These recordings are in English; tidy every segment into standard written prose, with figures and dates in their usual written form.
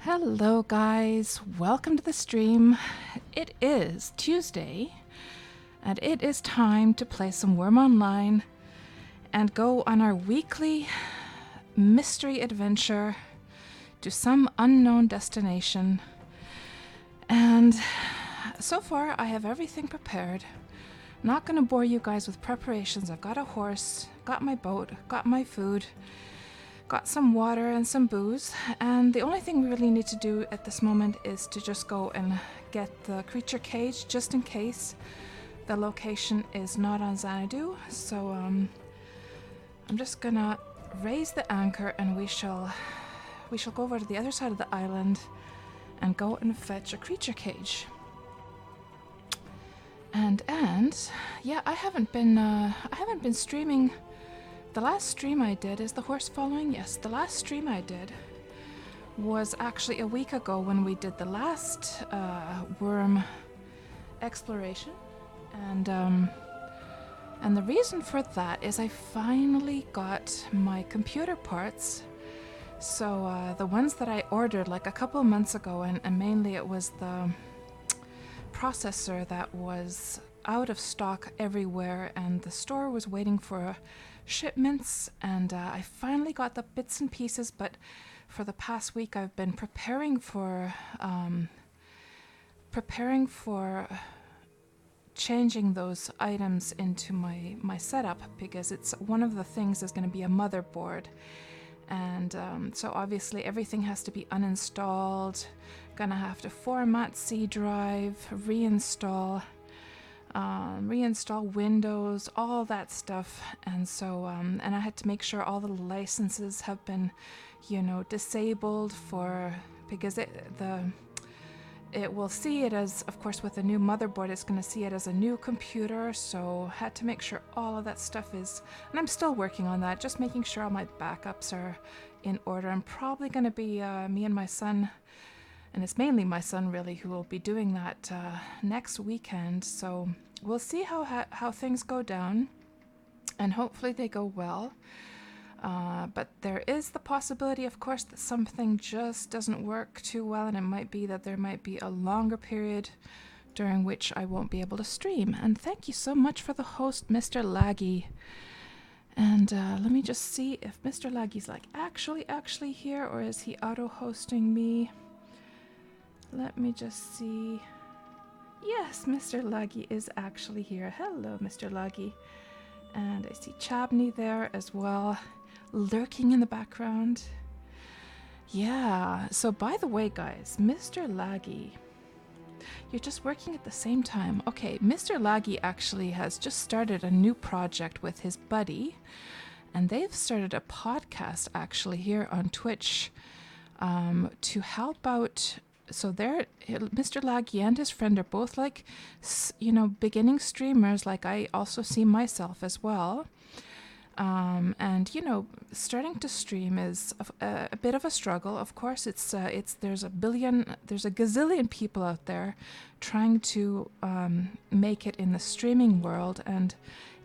Hello guys, welcome to the stream. It is Tuesday and it is time to play some Wurm Online and go on our weekly mystery adventure to some unknown destination. And so far I have everything prepared. Not going to bore you guys with preparations. I've got a horse, got my boat, got my food, got some water and some booze, and the only thing we really need to do at this moment is to just go and get the creature cage just in case the location is not on Xanadu. So I'm just gonna raise the anchor and we shall go over to the other side of the island and go and fetch a creature cage. And yeah, I haven't been streaming. The last stream I did, is the horse following? Yes, the last stream I did was actually a week ago when we did the last worm exploration. And the reason for that is I finally got my computer parts. So the ones that I ordered like a couple of months ago, and mainly it was the processor that was out of stock everywhere, and the store was waiting for shipments, and I finally got the bits and pieces, but for the past week I've been preparing for changing those items into my setup, because it's one of the things is going to be a motherboard, and so obviously everything has to be uninstalled. Gonna have to format C drive, reinstall Windows, all that stuff. And so and I had to make sure all the licenses have been, disabled because it will see it as, of course, with a new motherboard, it's going to see it as a new computer. So had to make sure all of that stuff is, and I'm still working on that, just making sure all my backups are in order. I'm probably going to be me and my son, and it's mainly my son really who will be doing that next weekend. So we'll see how things go down, and hopefully they go well. But there is the possibility, of course, that something just doesn't work too well, and it might be that there might be a longer period during which I won't be able to stream. And thank you so much for the host, Mr. Laggy. And let me just see if Mr. Laggy's like actually here, or is he auto-hosting me? Let me just see. Yes, Mr. Laggy is actually here. Hello, Mr. Laggy. And I see Chabney there as well, lurking in the background. Yeah, so by the way, guys, Mr. Laggy, you're just working at the same time. Okay, Mr. Laggy actually has just started a new project with his buddy, and they've started a podcast actually here on Twitch to help out. So Mr. Laggy and his friend are both like, beginning streamers, like I also see myself as well. And starting to stream is a bit of a struggle. Of course, there's a gazillion people out there trying to make it in the streaming world, and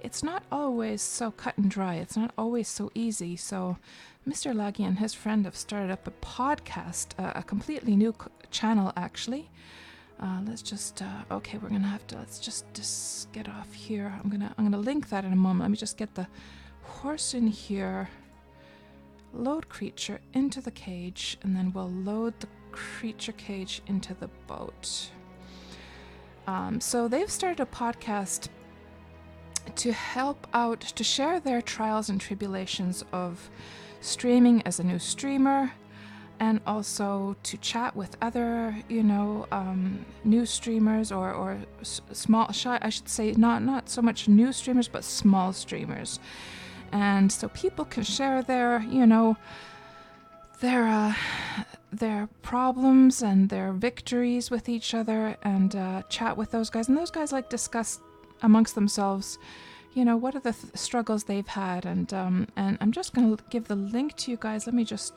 it's not always so cut and dry. It's not always so easy. So Mr. Laggy and his friend have started up a podcast, a completely new channel actually. Let's just okay, let's just get off here. I'm gonna link that in a moment. Let me just get the horse in here, load creature into the cage, and then we'll load the creature cage into the boat. So they've started a podcast to help out, to share their trials and tribulations of streaming as a new streamer, and also to chat with other, new streamers or small, I should say, not so much new streamers, but small streamers. And so people can share their problems and their victories with each other, and chat with those guys. And those guys like discuss amongst themselves, what are the struggles they've had. And I'm just going to give the link to you guys. Let me just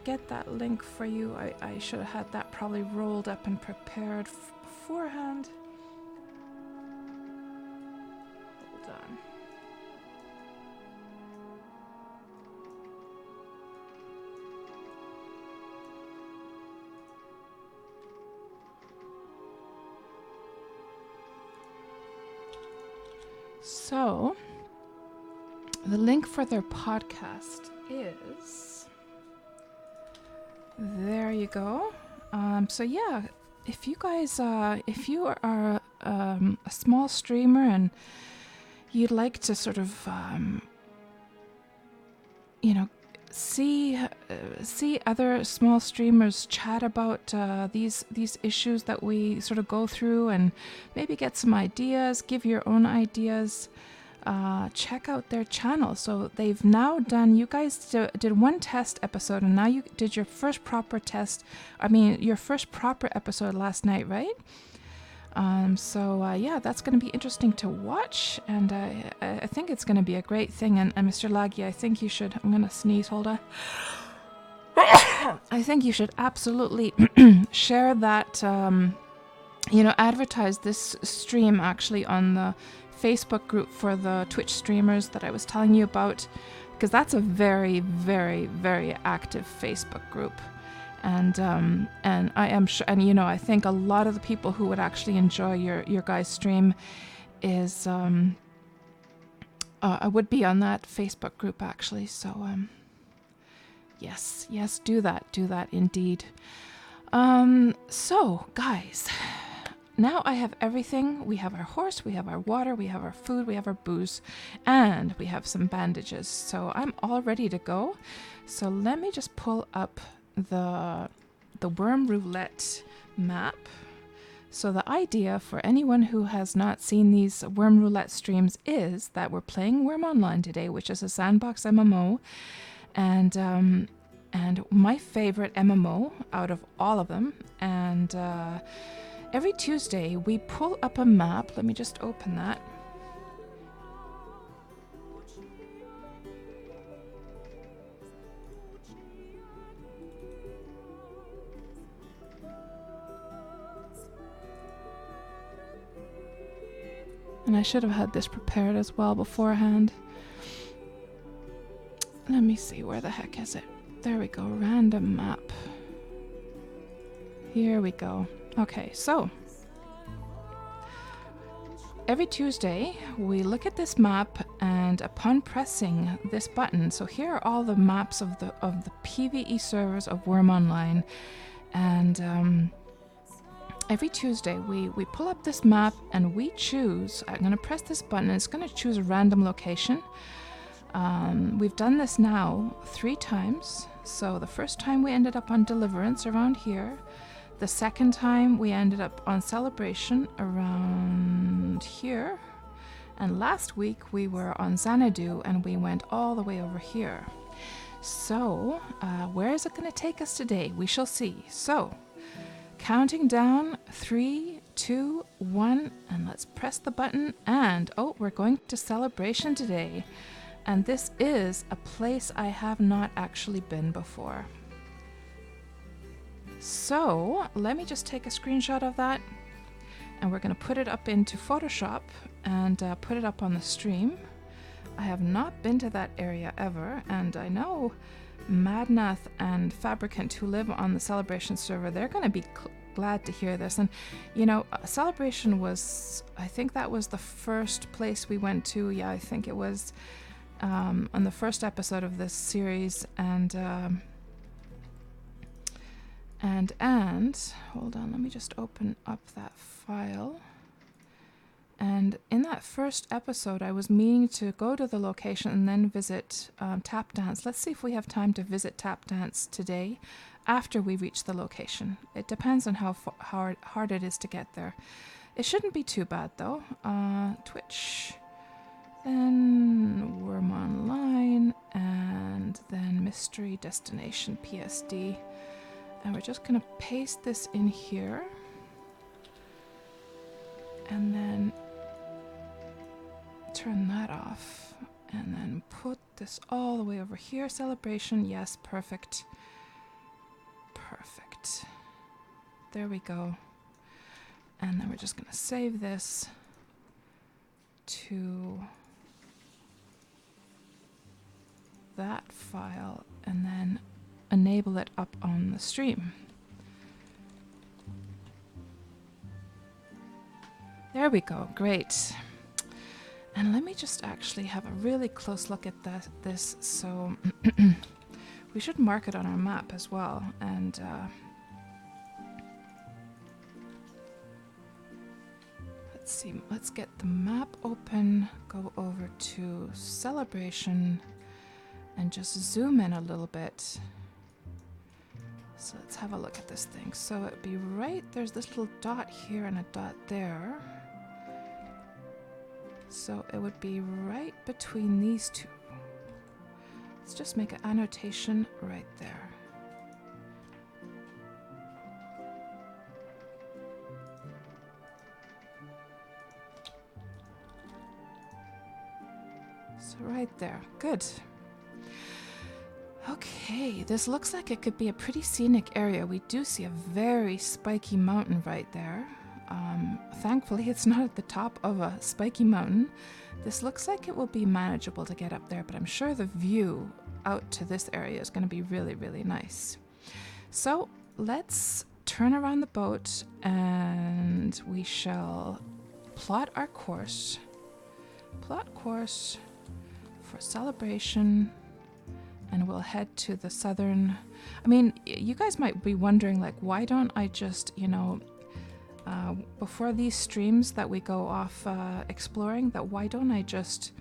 get that link for you. I should have had that probably rolled up and prepared beforehand. Hold on. So the link for their podcast is, there you go. So yeah, if you guys, if you are a small streamer and you'd like to sort of, see other small streamers chat about these issues that we sort of go through, and maybe get some ideas, give your own ideas, check out their channel. So they've now done, you guys did one test episode, and now you did your first proper your first proper episode last night, right? Yeah, that's going to be interesting to watch, and I think it's going to be a great thing. And Mr. Laggy, I think you should, I'm going to sneeze, hold on. I think you should absolutely share that, advertise this stream actually on the Facebook group for the Twitch streamers that I was telling you about, because that's a very, very, very active Facebook group. And I am sure, and I think a lot of the people who would actually enjoy your guys' stream is I would be on that Facebook group actually. So yes, do that indeed. So guys, now I have everything. We have our horse, we have our water, we have our food, we have our booze, and we have some bandages. So I'm all ready to go. So let me just pull up the Wurm Roulette map. So the idea for anyone who has not seen these Wurm Roulette streams is that we're playing Wurm Online today, which is a Sandbox MMO, and my favorite MMO out of all of them. And every Tuesday we pull up a map. Let me just open that. And I should have had this prepared as well beforehand. Let me see, where the heck is it? There we go, random map. Here we go. Okay, so every Tuesday we look at this map, and upon pressing this button, so here are all the maps of the PvE servers of Wurm Online, and every Tuesday we pull up this map and we choose, I'm going to press this button and it's going to choose a random location. We've done this now 3 times. So the first time we ended up on Deliverance around here. The second time we ended up on Celebration around here. And last week we were on Xanadu and we went all the way over here. So where is it going to take us today? We shall see. So counting down 3, 2, 1, and let's press the button. And we're going to Celebration today. And this is a place I have not actually been before. So let me just take a screenshot of that, and we're going to put it up into Photoshop and put it up on the stream. I have not been to that area ever, and I know Madnath and Fabricant, who live on the Celebration server, they're going to be glad to hear this. And Celebration was, I think that was the first place we went to. Yeah, I think it was on the first episode of this series. And hold on, let me just open up that file. And in that first episode, I was meaning to go to the location and then visit Tap Dance. Let's see if we have time to visit Tap Dance today after we reach the location. It depends on how hard it is to get there. It shouldn't be too bad, though. Twitch, then Wurm Online, and then Mystery Destination PSD. And we're just going to paste this in here. And then turn that off, and then put this all the way over here. Celebration, yes, perfect. Perfect. There we go. And then we're just going to save this to that file and then enable it up on the stream. There we go, great. And let me just actually have a really close look at this. So we should mark it on our map as well. And let's see, let's get the map open, go over to celebration, and just zoom in a little bit. So let's have a look at this thing. So it'd be right, there's this little dot here and a dot there. So it would be right between these two. Let's just make an annotation right there. So right there, good. Okay, this looks like it could be a pretty scenic area. We do see a very spiky mountain right there. Thankfully, it's not at the top of a spiky mountain. This looks like it will be manageable to get up there, but I'm sure the view out to this area is going to be really, really nice. So let's turn around the boat and we shall plot our course. Plot course for celebration. And we'll head to the southern... I mean, you guys might be wondering, like, why don't I just, you know, before these streams that we go off exploring, that why don't I just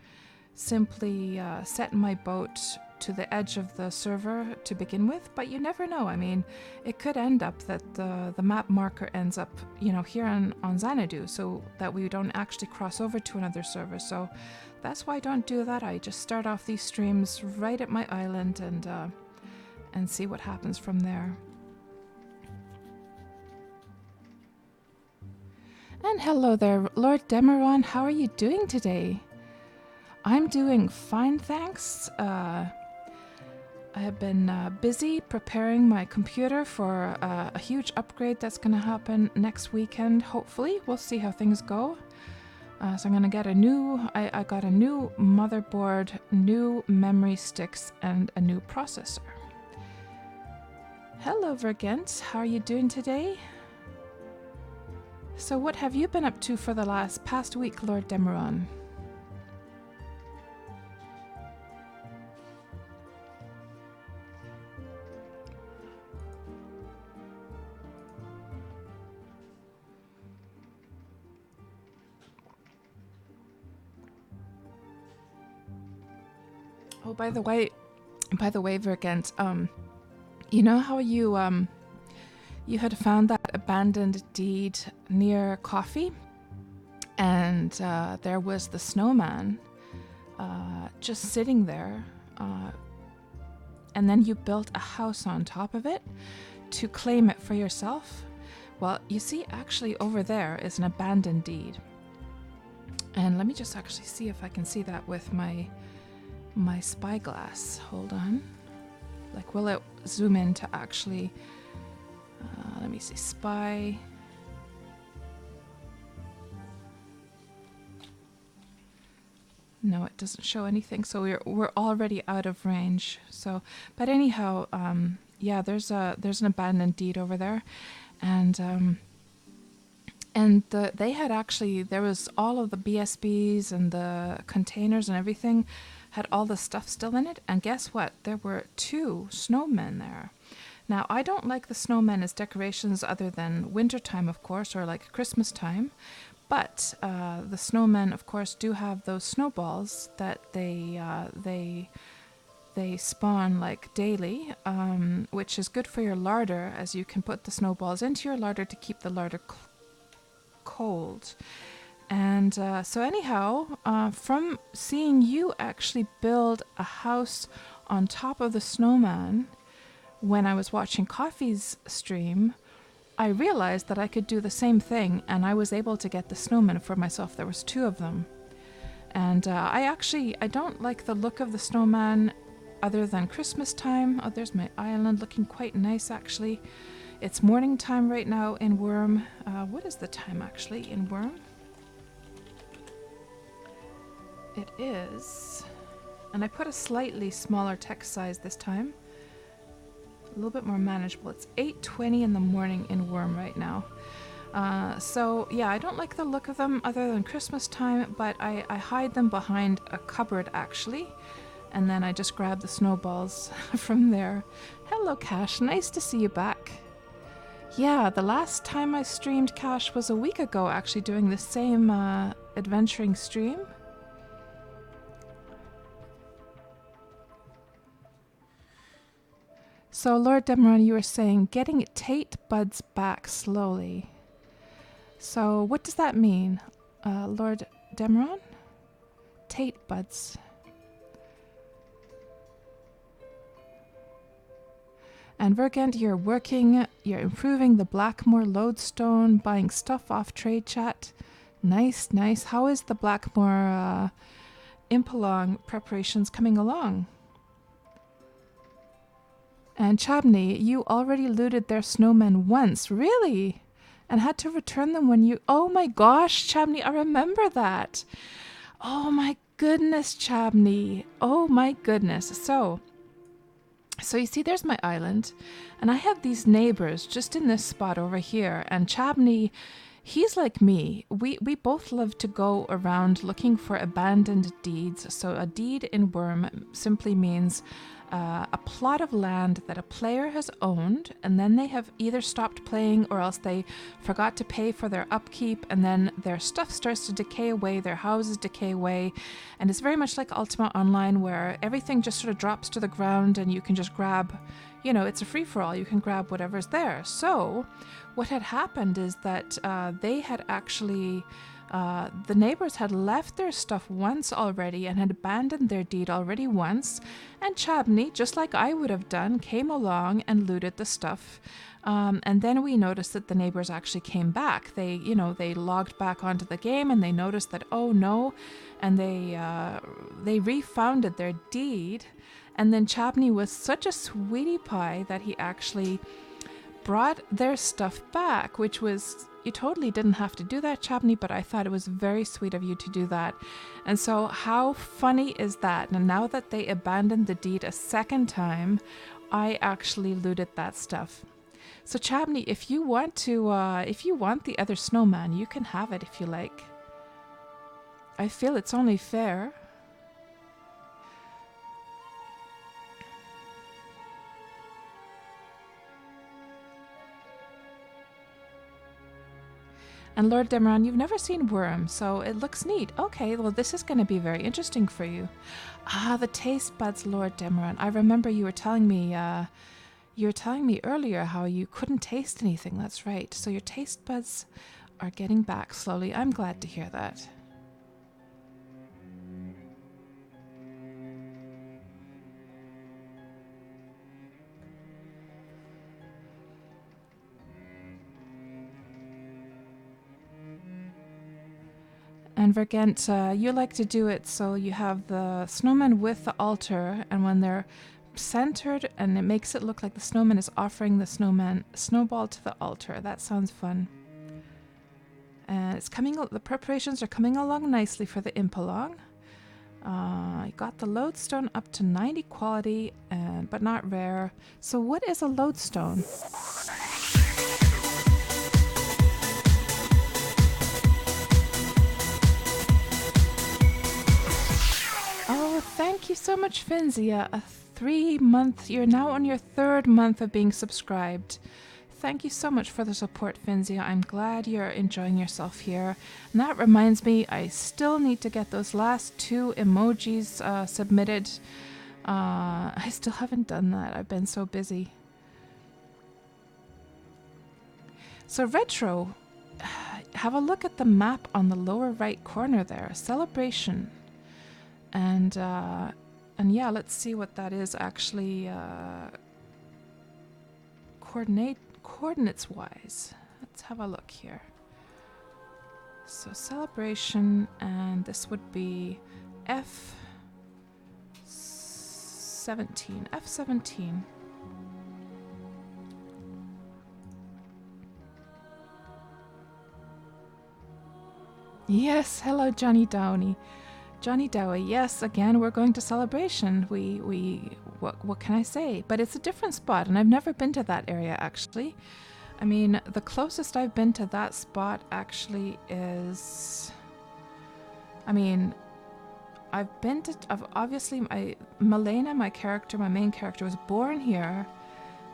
simply set my boat to the edge of the server to begin with? But you never know. I mean, it could end up that the map marker ends up, you know, here on Xanadu, so that we don't actually cross over to another server. So that's why I don't do that. I just start off these streams right at my island and see what happens from there. And hello there, Lord Demeron. How are you doing today? I'm doing fine, thanks. I have been busy preparing my computer for a huge upgrade that's going to happen next weekend, hopefully. We'll see how things go. So I'm going to get a new, I got a new motherboard, new memory sticks, and a new processor. Hello, Vergent. How are you doing today? So what have you been up to for the past week, Lord Demeron? Oh, by the way, Vergent, you know how you you had found that abandoned deed near Coffee, and there was the snowman just sitting there, and then you built a house on top of it to claim it for yourself? Well, you see, actually over there is an abandoned deed, and let me just actually see if I can see that with my spyglass. Hold on. Like, will it zoom in to actually... let me see. Spy. No, it doesn't show anything. So we're already out of range. So, but anyhow, yeah, there's an abandoned deed over there, and they had actually, there was all of the BSBs and the containers and everything had all the stuff still in it. And guess what? There were 2 snowmen there. Now, I don't like the snowmen as decorations other than wintertime, of course, or like Christmas time. But the snowmen, of course, do have those snowballs that they spawn like daily, which is good for your larder, as you can put the snowballs into your larder to keep the larder cold. And so anyhow, from seeing you actually build a house on top of the snowman when I was watching Coffee's stream, I realized that I could do the same thing, and I was able to get the snowmen for myself. There was 2 of them. And I don't like the look of the snowman other than Christmas time. Oh, there's my island looking quite nice, actually. It's morning time right now in Wurm. What is the time actually in Wurm? It is, and I put a slightly smaller text size this time, a little bit more manageable. It's 8:20 in the morning in Wurm right now. So yeah, I don't like the look of them other than Christmas time, but I hide them behind a cupboard actually. And then I just grab the snowballs from there. Hello, Cash. Nice to see you back. Yeah, the last time I streamed, Cash, was a week ago, actually, doing the same adventuring stream. So, Lord Demeron, you were saying getting Tate buds back slowly. So, what does that mean, Lord Demeron? Tate buds. And Vergent, you're improving the Blackmore lodestone, buying stuff off Trade Chat. Nice, nice. How is the Blackmore Impalong preparations coming along? And Chabney, you already looted their snowmen once. Really? And had to return them when you... Oh my gosh, Chabney, I remember that. Oh my goodness, Chabney. Oh my goodness. So you see, there's my island, and I have these neighbors just in this spot over here, and Chabney, he's like me. We both love to go around looking for abandoned deeds. So a deed in Wurm simply means a plot of land that a player has owned, and then they have either stopped playing or else they forgot to pay for their upkeep, and then their stuff starts to decay away, their houses decay away, and it's very much like Ultima Online where everything just sort of drops to the ground and you can just grab, it's a free-for-all, you can grab whatever's there. So what had happened is that they had actually... the neighbors had left their stuff once already and had abandoned their deed already once, and Chabney, just like I would have done, came along and looted the stuff. And then we noticed that the neighbors actually came back. They logged back onto the game and they noticed that, oh no, and they refounded their deed. And then Chabney was such a sweetie pie that he actually brought their stuff back, which was... You totally didn't have to do that, Chabney, but I thought it was very sweet of you to do that. And so how funny is that? And now that they abandoned the deed a second time, I actually looted that stuff. So Chabney, if you want the other snowman, you can have it if you like. I feel it's only fair. And Lord Demeron, you've never seen Wurm, so it looks neat. Okay, well, this is going to be very interesting for you. Ah, the taste buds, Lord Demeron. I remember you were telling me earlier how you couldn't taste anything. That's right. So your taste buds are getting back slowly. I'm glad to hear that. And Vergent, you like to do it so you have the snowman with the altar, and when they're centered, and it makes it look like the snowman is offering the snowball to the altar. That sounds fun. And the preparations are coming along nicely for the Impalong. I got the lodestone up to 90 quality, but not rare. So what is a lodestone? Thank you so much, Finzia. A 3-month, you're now on your 3rd month of being subscribed. Thank you so much for the support, Finzia. I'm glad you're enjoying yourself here. And that reminds me, I still need to get those last 2 emojis submitted. I still haven't done that. I've been so busy. So Retro, have a look at the map on the lower right corner there. Celebration. And yeah, let's see what that is actually coordinates wise. Let's have a look here. So celebration, and this would be F17. F17. Yes, hello Johnny Downey. Johnny Dowie, yes, again, we're going to Celebration. What can I say? But it's a different spot, and I've never been to that area, actually. I mean, the closest I've been to that spot actually is... I mean, I've obviously, Malena, my main character, was born here,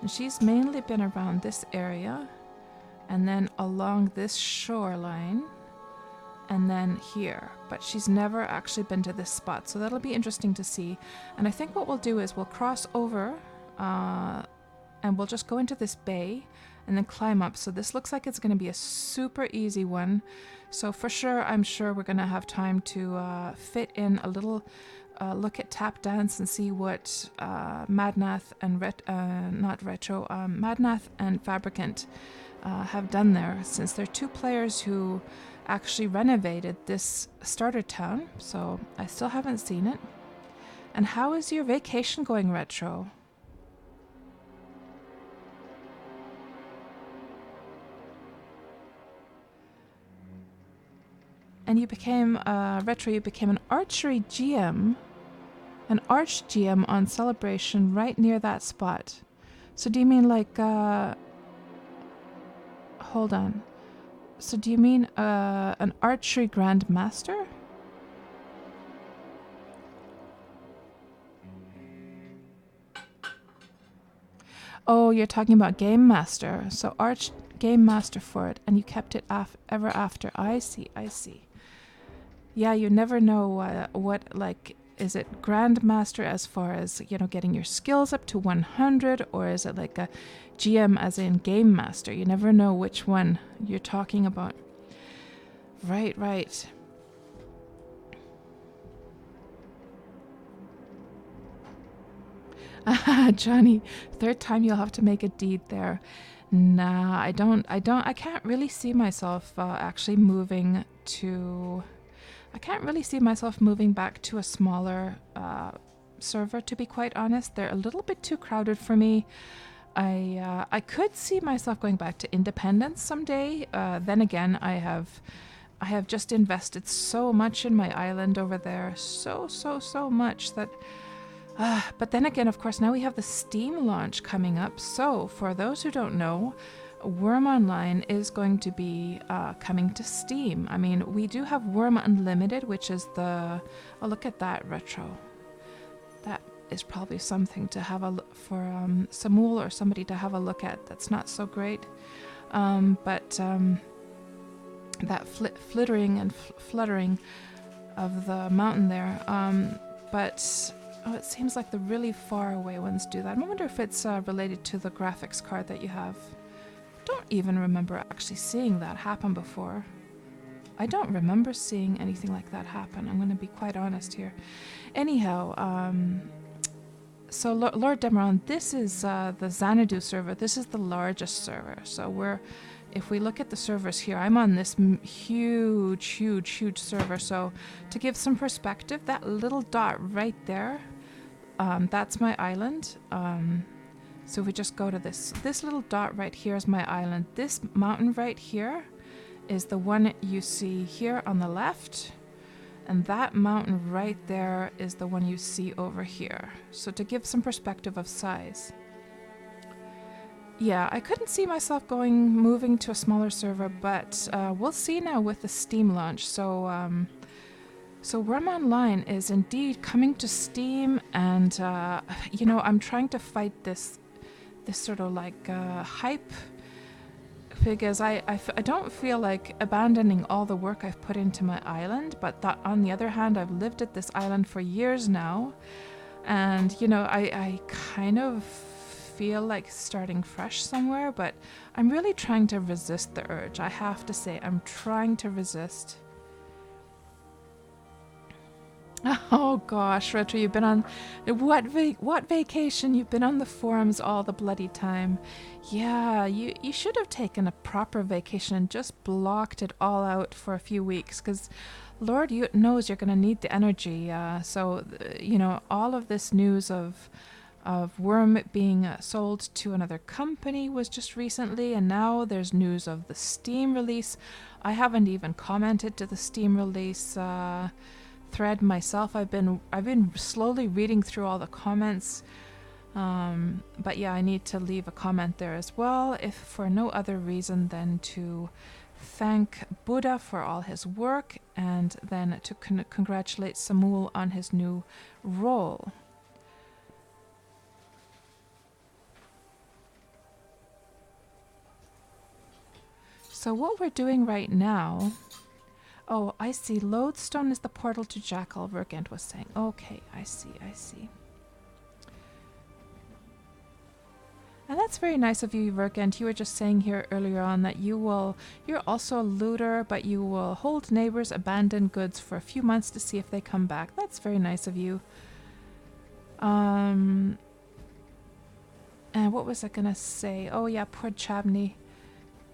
and she's mainly been around this area, and then along this shoreline, and then here. But she's never actually been to this spot, so that'll be interesting to see. And I think what we'll do is we'll cross over, and we'll just go into this bay, and then climb up. So this looks like it's going to be a super easy one. So for sure, I'm sure we're going to have time to fit in a little look at tap dance and see what Madnath and Madnath and Fabricant have done there, since they're two players who actually renovated this starter town. So I still haven't seen it. And how is your vacation going, Retro? And you became, Retro, you became an archery GM, an arch GM on Celebration right near that spot. So do you mean like, hold on. So do you mean an archery grandmaster? Oh, you're talking about Game Master. So arch Game Master for it, and you kept it ever after. I see, I see. Yeah, you never know what, like, is it Grandmaster as far as, you know, getting your skills up to 100, or is it like a GM as in Game Master? You never know which one you're talking about. Right, right. Johnny, third time you'll have to make a deed there. Nah, I can't really see myself actually moving to... I can't really see myself moving back to a smaller server, to be quite honest. They're a little bit too crowded for me. I could see myself going back to Independence someday. Then again, I have just invested so much in my island over there. So much that... but then again, of course, now we have the Steam launch coming up. So for those who don't know, Wurm Online is going to be coming to Steam. I mean, we do have Wurm Unlimited, which is the... Oh, look at that, Retro. That is probably something to have a look for Samul or somebody to have a look at. That's not so great. But that flittering and fluttering of the mountain there. But... Oh, it seems like the really far away ones do that. I wonder if it's related to the graphics card that you have. Don't even remember actually seeing that happen before. I don't remember seeing anything like that happen. I'm going to be quite honest here. Anyhow, so Lord Demeron, this is the Xanadu server. This is the largest server. So if we look at the servers here, I'm on this huge server. So to give some perspective, that little dot right there, that's my island. So if we just go to this little dot right here is my island. This mountain right here is the one you see here on the left. And that mountain right there is the one you see over here. So to give some perspective of size. Yeah, I couldn't see myself moving to a smaller server, but we'll see now with the Steam launch. So so Wurm Online is indeed coming to Steam, and you know, I'm trying to fight this sort of like hype, because I don't feel like abandoning all the work I've put into my island, but on the other hand, I've lived at this island for years now, and you know, I kind of feel like starting fresh somewhere, but I'm really trying to resist the urge. I have to say, I'm trying to resist. Oh gosh, Retro, you've been on what vacation? You've been on the forums all the bloody time. Yeah, you should have taken a proper vacation and just blocked it all out for a few weeks, because Lord knows you're going to need the energy. So you know, all of this news of Wurm being sold to another company was just recently, and now there's news of the Steam release. I haven't even commented to the Steam release thread myself. I've been slowly reading through all the comments. But yeah, I need to leave a comment there as well, if for no other reason than to thank Buddha for all his work and then to congratulate Samuel on his new role. So what we're doing right now... Oh, I see. Lodestone is the portal to Jackal, Vergent was saying. Okay, I see, I see. And that's very nice of you, Vergent. You were just saying here earlier on that you're also a looter, but you will hold neighbors' abandoned goods for a few months to see if they come back. That's very nice of you. And what was I gonna say? Oh yeah, poor Chabney.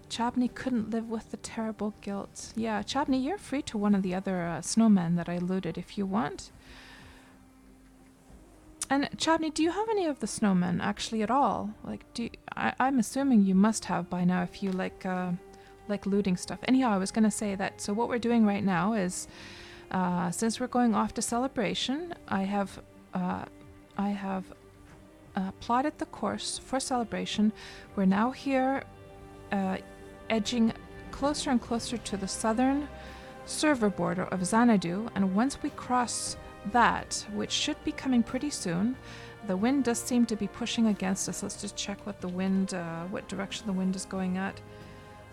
Chabney couldn't live with the terrible guilt. Yeah, Chabney, you're free to one of the other snowmen that I looted if you want. And Chabney, do you have any of the snowmen actually at all? Like, I'm assuming you must have by now if you like looting stuff. Anyhow, I was gonna say that. So what we're doing right now is, since we're going off to Celebration, I have plotted the course for Celebration. We're now here, edging closer and closer to the southern server border of Xanadu, and once we cross that, which should be coming pretty soon, the wind does seem to be pushing against us. Let's just check what the wind, what direction the wind is going at,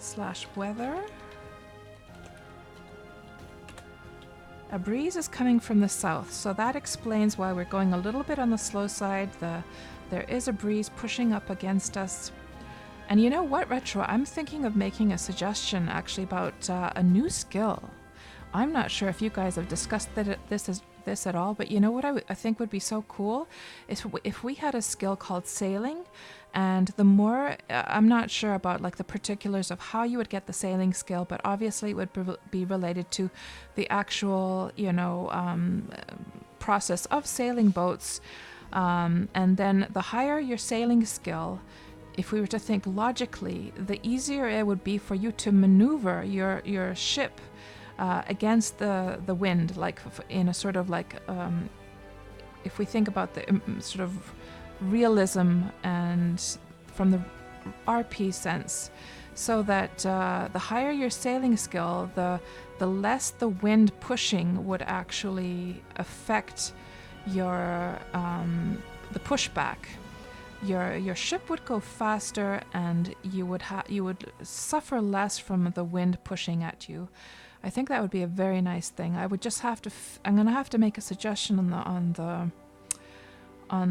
/ weather. A breeze is coming from the south, so that explains why we're going a little bit on the slow side. There is a breeze pushing up against us. And you know what, Retro? I'm thinking of making a suggestion actually about a new skill. I'm not sure if you guys have discussed this at all, but you know what I think would be so cool is if we had a skill called sailing, and the more I'm not sure about like the particulars of how you would get the sailing skill, but obviously it would be related to the actual process of sailing boats, and then the higher your sailing skill, if we were to think logically, the easier it would be for you to maneuver your ship against the wind, like in a sort of like, if we think about the sort of realism and from the RP sense, so that the higher your sailing skill, the less the wind pushing would actually affect your the pushback. Your ship would go faster, and you would suffer less from the wind pushing at you. I think that would be a very nice thing. I would just have to. I'm gonna have to make a suggestion on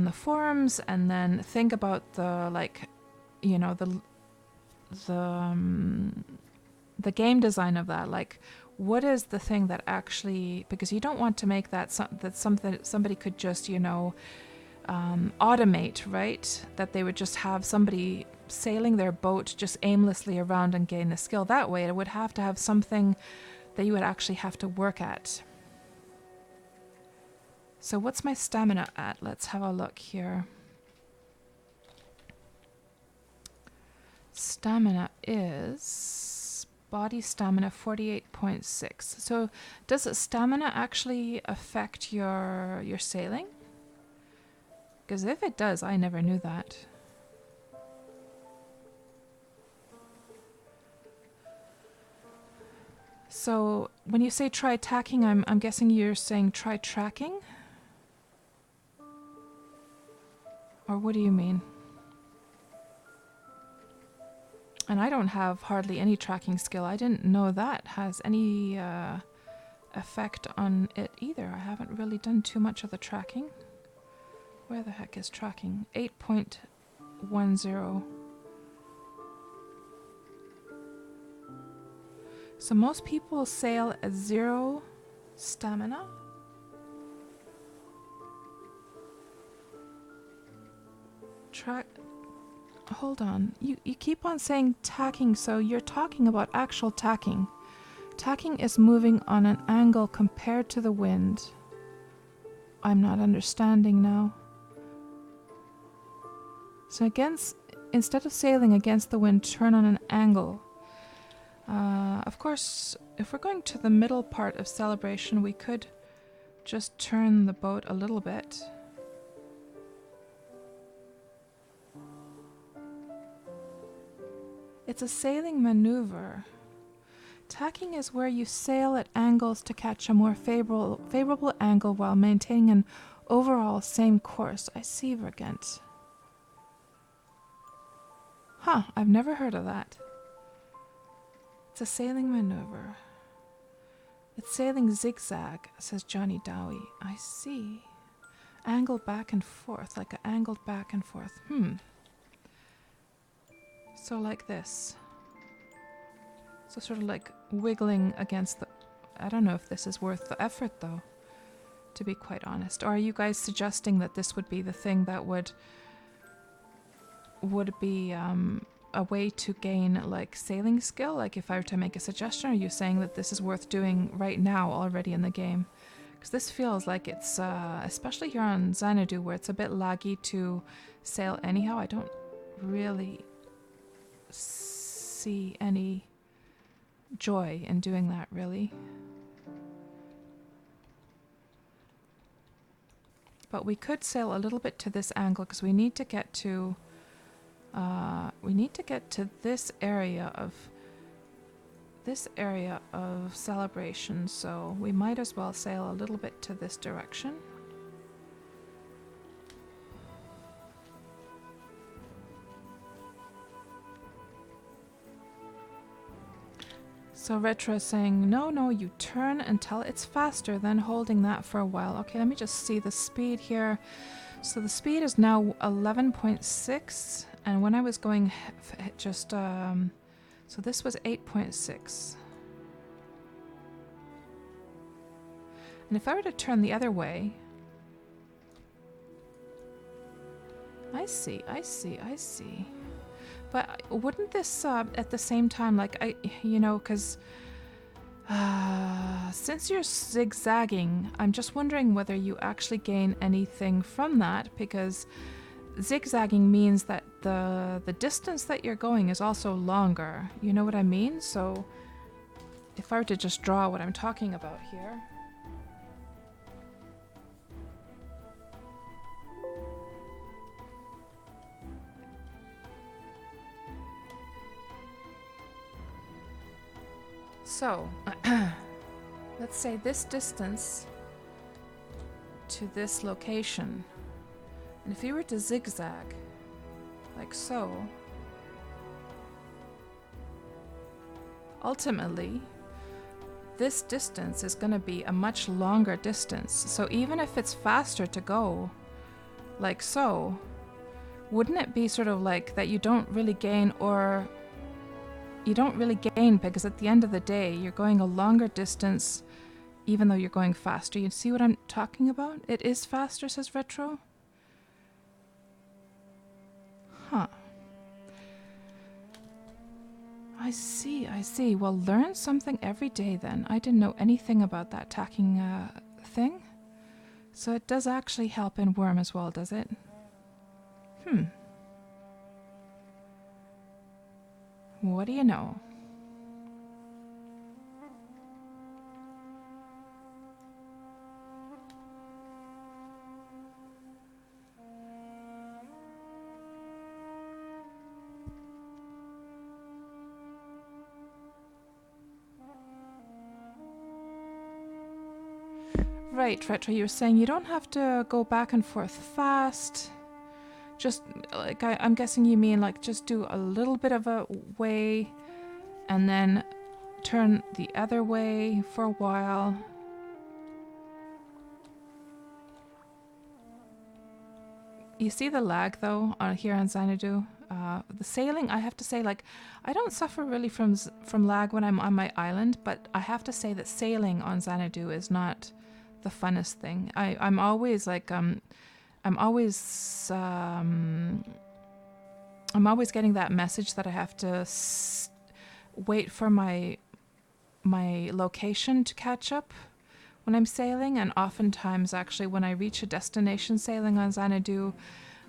the forums, and then think about the the game design of that. Like, what is the thing that actually, because you don't want to make that something somebody could just automate, right? That they would just have somebody sailing their boat just aimlessly around and gain the skill that way. It would have to have something that you would actually have to work at. So what's my stamina at? Let's have a look here. Stamina is body stamina 48.6. So does stamina actually affect your sailing? Because if it does, I never knew that. So when you say try tacking, I'm guessing you're saying try tracking? Or what do you mean? And I don't have hardly any tracking skill. I didn't know that has any effect on it either. I haven't really done too much of the tracking. Where the heck is tracking? 8.10. So most people sail at 0 stamina. Hold on. You keep on saying tacking, so you're talking about actual tacking. Tacking is moving on an angle compared to the wind. I'm not understanding now. So instead of sailing against the wind, turn on an angle. Of course, if we're going to the middle part of Celebration, we could just turn the boat a little bit. It's a sailing maneuver. Tacking is where you sail at angles to catch a more favorable angle while maintaining an overall same course. I see, Vergent. Huh, I've never heard of that. It's a sailing maneuver. It's sailing zigzag, says Johnny Dowie. I see. Angle back and forth, like an angled back and forth. So like this. So sort of like wiggling against the... I don't know if this is worth the effort, though, to be quite honest. Or are you guys suggesting that this would be the thing that would be a way to gain, like, sailing skill? Like, if I were to make a suggestion, are you saying that this is worth doing right now already in the game? Because this feels like it's, especially here on Xanadu, where it's a bit laggy to sail anyhow, I don't really see any joy in doing that, really. But we could sail a little bit to this angle because we need to get to this area of celebration, so we might as well sail a little bit to this direction. So Retro is saying, no, you turn until it's faster, then holding that for a while. Okay, let me just see the speed here. So the speed is now 11.6, and when I was going just, so this was 8.6. And if I were to turn the other way, I see. But wouldn't this, at the same time, like, because since you're zigzagging, I'm just wondering whether you actually gain anything from that, because zigzagging means that the distance that you're going is also longer. You know what I mean? So if I were to just draw what I'm talking about here. So, let's say this distance to this location, and if you were to zigzag, like so, ultimately, this distance is going to be a much longer distance. So even if it's faster to go, like so, wouldn't it be sort of like that you don't really gain, or... You don't really gain, because at the end of the day, you're going a longer distance even though you're going faster. You see what I'm talking about? It is faster, says Retro. Huh. I see. Well, learn something every day then. I didn't know anything about that tacking thing. So it does actually help in Wurm as well, does it? What do you know? Right, Retro, you were saying you don't have to go back and forth fast. Just, like, I'm guessing you mean, like, just do a little bit of a way and then turn the other way for a while. You see the lag, though, here on Xanadu? The sailing, I have to say, like, I don't suffer really from lag when I'm on my island, but I have to say that sailing on Xanadu is not the funnest thing. I'm always, like, I'm always getting that message that I have to wait for my location to catch up when I'm sailing, and oftentimes actually when I reach a destination sailing on Xanadu,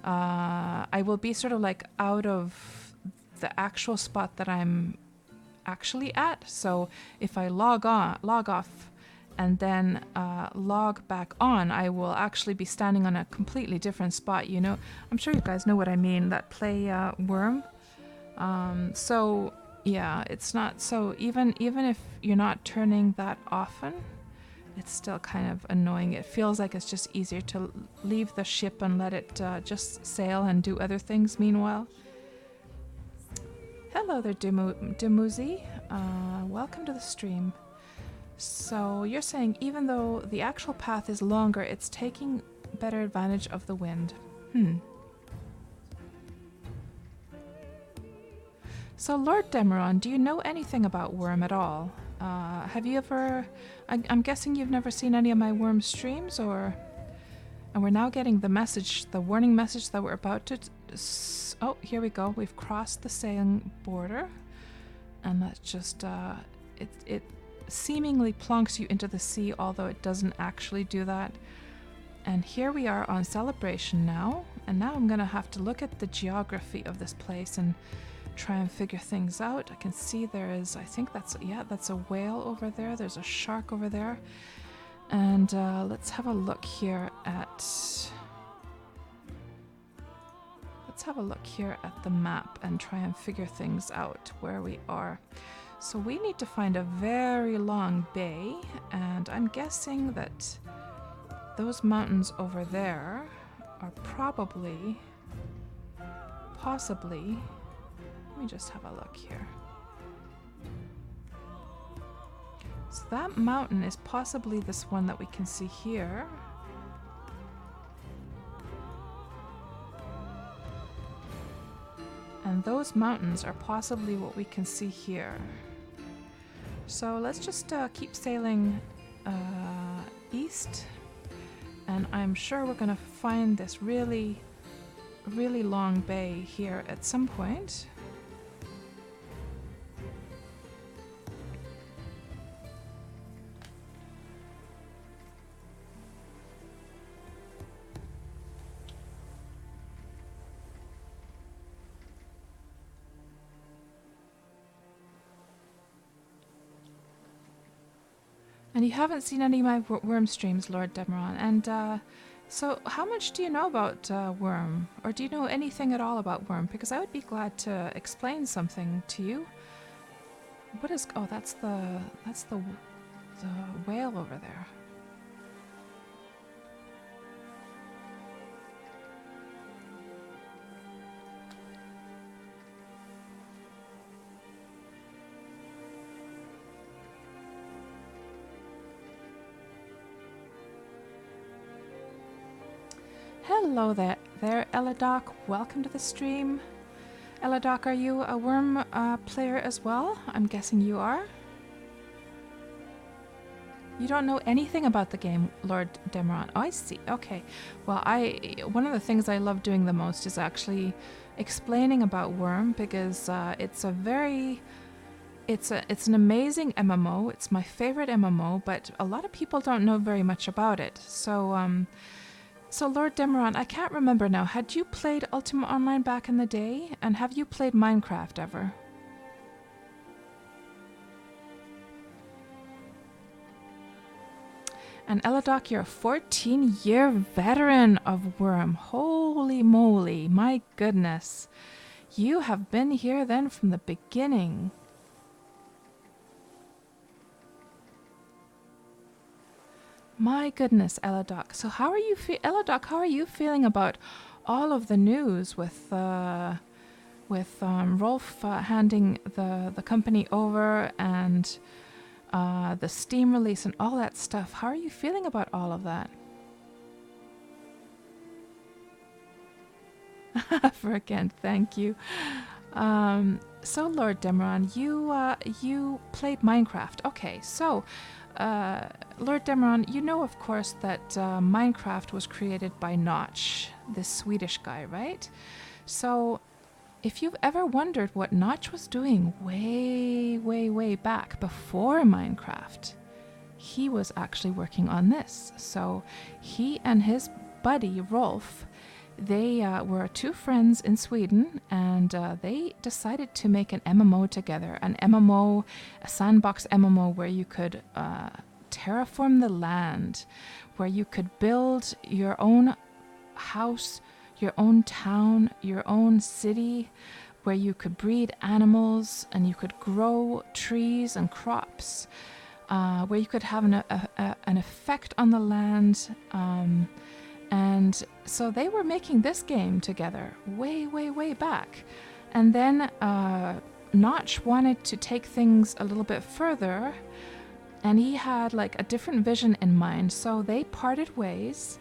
I will be sort of like out of the actual spot that I'm actually at. So if I log off and then log back on, I will actually be standing on a completely different spot, you know. I'm sure you guys know what I mean, that play Wurm. So yeah, it's not so even if you're not turning that often, it's still kind of annoying. It feels like it's just easier to leave the ship and let it just sail and do other things meanwhile. Hello there, Dumuzi. Welcome to the stream. So you're saying even though the actual path is longer, it's taking better advantage of the wind. So Lord Demeron, do you know anything about Wurm at all? Have you ever... I'm guessing you've never seen any of my Wurm streams, or... And we're now getting the message, the warning message that we're about to... Oh, here we go. We've crossed the sailing border. And that's just... It seemingly plonks you into the sea, although it doesn't actually do that. And here we are on Celebration now. And now I'm going to have to look at the geography of this place and try and figure things out. I can see there is, I think that's a whale over there. There's a shark over there. And let's have a look here at the map and try and figure things out where we are. So we need to find a very long bay, and I'm guessing that those mountains over there are possibly, let me just have a look here. So that mountain is possibly this one that we can see here. And those mountains are possibly what we can see here. So let's just keep sailing east. And I'm sure we're going to find this really, really long bay here at some point. And you haven't seen any of my Wurm streams, Lord Demeron. And so how much do you know about Wurm? Or do you know anything at all about Wurm? Because I would be glad to explain something to you. What is... Oh, that's the whale over there. Hello there, Eladoc. Welcome to the stream. Eladoc, are you a Wurm player as well? I'm guessing you are. You don't know anything about the game, Lord Demeron. Oh, I see. Okay. Well, one of the things I love doing the most is actually explaining about Wurm, because it's an amazing MMO. It's my favorite MMO, but a lot of people don't know very much about it. So Lord Demeron, I can't remember now. Had you played Ultima Online back in the day? And have you played Minecraft ever? And Eladoc, you're a 14-year veteran of Wurm. Holy moly, my goodness. You have been here then from the beginning. My goodness, Eladoc. So how are you Eladoc, how are you feeling about all of the news with Rolf handing the company over and the Steam release and all that stuff? How are you feeling about all of that? For again, thank you. So Lord Demeron, you played Minecraft. Okay, so Lord Demeron, you know of course that Minecraft was created by Notch, this Swedish guy, right? So if you've ever wondered what Notch was doing way back before Minecraft, he was actually working on this. So he and his buddy Rolf, they were two friends in Sweden, and they decided to make an MMO together. An MMO, a sandbox MMO, where you could terraform the land, where you could build your own house, your own town, your own city, where you could breed animals and you could grow trees and crops, where you could have an effect on the land. And so they were making this game together way, way, way back. And then Notch wanted to take things a little bit further, and he had like a different vision in mind. So they parted ways.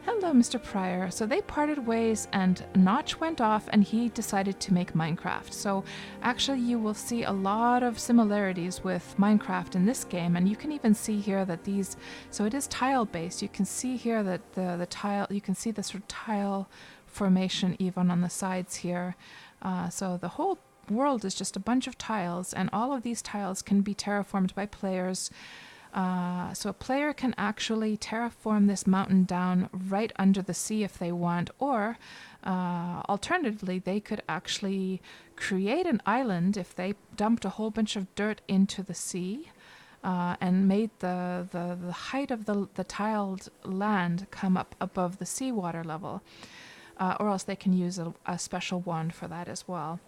Hello, Mr. Pryor. So they parted ways, and Notch went off and he decided to make Minecraft. So actually you will see a lot of similarities with Minecraft in this game, and you can even see here that these, so it is tile based. You can see here that the tile, you can see the sort of tile formation even on the sides here. So the whole world is just a bunch of tiles, and all of these tiles can be terraformed by players. So a player can actually terraform this mountain down right under the sea if they want, or alternatively, they could actually create an island if they dumped a whole bunch of dirt into the sea and made the height of the tiled land come up above the seawater level. Or else they can use a special wand for that as well.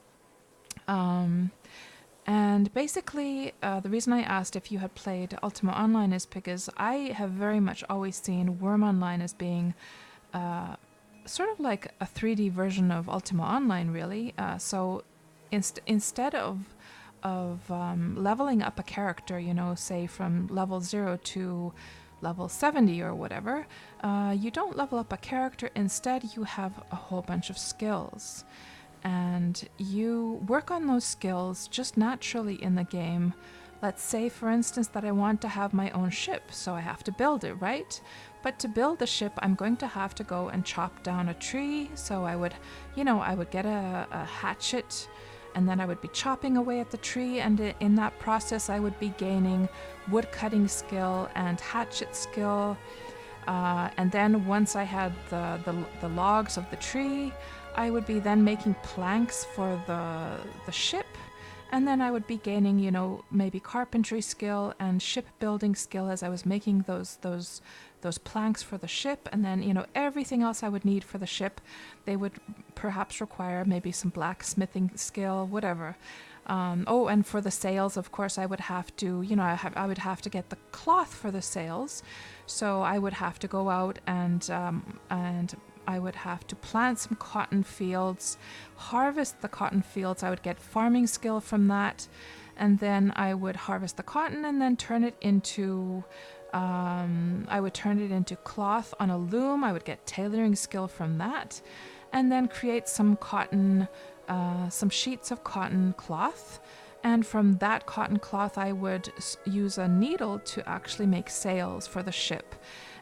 And basically, the reason I asked if you had played Ultima Online is because I have very much always seen Wurm Online as being sort of like a 3D version of Ultima Online, really. So instead of leveling up a character, you know, say from level 0 to level 70 or whatever, you don't level up a character. Instead, you have a whole bunch of skills. And you work on those skills just naturally in the game. Let's say, for instance, that I want to have my own ship, so I have to build it, right? But to build the ship, I'm going to have to go and chop down a tree. So I would, you know, I would get a hatchet, and then I would be chopping away at the tree, and in that process I would be gaining wood cutting skill and hatchet skill. And then once I had the logs of the tree, I would be then making planks for the ship, and then I would be gaining, you know, maybe carpentry skill and shipbuilding skill as I was making those planks for the ship, and then, you know, everything else I would need for the ship, they would perhaps require maybe some blacksmithing skill, whatever. Oh, and for the sails, of course, I would have to, you know, I would have to get the cloth for the sails, so I would have to go out and I would have to plant some cotton fields, harvest the cotton fields. I would get farming skill from that, and then I would harvest the cotton and then turn it into cloth on a loom. I would get tailoring skill from that, and then create some cotton, some sheets of cotton cloth. And from that cotton cloth, I would use a needle to actually make sails for the ship,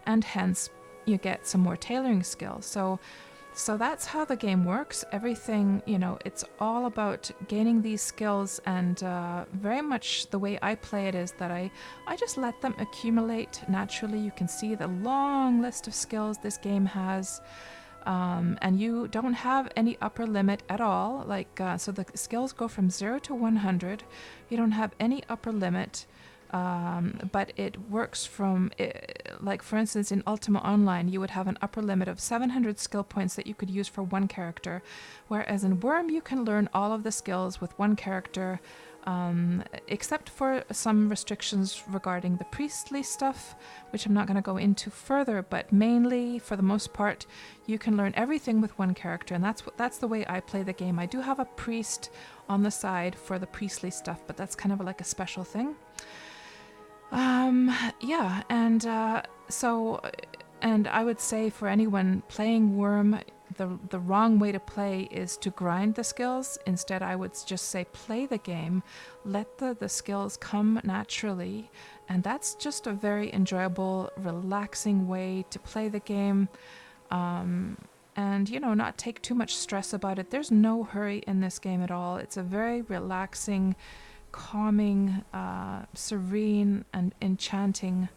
and hence you get some more tailoring skills. So that's how the game works. Everything, you know, it's all about gaining these skills, and very much the way I play it is that I just let them accumulate naturally. You can see the long list of skills this game has, and you don't have any upper limit at all. Like so the skills go from 0 to 100. You don't have any upper limit. But it works from, like for instance in Ultima Online, you would have an upper limit of 700 skill points that you could use for one character, whereas in Wurm you can learn all of the skills with one character, except for some restrictions regarding the priestly stuff, which I'm not going to go into further, but mainly for the most part you can learn everything with one character, and that's the way I play the game. I do have a priest on the side for the priestly stuff, but that's kind of like a special thing. Yeah, and and I would say for anyone playing Wurm, the wrong way to play is to grind the skills. Instead, I would just say play the game, let the skills come naturally, and that's just a very enjoyable, relaxing way to play the game. And, you know, not take too much stress about it. There's no hurry in this game at all. It's a very relaxing, calming, serene and enchanting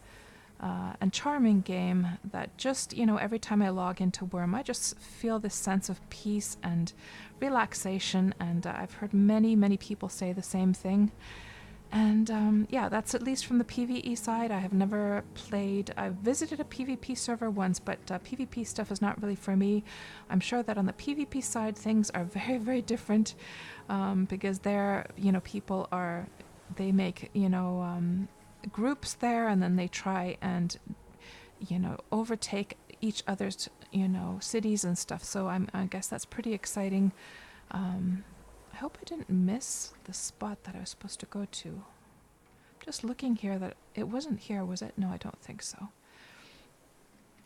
and charming game that just, you know, every time I log into Wurm, I just feel this sense of peace and relaxation, and I've heard many people say the same thing. And yeah, that's at least from the PvE side. I have never played. I've visited a PvP server once, but PvP stuff is not really for me. I'm sure that on the PvP side, things are very, very different, because there, people are, they make, groups there, and then they try and, overtake each other's, cities and stuff. So I guess that's pretty exciting. I hope I didn't miss the spot that I was supposed to go to. Just looking here that it wasn't here, was it? No, I don't think so.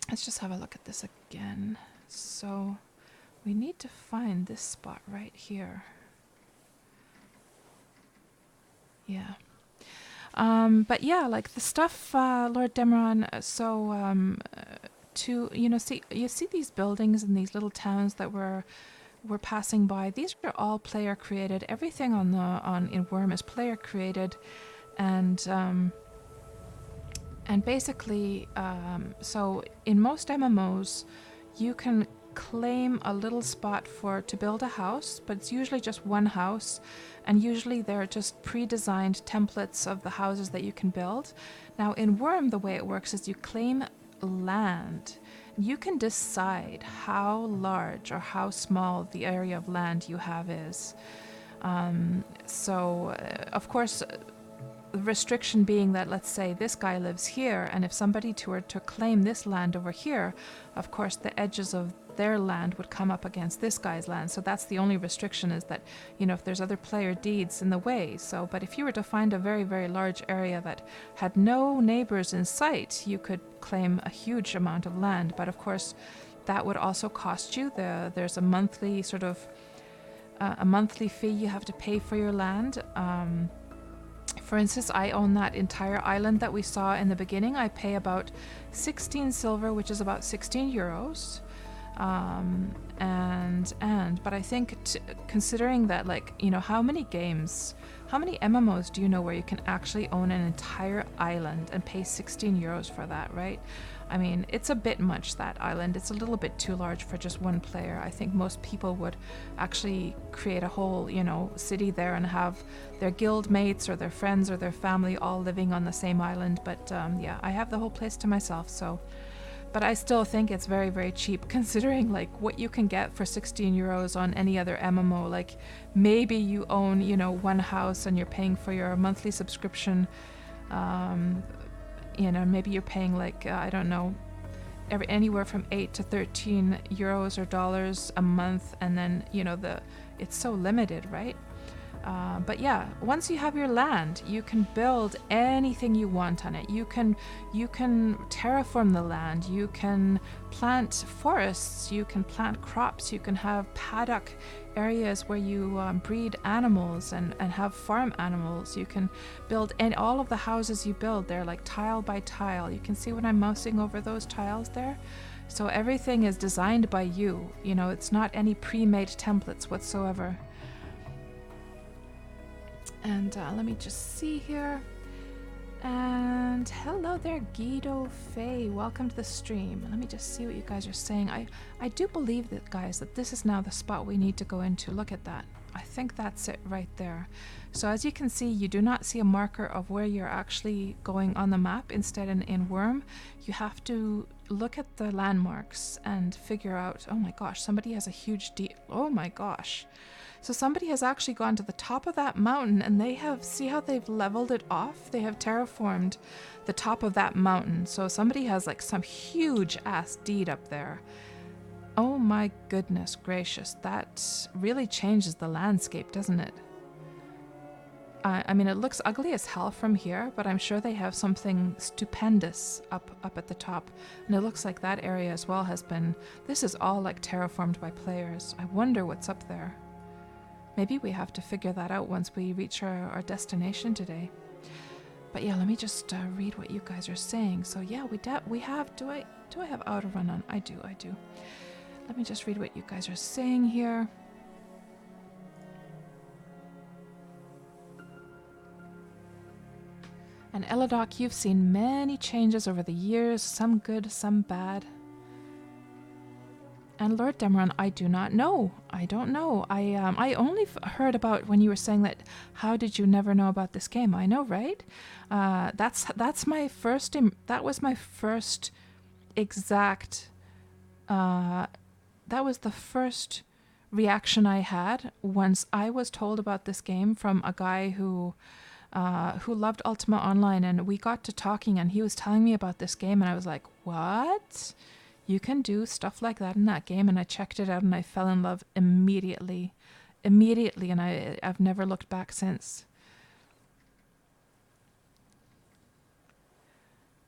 Let's just have a look at this again. So we need to find this spot right here. Yeah. But yeah, like the stuff, Lord Demeron, so to, you see these buildings and these little towns that we're passing by. These are all player created. Everything in Wurm is player created, and basically, so in most MMOs, you can claim a little spot to build a house, but it's usually just one house, and usually they're just pre-designed templates of the houses that you can build. Now in Wurm, the way it works is you claim land. You can decide how large or how small the area of land you have is. Of course, the restriction being that, let's say this guy lives here, and if somebody were to claim this land over here, of course the edges of their land would come up against this guy's land. So that's the only restriction, is that, if there's other player deeds in the way. So, but if you were to find a very, very large area that had no neighbors in sight, you could claim a huge amount of land. But of course, that would also cost you. There's a monthly a monthly fee you have to pay for your land. For instance, I own that entire island that we saw in the beginning. I pay about 16 silver, which is about 16 euros. But I think considering that, how many MMOs do you know where you can actually own an entire island and pay 16 euros for that, right? I mean, it's a bit much, that island. It's a little bit too large for just one player. I think most people would actually create a whole, city there and have their guild mates or their friends or their family all living on the same island. But yeah, I have the whole place to myself, so... But I still think it's very, very cheap considering what you can get for 16 euros on any other MMO. Maybe you own, one house and you're paying for your monthly subscription. Maybe you're paying I don't know, anywhere from 8 to 13 euros or dollars a month, and then it's so limited, right? But yeah, once you have your land, you can build anything you want on it. You can terraform the land. You can plant forests. You can plant crops. You can have paddock areas where you breed animals and have farm animals. You can build, and all of the houses you build, they're tile by tile. You can see when I'm mousing over those tiles there. So everything is designed by you. It's not any pre-made templates whatsoever. And let me just see here. And hello there, Guido Faye. Welcome to the stream. Let me just see what you guys are saying. I do believe that, guys, that this is now the spot we need to go into. Look at that. I think that's it right there. So as you can see, you do not see a marker of where you're actually going on the map. Instead, in Wurm, you have to look at the landmarks and figure out, oh my gosh, somebody has a huge oh my gosh. So somebody has actually gone to the top of that mountain, and see how they've leveled it off? They have terraformed the top of that mountain. So somebody has some huge ass deed up there. Oh my goodness gracious, that really changes the landscape, doesn't it? I mean, it looks ugly as hell from here, but I'm sure they have something stupendous up at the top. And it looks like that area as well this is all terraformed by players. I wonder what's up there. Maybe we have to figure that out once we reach our destination today. But yeah, let me just read what you guys are saying. So yeah, we have. Do I have auto run on? I do. Let me just read what you guys are saying here. And Eladoc, you've seen many changes over the years, some good, some bad. And Lord Demeron, I do not know. I don't know. I only heard about when you were saying that. How did you never know about this game? I know, right? That's my first. That was my first exact. That was the first reaction I had once I was told about this game from a guy who loved Ultima Online, and we got to talking, and he was telling me about this game, and I was like, what? You can do stuff like that in that game? And I checked it out and I fell in love immediately, and I've never looked back since.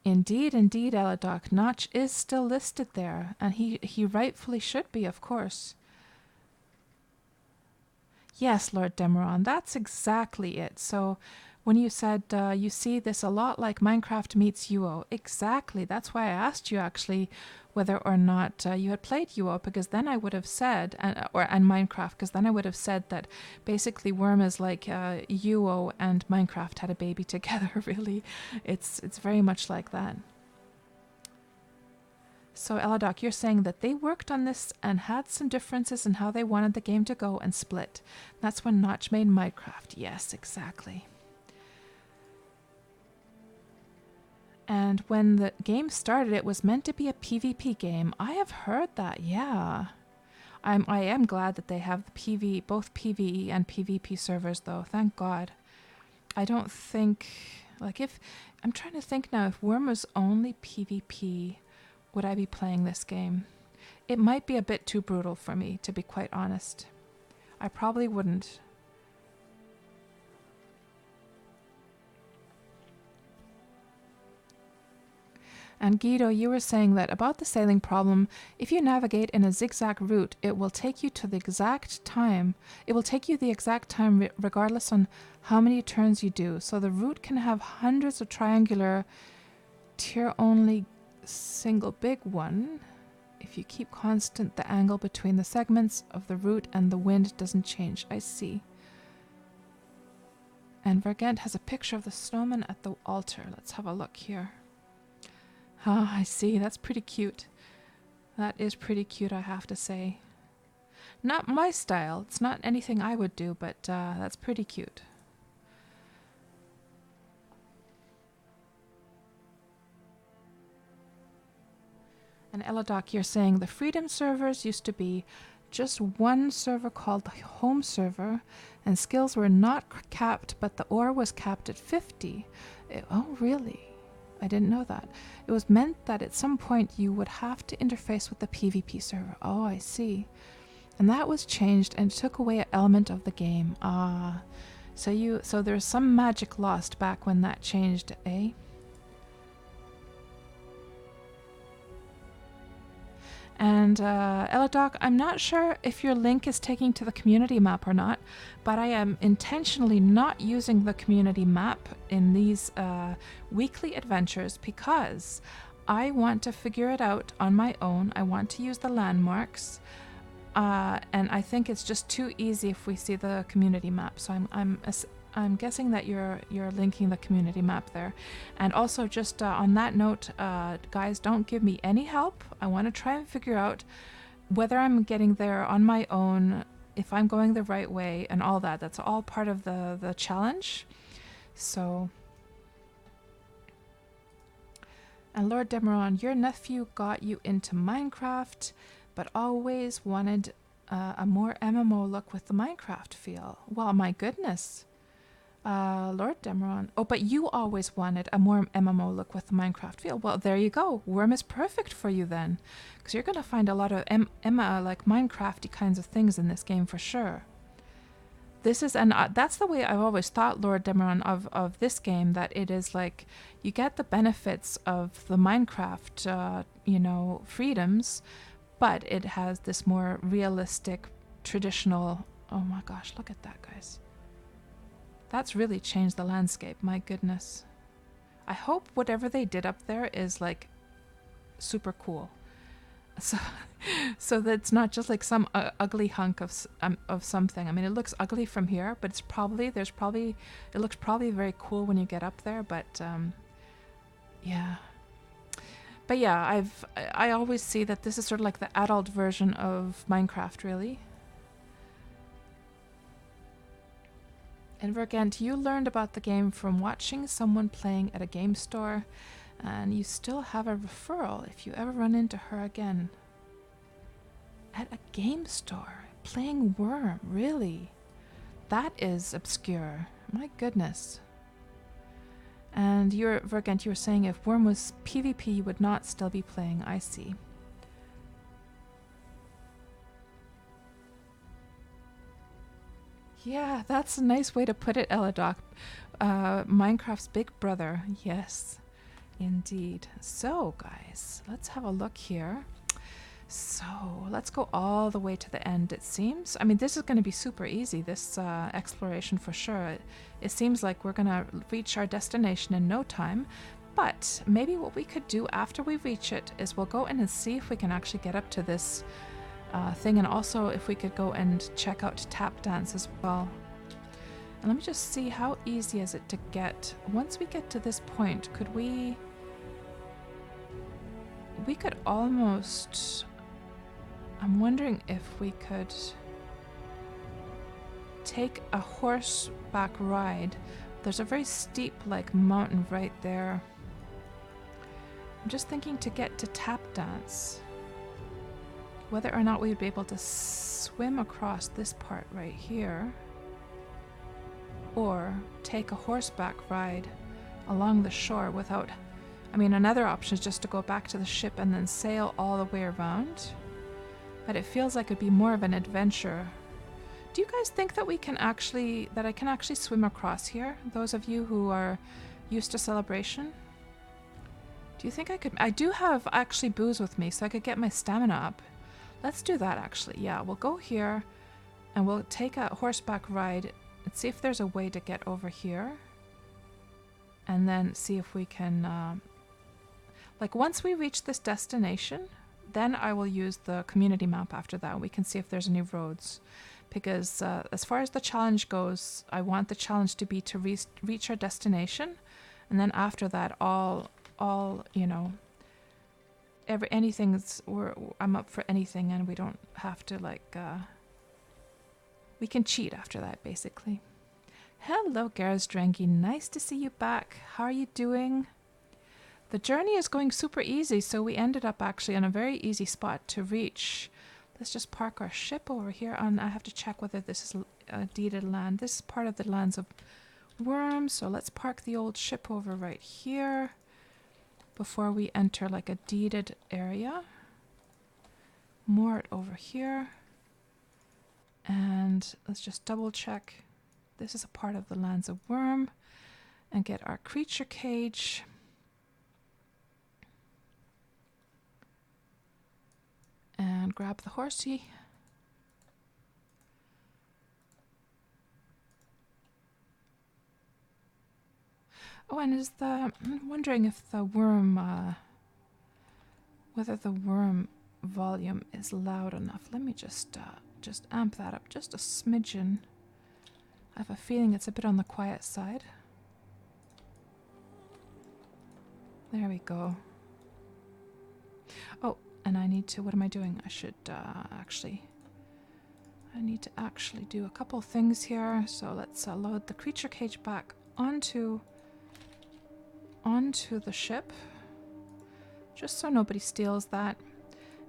Indeed, Eladoc, Notch is still listed there, and he rightfully should be, of course. Yes, Lord Demeron, that's exactly it. So when you said you see this a lot like Minecraft meets UO, exactly. That's why I asked you actually whether or not you had played UO, because then I would have said, and Minecraft, because then I would have said that basically Wurm is like UO and Minecraft had a baby together, really. It's very much like that. So Eladoc, you're saying that they worked on this and had some differences in how they wanted the game to go and split. That's when Notch made Minecraft. Yes, exactly. And when the game started, it was meant to be a PvP game. I have heard that, yeah. I am glad that they have the both PvE and PvP servers, though. Thank God. I don't think, like, I'm trying to think now, if Wurm was only PvP, would I be playing this game? It might be a bit too brutal for me, to be quite honest. I probably wouldn't. And Guido, you were saying that about the sailing problem, if you navigate in a zigzag route, it will take you to the exact time. It will take you the exact time regardless on how many turns you do. So the route can have hundreds of triangular tier-only single big one. If you keep constant, the angle between the segments of the route and the wind doesn't change. I see. And Vergent has a picture of the snowman at the altar. Let's have a look here. Ah, I see. That's pretty cute. That is pretty cute, I have to say. Not my style. It's not anything I would do, but that's pretty cute. And Eladoc, you're saying the Freedom servers used to be just one server called the home server, and skills were not capped, but the ore was capped at 50. Oh, really? I didn't know that. It was meant that at some point you would have to interface with the PvP server. Oh, I see. And that was changed and took away an element of the game. Ah, so there's some magic lost back when that changed, eh? And Eladoc, I'm not sure if your link is taking to the community map or not, but I am intentionally not using the community map in these weekly adventures because I want to figure it out on my own. I want to use the landmarks, and I think it's just too easy if we see the community map. So I'm guessing that you're linking the community map there. And also just on that note, guys, don't give me any help. I want to try and figure out whether I'm getting there on my own, if I'm going the right way and all that. That's all part of the challenge. So, and Lord Demeron, your nephew got you into Minecraft, but always wanted a more MMO look with the Minecraft feel. Well, my goodness. Lord Demeron. Oh, but you always wanted a more MMO look with the Minecraft feel. Well, there you go. Wurm is perfect for you then. Because you're going to find a lot of like Minecrafty kinds of things in this game for sure. This is, and that's the way I've always thought, Lord Demeron, of this game, that it is like you get the benefits of the Minecraft, freedoms, but it has this more realistic, traditional. Oh my gosh, look at that, guys. That's really changed the landscape, my goodness. I hope whatever they did up there is like super cool. So that it's not just like some ugly hunk of something. I mean, it looks ugly from here, but it looks probably very cool when you get up there, but yeah. But yeah, I always see that this is sort of like the adult version of Minecraft, really. And Vergent, you learned about the game from watching someone playing at a game store, and you still have a referral if you ever run into her again. At a game store, playing Wurm, really? That is obscure. My goodness. And you're, Vergent, you were saying if Wurm was PvP, you would not still be playing. I see. Yeah, that's a nice way to put it, Eladoc. Minecraft's big brother. Yes, indeed. So, guys, let's have a look here. So, let's go all the way to the end, it seems. I mean, this is going to be super easy, this exploration for sure. It seems like we're going to reach our destination in no time. But maybe what we could do after we reach it is we'll go in and see if we can actually get up to this thing, and also if we could go and check out Tap Dance as well. And let me just see, how easy is it to get? Once we get to this point, could we could almost, I'm wondering if we could take a horseback ride. There's a very steep like mountain right there. I'm just thinking to get to Tap Dance, whether or not we would be able to swim across this part right here, or take a horseback ride along the shore without... I mean, another option is just to go back to the ship and then sail all the way around. But it feels like it'd be more of an adventure. Do you guys think that we can actually... that I can actually swim across here? Those of you who are used to Celebration? Do you think I could... I do have actually booze with me, so I could get my stamina up. Let's do that, actually. Yeah, we'll go here and we'll take a horseback ride and see if there's a way to get over here. And then see if we can... like, once we reach this destination, then I will use the community map after that. We can see if there's any roads. Because as far as the challenge goes, I want the challenge to be to reach our destination. And then after that, all you know... I'm up for anything, and we don't have to like we can cheat after that, basically. Hello, Garsdrangi, nice to see you back. How are you doing? The journey is going super easy, so we ended up actually on a very easy spot to reach. Let's just park our ship over here. And I have to check whether this is deeded land. This is part of the lands of Wurm, so let's park the old ship over right here before we enter like a deeded area. Moor it over here. And let's just double check. This is a part of the lands of Wurm. And get our creature cage. And grab the horsey. Oh, and is the... I'm wondering if the Wurm... whether the Wurm volume is loud enough. Let me just amp that up just a smidgen. I have a feeling it's a bit on the quiet side. There we go. Oh, and I need to... What am I doing? I should actually... I need to actually do a couple things here. So let's load the creature cage back onto the ship, just so nobody steals that.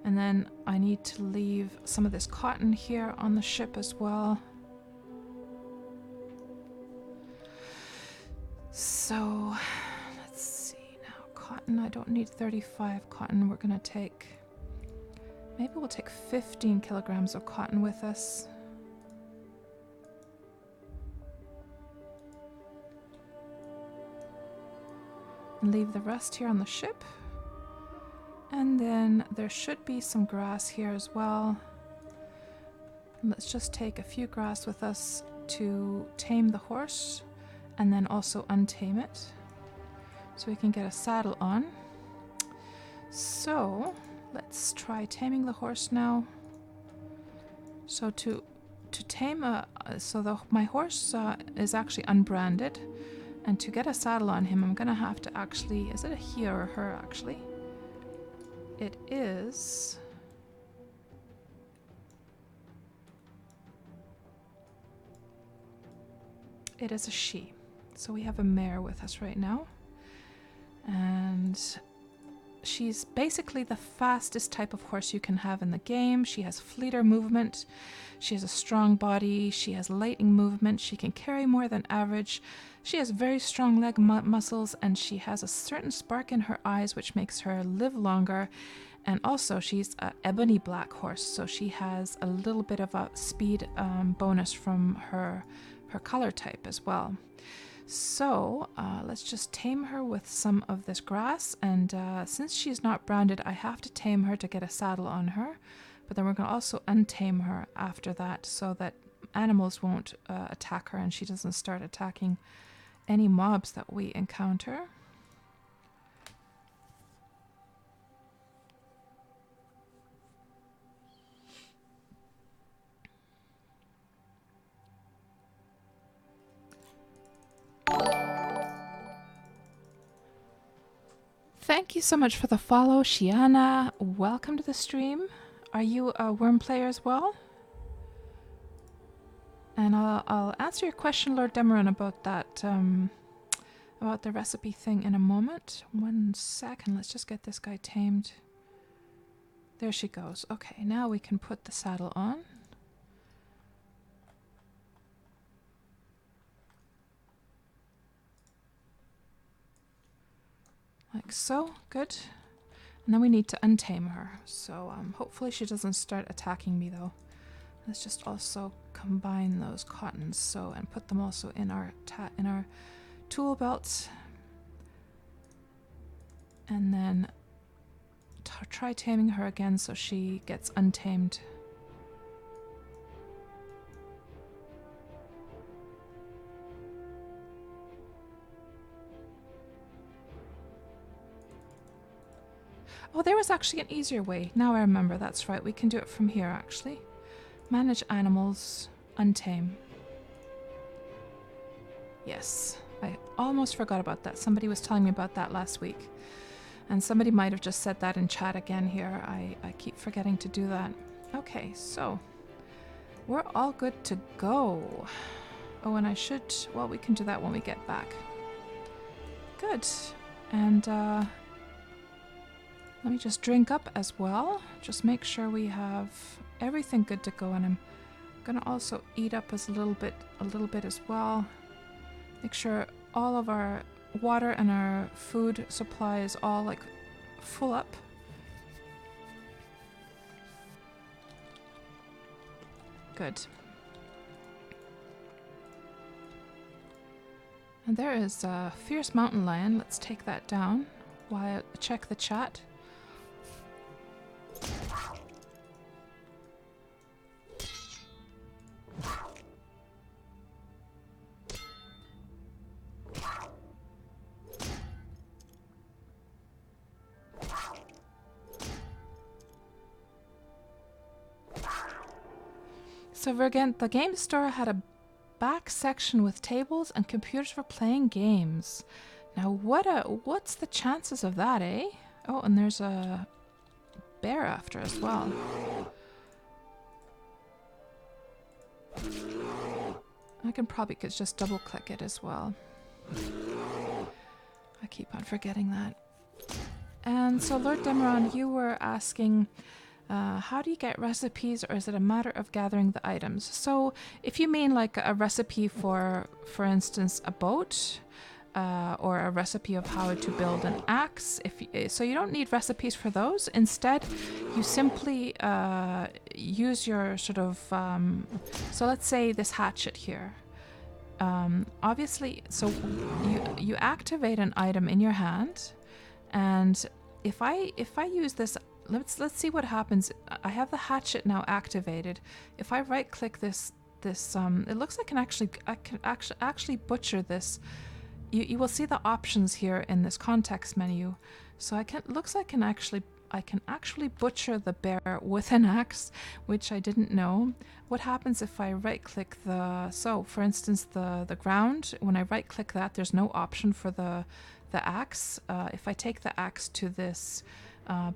And then I need to leave some of this cotton here on the ship as well. So let's see now. Cotton, I don't need 35 cotton. We're gonna take, maybe we'll take 15 kilograms of cotton with us. And leave the rest here on the ship. And then there should be some grass here as well. And let's just take a few grass with us to tame the horse and then also untame it so we can get a saddle on. So let's try taming the horse now. So to tame my horse is actually unbranded. And to get a saddle on him, I'm gonna have to actually... Is it a he or a her, actually? it is... It is a she. So we have a mare with us right now. And she's basically the fastest type of horse you can have in the game. She has fleeter movement. She has a strong body. She has lightning movement. She can carry more than average. She has very strong leg muscles, and she has a certain spark in her eyes which makes her live longer. And also she's an ebony black horse, so she has a little bit of a speed bonus from her color type as well. So let's just tame her with some of this grass, and since she's not branded, I have to tame her to get a saddle on her, but then we're going to also untame her after that so that animals won't attack her and she doesn't start attacking any mobs that we encounter. Thank you so much for the follow, Shiana. Welcome to the stream. Are you a Wurm player as well? And I'll answer your question, Lord Demeron, about that, about the recipe thing in a moment. 1 second, let's just get this guy tamed. There she goes. Okay, now we can put the saddle on. Like so, good. And then we need to untame her. So hopefully she doesn't start attacking me though. Let's just also combine those cottons and put them also in our tool belt. And then try taming her again so she gets untamed. Oh, there was actually an easier way. Now I remember, that's right. We can do it from here, actually. Manage animals, untame. Yes, I almost forgot about that. Somebody was telling me about that last week. And somebody might have just said that in chat again here. I keep forgetting to do that. Okay, so we're all good to go. Oh, and I should... Well, we can do that when we get back. Good. And, let me just drink up as well. Just make sure we have everything good to go. And I'm gonna also eat up a little bit as well. Make sure all of our water and our food supply is all like full up. Good. And there is a fierce mountain lion. Let's take that down while I check the chat. So again, the game store had a back section with tables and computers for playing games. Now what's the chances of that, eh? Oh, and there's a bear after as well. I can probably just double click it as well. I keep on forgetting that. And so Lord Demeron, you were asking, how do you get recipes, or is it a matter of gathering the items? So if you mean like a recipe for instance, a boat, or a recipe of how to build an axe, so you don't need recipes for those. Instead, you simply use your sort of, so let's say this hatchet here. Obviously, so you activate an item in your hand, and if I use this, let's see what happens. I have the hatchet now activated. If I right click this, it looks like I can actually butcher this. You will see the options here in this context menu. So looks like I can actually butcher the bear with an axe, which I didn't know. What happens if I right click so for instance the ground, when I right click that, there's no option for the axe. If I take the axe to this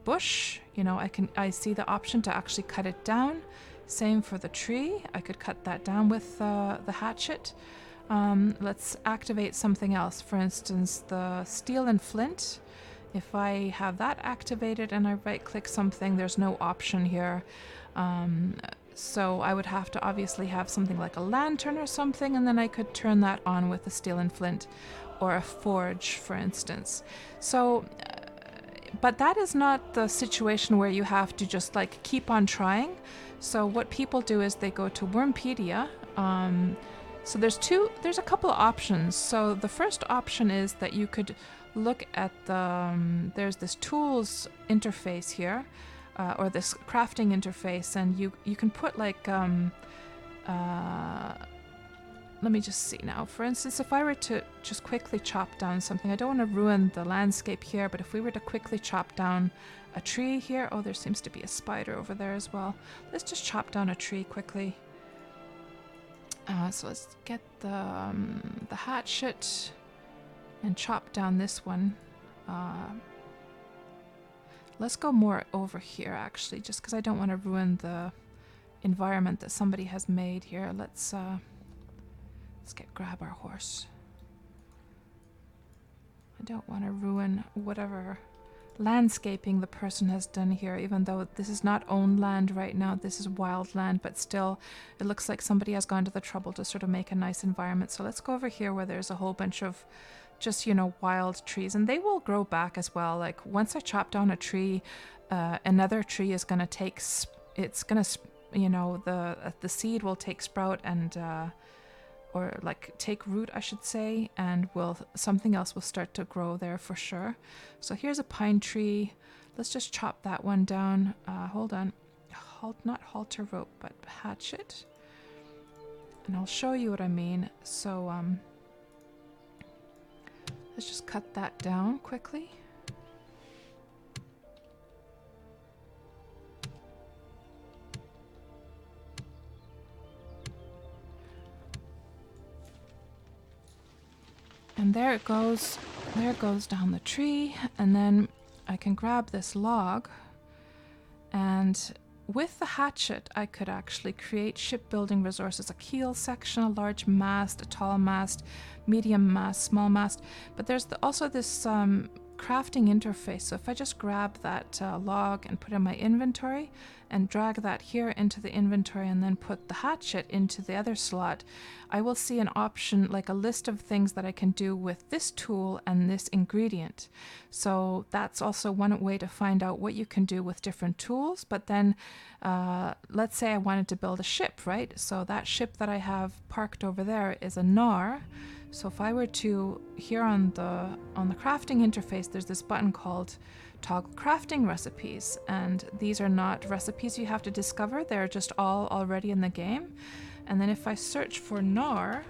bush, you know, I see the option to actually cut it down. Same for the tree. I could cut that down with the hatchet. Let's activate something else. For instance, the steel and flint. If I have that activated and I right click something, there's no option here. So I would have to obviously have something like a lantern or something, and then I could turn that on with the steel and flint, or a forge, for instance. So, but that is not the situation where you have to just like keep on trying. So what people do is they go to Wurmpedia. So there's a couple of options. So the first option is that you could look at the, there's this tools interface here, or this crafting interface, and you can put like, let me just see now. For instance, if I were to just quickly chop down something, I don't want to ruin the landscape here, but if we were to quickly chop down a tree here, oh, there seems to be a spider over there as well. Let's just chop down a tree quickly. So let's get the hatchet and chop down this one. Let's go more over here, actually, just because I don't want to ruin the environment that somebody has made here. Let's grab our horse. I don't want to ruin whatever landscaping the person has done here, even though this is not owned land right now. This is wild land, but still it looks like somebody has gone to the trouble to sort of make a nice environment. So let's go over here where there's a whole bunch of just, you know, wild trees, and they will grow back as well. Like once I chop down a tree, another tree is going to take, it's going to, you know, the seed will take sprout and or like take root, I should say, and something else will start to grow there for sure. So here's a pine tree. Let's just chop that one down. Hold on. Not halter rope, but hatchet. And I'll show you what I mean. So let's just cut that down quickly. And there it goes down the tree, and then I can grab this log, and with the hatchet I could actually create shipbuilding resources, a keel section, a large mast, a tall mast, medium mast, small mast, but there's also this crafting interface. So if I just grab that log and put it in my inventory and drag that here into the inventory and then put the hatchet into the other slot, I will see an option, like a list of things that I can do with this tool and this ingredient. So that's also one way to find out what you can do with different tools. But then let's say I wanted to build a ship, right? So that ship that I have parked over there is a gnar. So if I were to, here on the crafting interface, there's this button called Toggle Crafting Recipes, and these are not recipes you have to discover, they're just all already in the game. And then if I search for gnar,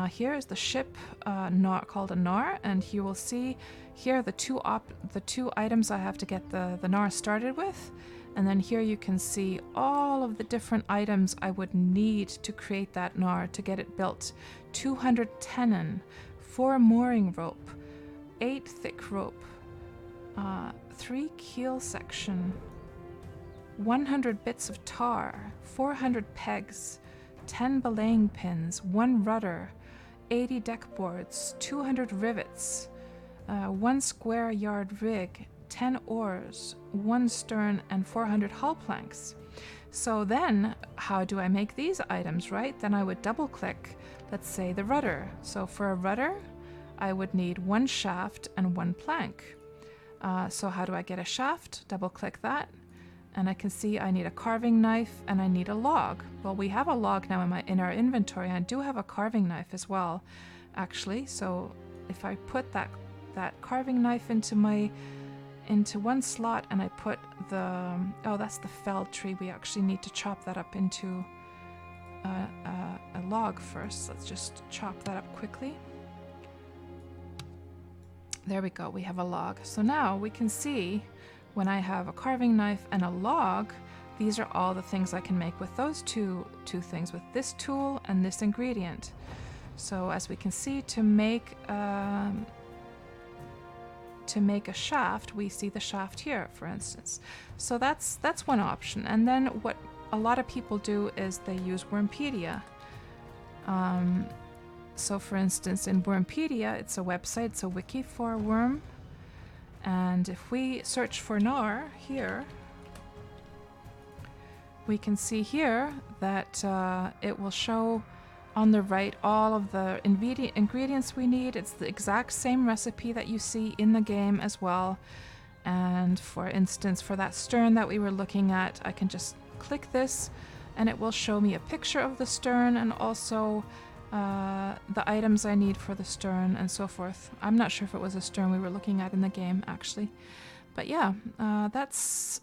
here is the ship called a gnar, and you will see here the two items I have to get the gnar started with. And then here you can see all of the different items I would need to create that gnar to get it built. 200 tenon, 4 mooring rope, 8 thick rope, 3 keel section, 100 bits of tar, 400 pegs, 10 belaying pins, 1 rudder, 80 deck boards, 200 rivets, 1 square yard rig, 10 oars, 1 stern, and 400 hull planks. So then, how do I make these items, right? Then I would double click, let's say, the rudder. So for a rudder, I would need 1 shaft and 1 plank. So how do I get a shaft? Double click that, and I can see I need a carving knife and I need a log. Well, we have a log now in our inventory. I do have a carving knife as well, actually. So if I put that carving knife into one slot, and I put that's the felled tree. We actually need to chop that up into a log first. Let's just chop that up quickly. There we go, we have a log. So now we can see when I have a carving knife and a log, these are all the things I can make with those two things, with this tool and this ingredient. So as we can see, to make to make a shaft, we see the shaft here, for instance. So that's one option. And then what a lot of people do is they use Wurmpedia. So for instance, in Wurmpedia, it's a website, it's a wiki for Wurm. And if we search for Gnar here, we can see here that it will show on the right all of the ingredients we need. It's the exact same recipe that you see in the game as well. And for instance, for that stern that we were looking at, I can just click this and it will show me a picture of the stern and also the items I need for the stern and so forth. I'm not sure if it was a stern we were looking at in the game actually. But yeah, that's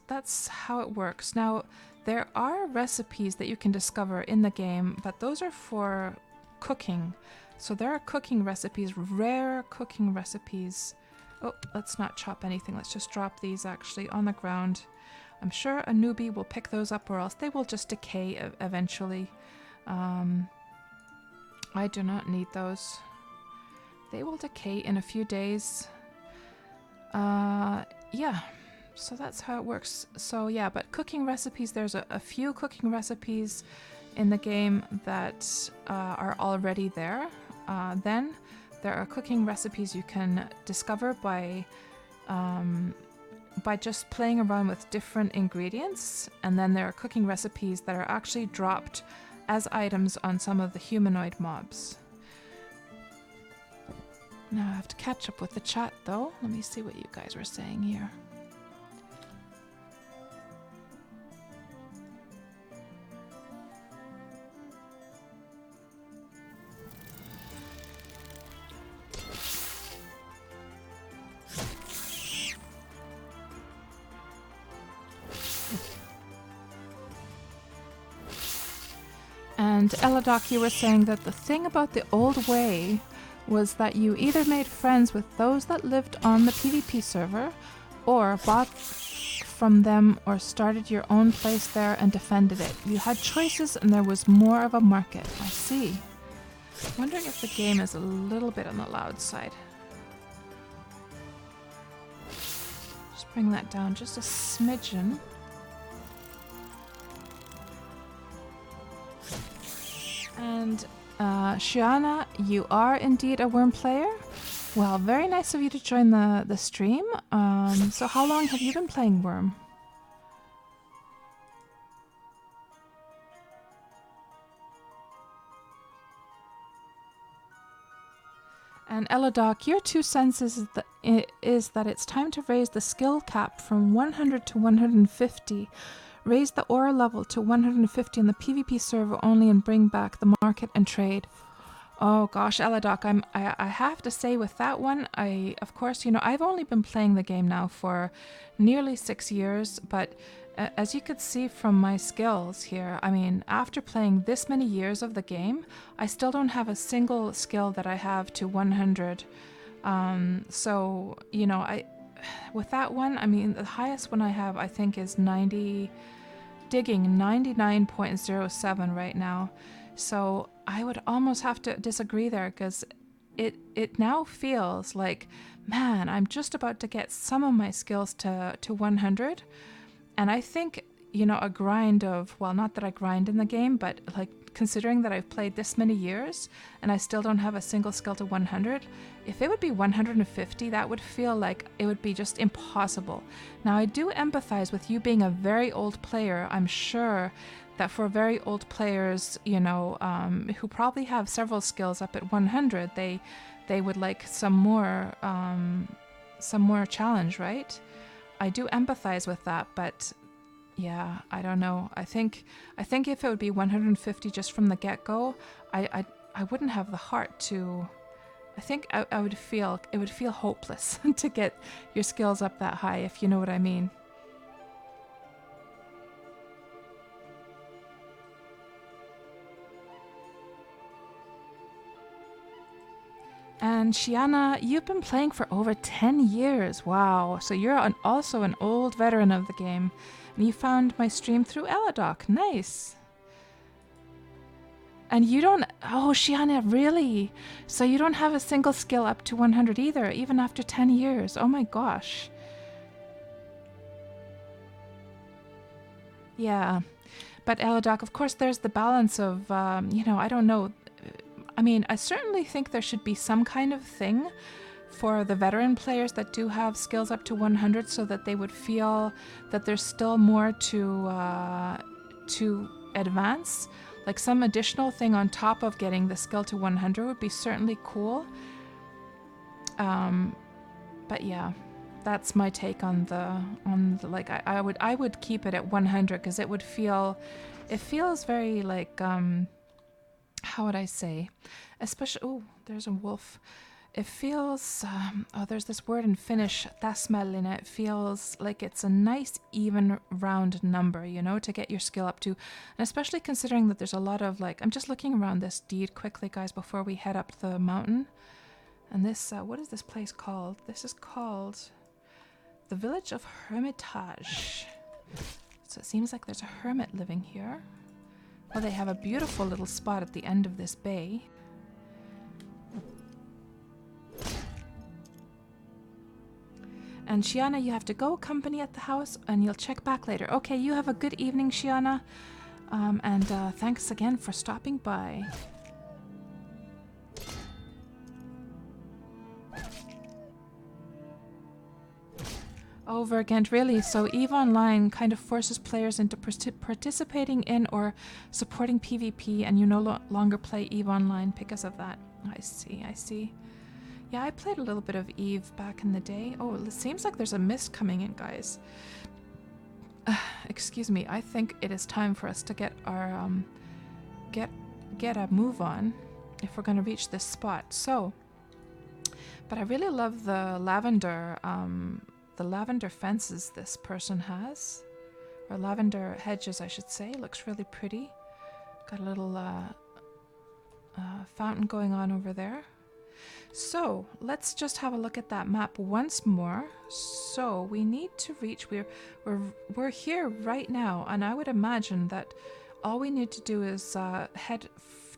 how it works. Now, there are recipes that you can discover in the game, but those are for cooking. So there are cooking recipes, rare cooking recipes. Oh, let's not chop anything. Let's just drop these actually on the ground. I'm sure a newbie will pick those up or else they will just decay eventually. I do not need those. They will decay in a few days. Yeah. So that's how it works. So yeah, but cooking recipes, there's a few cooking recipes in the game that are already there. Then there are cooking recipes you can discover by just playing around with different ingredients. And then there are cooking recipes that are actually dropped as items on some of the humanoid mobs. Now I have to catch up with the chat though. Let me see what you guys were saying here. And Eladoc, you were saying that the thing about the old way was that you either made friends with those that lived on the PvP server or bought from them or started your own place there and defended it. You had choices and there was more of a market. I see. Wondering if the game is a little bit on the loud side. Just bring that down just a smidgen. And Shiana, you are indeed a Wurm player. Well, very nice of you to join the stream. So how long have you been playing Wurm? And Eladoc, your 2 cents is that it's time to raise the skill cap from 100 to 150. Raise the aura level to 150 on the PvP server only and bring back the market and trade. Oh gosh, Eladoc, I have to say with that one, of course, I've only been playing the game now for nearly 6 years, but as you could see from my skills here, I mean, after playing this many years of the game, I still don't have a single skill that I have to 100. So, with that one, I mean, the highest one I have, I think, is 99.07 right now. So I would almost have to disagree there because it now feels like, man, I'm just about to get some of my skills to 100. And I think, a grind of, well, not that I grind in the game, but like considering that I've played this many years and I still don't have a single skill to 100, if it would be 150, that would feel like it would be just impossible. Now, I do empathize with you being a very old player. I'm sure that for very old players, who probably have several skills up at 100, they would like some more challenge, right? I do empathize with that, but yeah, I don't know. I think if it would be 150 just from the get-go, I wouldn't have the heart to. I think I would feel it would feel hopeless to get your skills up that high, if you know what I mean. And Shiana, you've been playing for over 10 years. Wow. So you're also an old veteran of the game. And you found my stream through Eladoc. Nice. And you don't... Oh, Shiana, really? So you don't have a single skill up to 100 either, even after 10 years. Oh my gosh. Yeah. But Elodoc, of course, there's the balance of, you know, I don't know. I mean, I certainly think there should be some kind of thing for the veteran players that do have skills up to 100 so that they would feel that there's still more to advance. Like some additional thing on top of getting the skill to 100 would be certainly cool. But yeah, that's my take on the like I would keep it at 100 because it feels very like how would I say, especially there's a wolf. It feels there's this word in Finnish, Malena. It feels like it's a nice even round number, you know, to get your skill up to, and especially considering that there's a lot of like, I'm just looking around this deed quickly, guys, before we head up the mountain. And this what is this place called? This is called the Village of Hermitage. So it seems like there's a hermit living here. Well, they have a beautiful little spot at the end of this bay. And Shiana, you have to go company at the house and you'll check back later. Okay, you have a good evening, Shiana. And thanks again for stopping by. Oh, Vergent, really? So EVE Online kind of forces players into participating in or supporting PvP, and you no longer play EVE Online because of that. I see, I see. Yeah, I played a little bit of EVE back in the day. Oh, it seems like there's a mist coming in, guys. Excuse me. I think it is time for us to get our get a move on if we're going to reach this spot. So, but I really love the lavender fences this person has, or lavender hedges, I should say. Looks really pretty. Got a little fountain going on over there. So let's just have a look at that map once more. So we need to reach, we're here right now, and I would imagine that all we need to do is head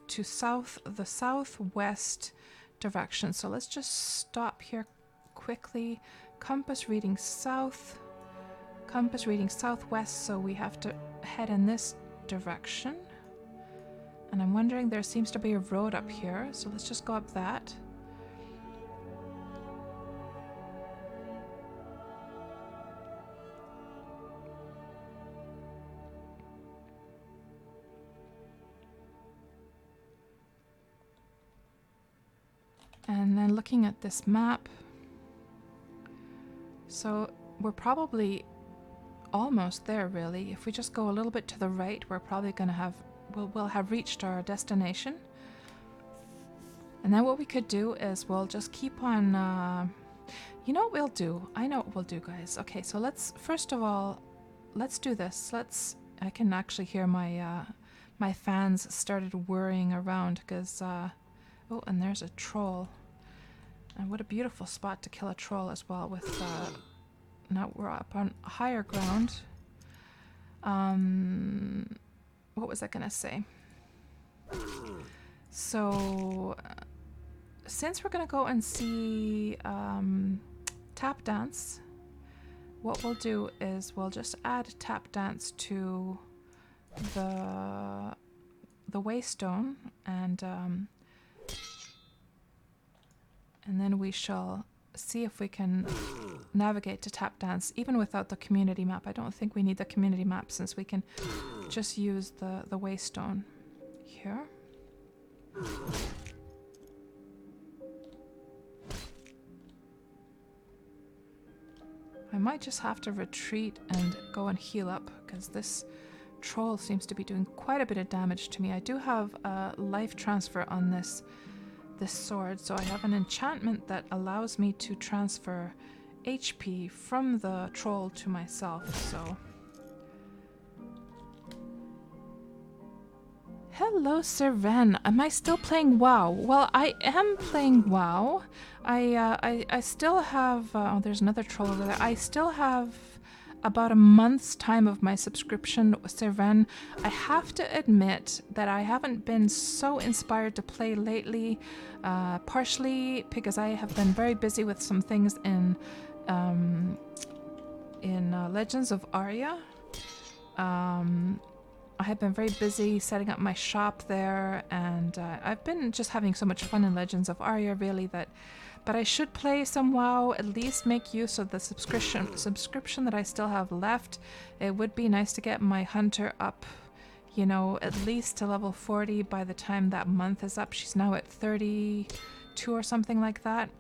to the southwest direction. So let's just stop here quickly. Compass reading south, compass reading southwest, so we have to head in this direction. And I'm wondering, there seems to be a road up here, so let's just go up that. And then looking at this map, so we're probably almost there, really. If we just go a little bit to the right, we're probably going to have, we'll have reached our destination. And then what we could do is we'll just keep on, you know what we'll do? I know what we'll do, guys. Okay, so let's, first of all, let's do this. I can actually hear my fans started whirring around because, oh, and there's a troll. And what a beautiful spot to kill a troll as well with, now we're up on higher ground. What was I gonna say? So, since we're gonna go and see tap dance, what we'll do is we'll just add tap dance to the waystone, and then we shall see if we can navigate to tap dance even without the community map. I don't think we need the community map since we can just use the waystone here. I might just have to retreat and go and heal up because this troll seems to be doing quite a bit of damage to me. I do have a life transfer on this sword, so I have an enchantment that allows me to transfer HP from the troll to myself. So hello, Sir Ren. Am I still playing WoW? Well, I am playing WoW. I still have oh, there's another troll over there. I still have about a month's time of my subscription with Seren. I have to admit that I haven't been so inspired to play lately, partially because I have been very busy with some things in Legends of Arya. I have been very busy setting up my shop there, and I've been just having so much fun in Legends of Arya, really, but I should play some WoW, at least make use of the subscription that I still have left. It would be nice to get my hunter up, you know, at least to level 40 by the time that month is up. She's now at 32 or something like that.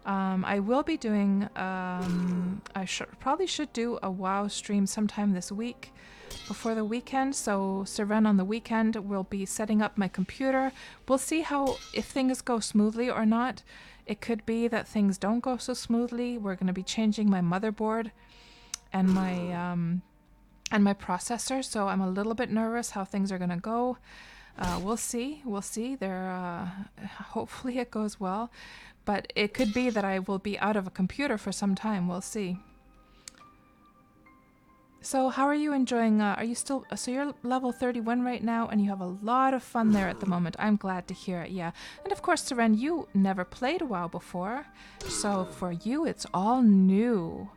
I will be doing, probably should do a WoW stream sometime this week before the weekend. So Seren on the weekend will be setting up my computer. We'll see if things go smoothly or not. It could be that things don't go so smoothly. We're going to be changing my motherboard and my processor. So I'm a little bit nervous how things are going to go. We'll see. Hopefully it goes well. But it could be that I will be out of a computer for some time. We'll see. So how are you enjoying, are you still, so you're level 31 right now and you have a lot of fun there at the moment. I'm glad to hear it, yeah. And of course, Seren, you never played WoW before. So for you, it's all new.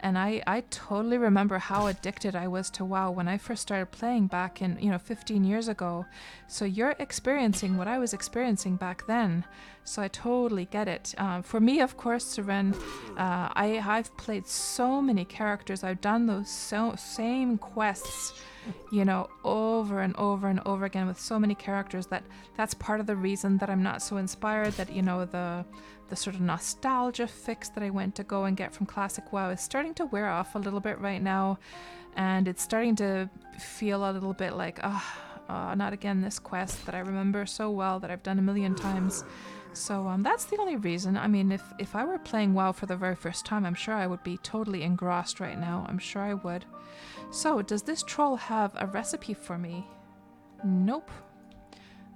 And I totally remember how addicted I was to WoW when I first started playing back in, 15 years ago. So you're experiencing what I was experiencing back then. So I totally get it. For me, of course, Seren, I've played so many characters. I've done those same quests, over and over and over again with so many characters that's part of the reason that I'm not so inspired, that, the sort of nostalgia fix that I went to go and get from Classic WoW is starting to wear off a little bit right now. And it's starting to feel a little bit like, not again this quest that I remember so well, that I've done a million times. So that's the only reason. I mean, if I were playing WoW for the very first time, I'm sure I would be totally engrossed right now. I'm sure I would. So, does this troll have a recipe for me? Nope.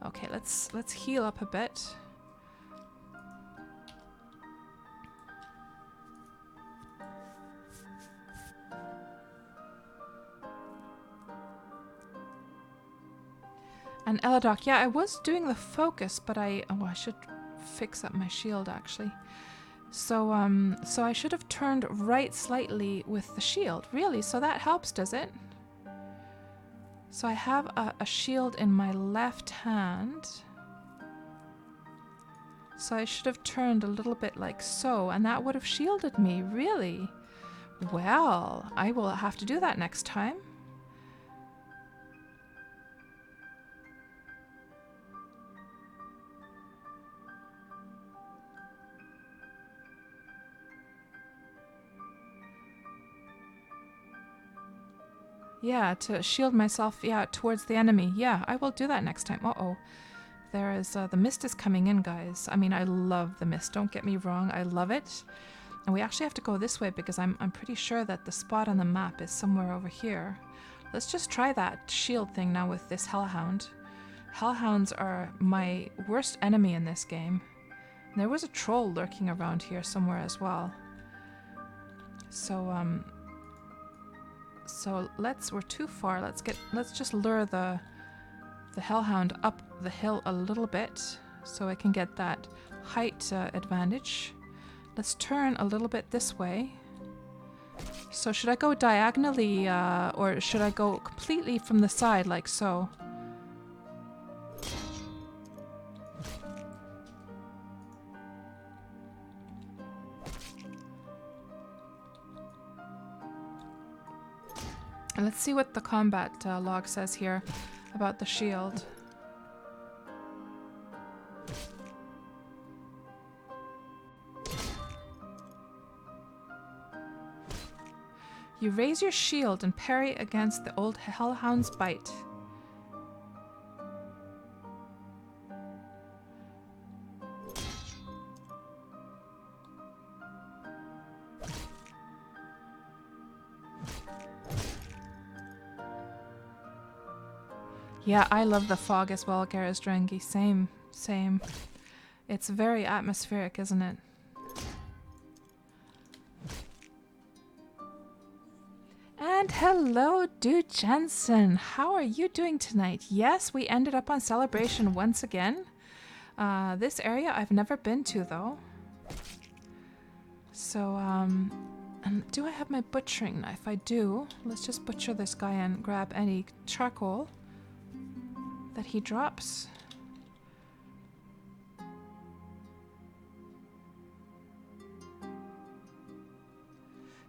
Okay, let's heal up a bit. And Eladoc, yeah, I was doing the focus, but I should fix up my shield actually. So I should have turned right slightly with the shield. Really? So that helps, does it? So I have a shield in my left hand. So I should have turned a little bit like so, and that would have shielded me, really? Well, I will have to do that next time. Yeah, to shield myself, towards the enemy. Yeah, I will do that next time. Uh-oh. There is, the mist is coming in, guys. I mean, I love the mist. Don't get me wrong. I love it. And we actually have to go this way because I'm pretty sure that the spot on the map is somewhere over here. Let's just try that shield thing now with this hellhound. Hellhounds are my worst enemy in this game. And there was a troll lurking around here somewhere as well. So we're too far. Let's just lure the hellhound up the hill a little bit so I can get that height advantage. Let's turn a little bit this way. So should I go diagonally or should I go completely from the side like so? Let's see what the combat log says here about the shield. You raise your shield and parry against the old hellhound's bite. Yeah, I love the fog as well, Garazdranghi. Same. It's very atmospheric, isn't it? And hello, Dude Jensen. How are you doing tonight? Yes, we ended up on Celebration once again. This area I've never been to, though. So, and do I have my butchering knife? I do. Let's just butcher this guy and grab any charcoal that he drops.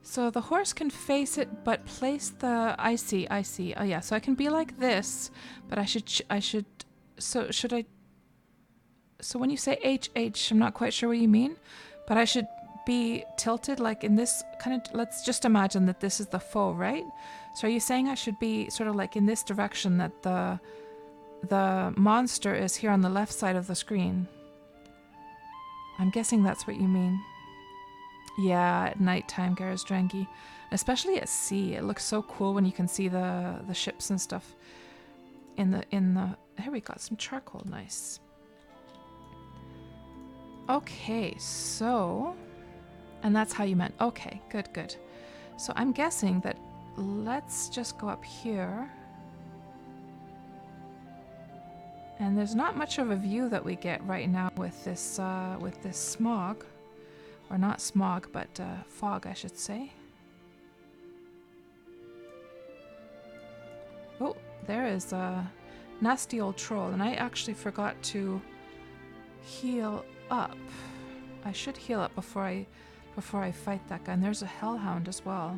So the horse can face it, but place the... I see. Oh yeah, so I can be like this, but I should, so should I... So when you say HH, I'm not quite sure what you mean, but I should be tilted like in this kind of... Let's just imagine that this is the foe, right? So are you saying I should be sort of like in this direction, that the monster is here on the left side of the screen? I'm guessing that's what you mean. Yeah, at nighttime, Garazdranghi. Especially at sea. It looks so cool when you can see the ships and stuff in the... Here we got some charcoal, nice. Okay, so... And that's how you meant. Okay, good. So I'm guessing that... Let's just go up here. And there's not much of a view that we get right now with this smog. Or not smog, but fog, I should say. Oh, there is a nasty old troll, and I actually forgot to heal up. I should heal up before I fight that guy. And there's a hellhound as well.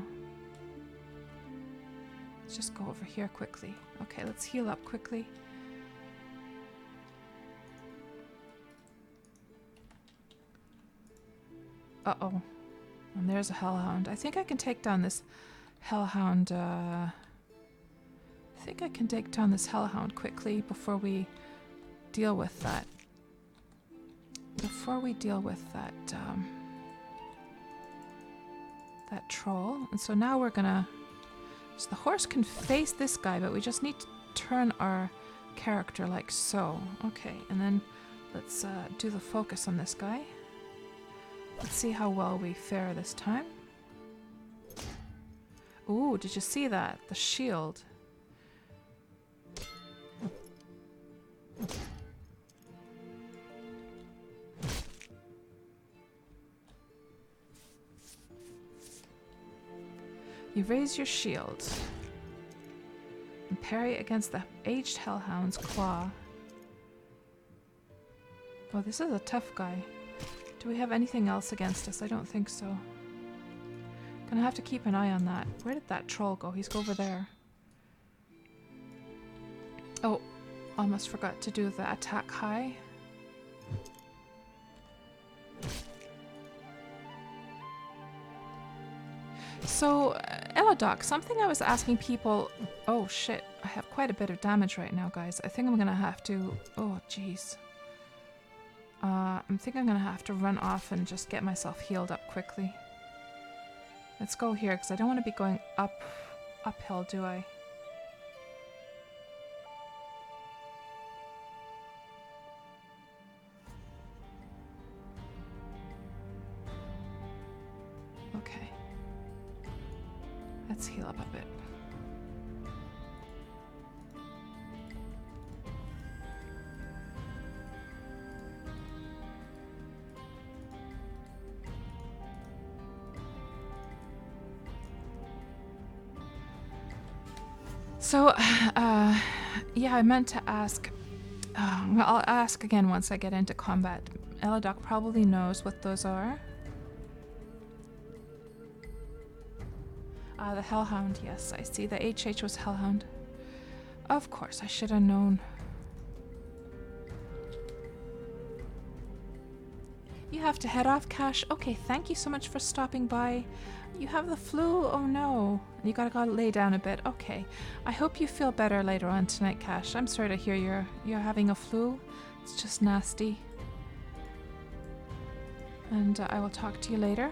Let's just go over here quickly. Okay, let's heal up quickly. Uh-oh. And there's a hellhound. I think I can take down this hellhound, I think I can take down this hellhound quickly before we deal with that. That troll. And so now we're gonna... So the horse can face this guy, but we just need to turn our character like so. Okay, and then let's do the focus on this guy. Let's see how well we fare this time. Ooh, did you see that? The shield. You raise your shield and parry against the aged hellhound's claw. Oh, this is a tough guy. Do we have anything else against us? I don't think so. Gonna have to keep an eye on that. Where did that troll go? He's over there. Oh, almost forgot to do the attack high. So, Eladoc, something I was asking people... Oh shit, I have quite a bit of damage right now, guys. I think I'm gonna have to... Oh, jeez. I think I'm gonna have to run off and just get myself healed up quickly. Let's go here, because I don't want to be going uphill, do I? Okay. Let's heal up a bit. So, yeah, I meant to ask... well, I'll ask again once I get into combat. Eladoc probably knows what those are. The Hellhound, yes, I see. The HH was Hellhound. Of course, I should have known. You have to head off, Cash. Okay, thank you so much for stopping by. You have the flu? Oh no. You gotta go lay down a bit. Okay. I hope you feel better later on tonight, Cash. I'm sorry to hear you're having a flu. It's just nasty. And I will talk to you later.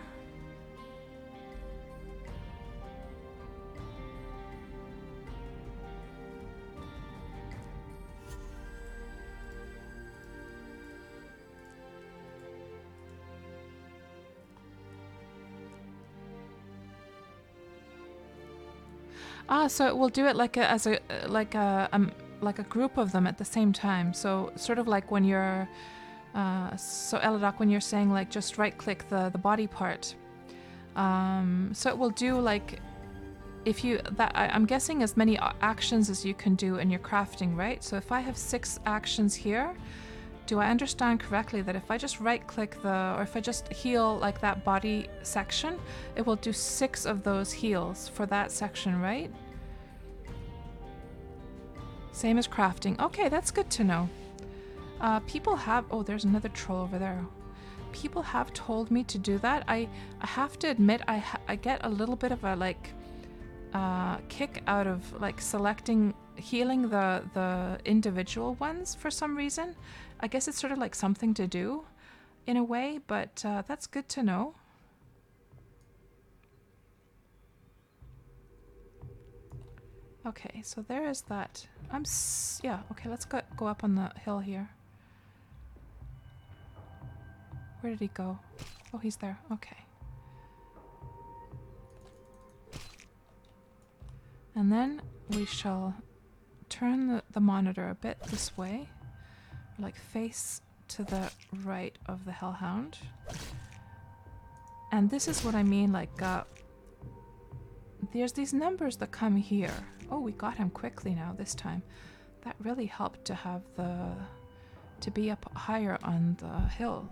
Ah, so it will do it like a as a like a group of them at the same time. So sort of like when you're so Eladoc, when you're saying like just right click the body part. So it will do like if you I'm guessing as many actions as you can do in your crafting, right? So if I have 6 actions here, do I understand correctly that if I just right click or if I just heal like that body section, it will do 6 of those heals for that section, right? Same as crafting. Okay, that's good to know. People have, oh, there's another troll over there. People have told me to do that. I have to admit, I get a little bit of a like kick out of like healing the individual ones for some reason. I guess it's sort of like something to do in a way, but that's good to know. Okay, so there is that. Yeah, okay, let's go up on the hill here. Where did he go? Oh, he's there. Okay. And then we shall turn the monitor a bit this way, like face to the right of the hellhound. And this is what I mean, like, there's these numbers that come here. Oh, we got him quickly now this time. That really helped to have to be up higher on the hill.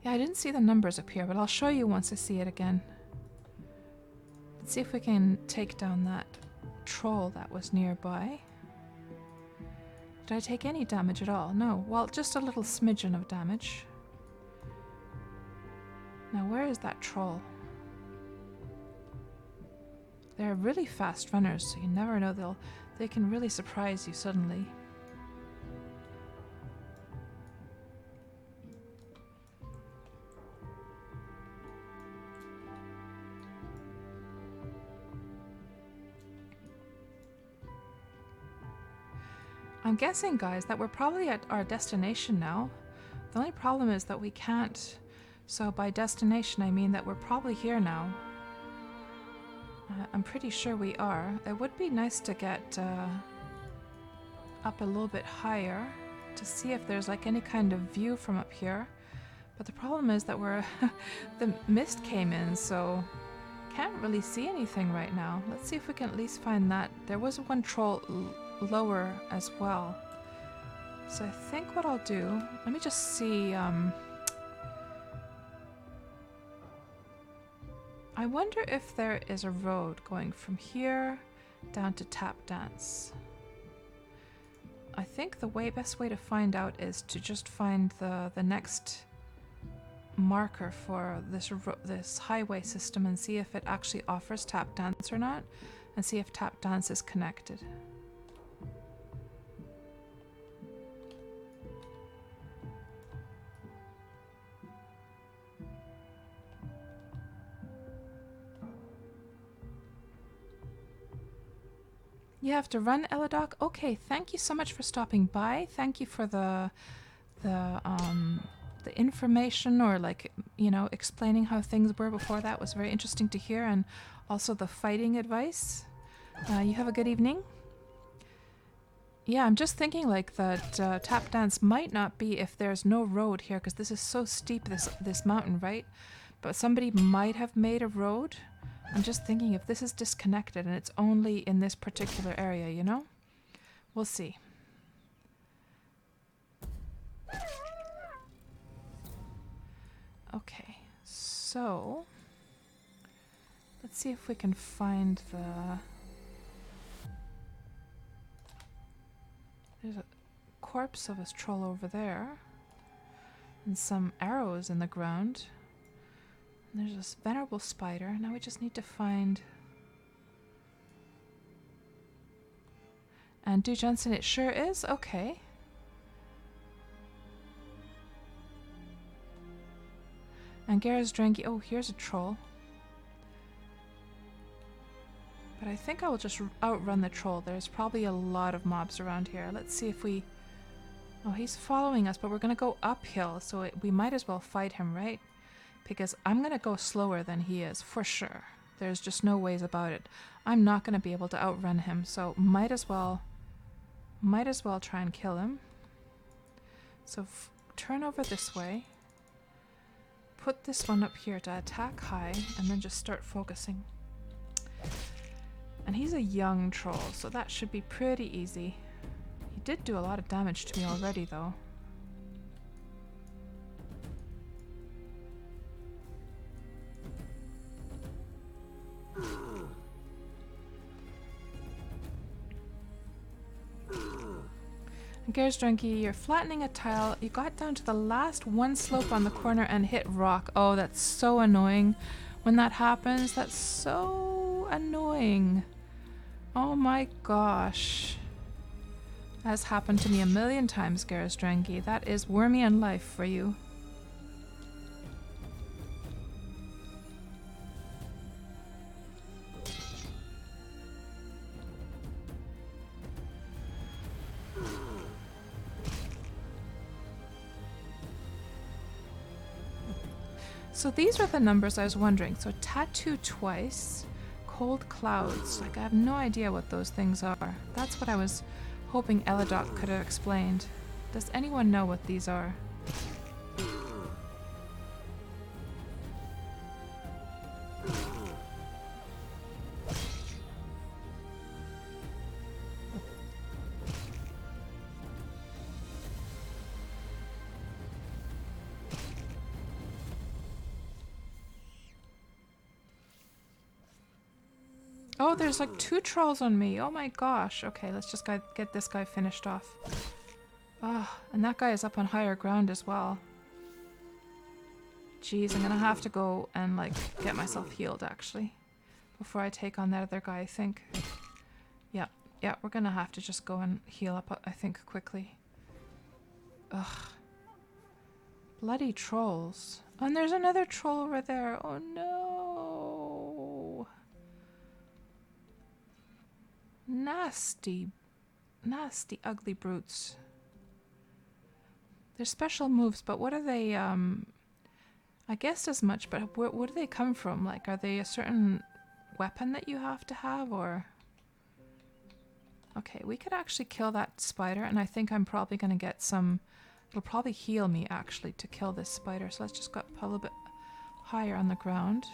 Yeah, I didn't see the numbers up here, but I'll show you once I see it again. Let's see if we can take down that troll that was nearby. Did I take any damage at all? No. Well, just a little smidgen of damage. Now, where is that troll? They're really fast runners, so you never know, they can really surprise you suddenly. I'm guessing, guys, that we're probably at our destination now. The only problem is that we can't. So by destination, I mean that we're probably here now. I'm pretty sure we are. It would be nice to get up a little bit higher to see if there's like any kind of view from up here. But the problem is that the mist came in, so can't really see anything right now. Let's see if we can at least find that. There was one troll lower as well. So I think what I'll do, let me just see, I wonder if there is a road going from here down to Tap Dance. I think the best way to find out is to just find the next marker for this highway system and see if it actually offers Tap Dance or not, and see if Tap Dance is connected. You have to run, Eladoc? Okay, thank you so much for stopping by. Thank you for the information, or like, you know, explaining how things were before. That was very interesting to hear, and also the fighting advice. You have a good evening. Yeah, I'm just thinking like that Tap Dance might not be if there's no road here, because this is so steep, this mountain, right? But somebody might have made a road. I'm just thinking if this is disconnected and it's only in this particular area, you know? We'll see. Okay, so let's see if we can find there's a corpse of a troll over there and some arrows in the ground. There's this venerable spider. Now we just need to find... And Du Jensen, it sure is? Okay. And Gara's Dranky... Oh, here's a troll. But I think I will just outrun the troll. There's probably a lot of mobs around here. Let's see if we... Oh, he's following us, but we're going to go uphill, so we might as well fight him, right? Because I'm going to go slower than he is, for sure. There's just no ways about it. I'm not going to be able to outrun him, so might as well try and kill him. So turn over this way. Put this one up here to attack high, and then just start focusing. And he's a young troll, so that should be pretty easy. He did do a lot of damage to me already, though. Gears Drunky, you're flattening a tile. You got down to the last one slope on the corner and hit rock. Oh, that's so annoying. When that happens, that's so annoying. Oh my gosh. That has happened to me a million times, Gears Drunky. That is Wormy in life for you. So these are the numbers I was wondering. So tattoo twice, cold clouds. Like I have no idea what those things are. That's what I was hoping Eladoc could have explained. Does anyone know what these are? Oh, there's like 2 trolls on me. Oh my gosh. Okay, let's just get this guy finished off. Oh, and that guy is up on higher ground as well. Jeez, I'm gonna have to go and like get myself healed actually before I take on that other guy, I think. Yeah, we're gonna have to just go and heal up, I think, quickly. Ugh. Bloody trolls. Oh, and there's another troll over there. Oh no. Nasty, nasty, ugly brutes. They're special moves, but what are they, I guessed as much, but where do they come from? Like, are they a certain weapon that you have to have, or? Okay, we could actually kill that spider, and I think I'm probably going to get some, it'll probably heal me, actually, to kill this spider. So let's just go up a little bit higher on the ground.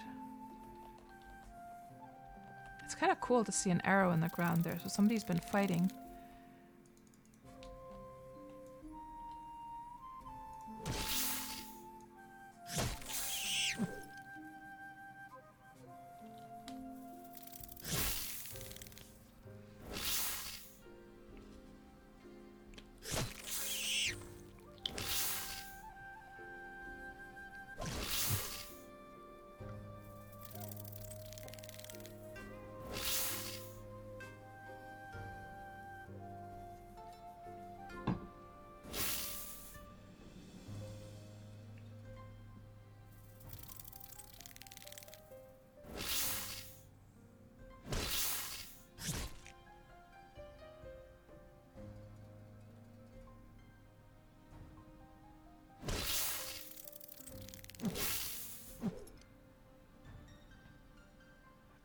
It's kind of cool to see an arrow in the ground there, so somebody's been fighting.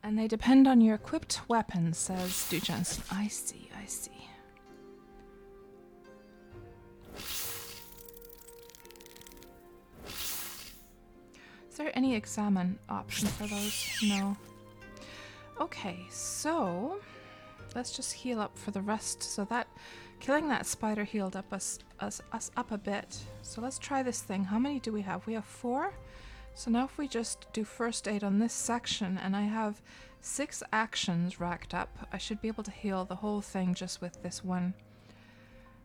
And they depend on your equipped weapon, says Stu Johnson. I see, I see. Is there any examine option for those? No. Okay, so let's just heal up for the rest. So that killing that spider healed up us up a bit. So let's try this thing. How many do we have? We have 4. So now if we just do first aid on this section, and I have 6 actions racked up, I should be able to heal the whole thing just with this one.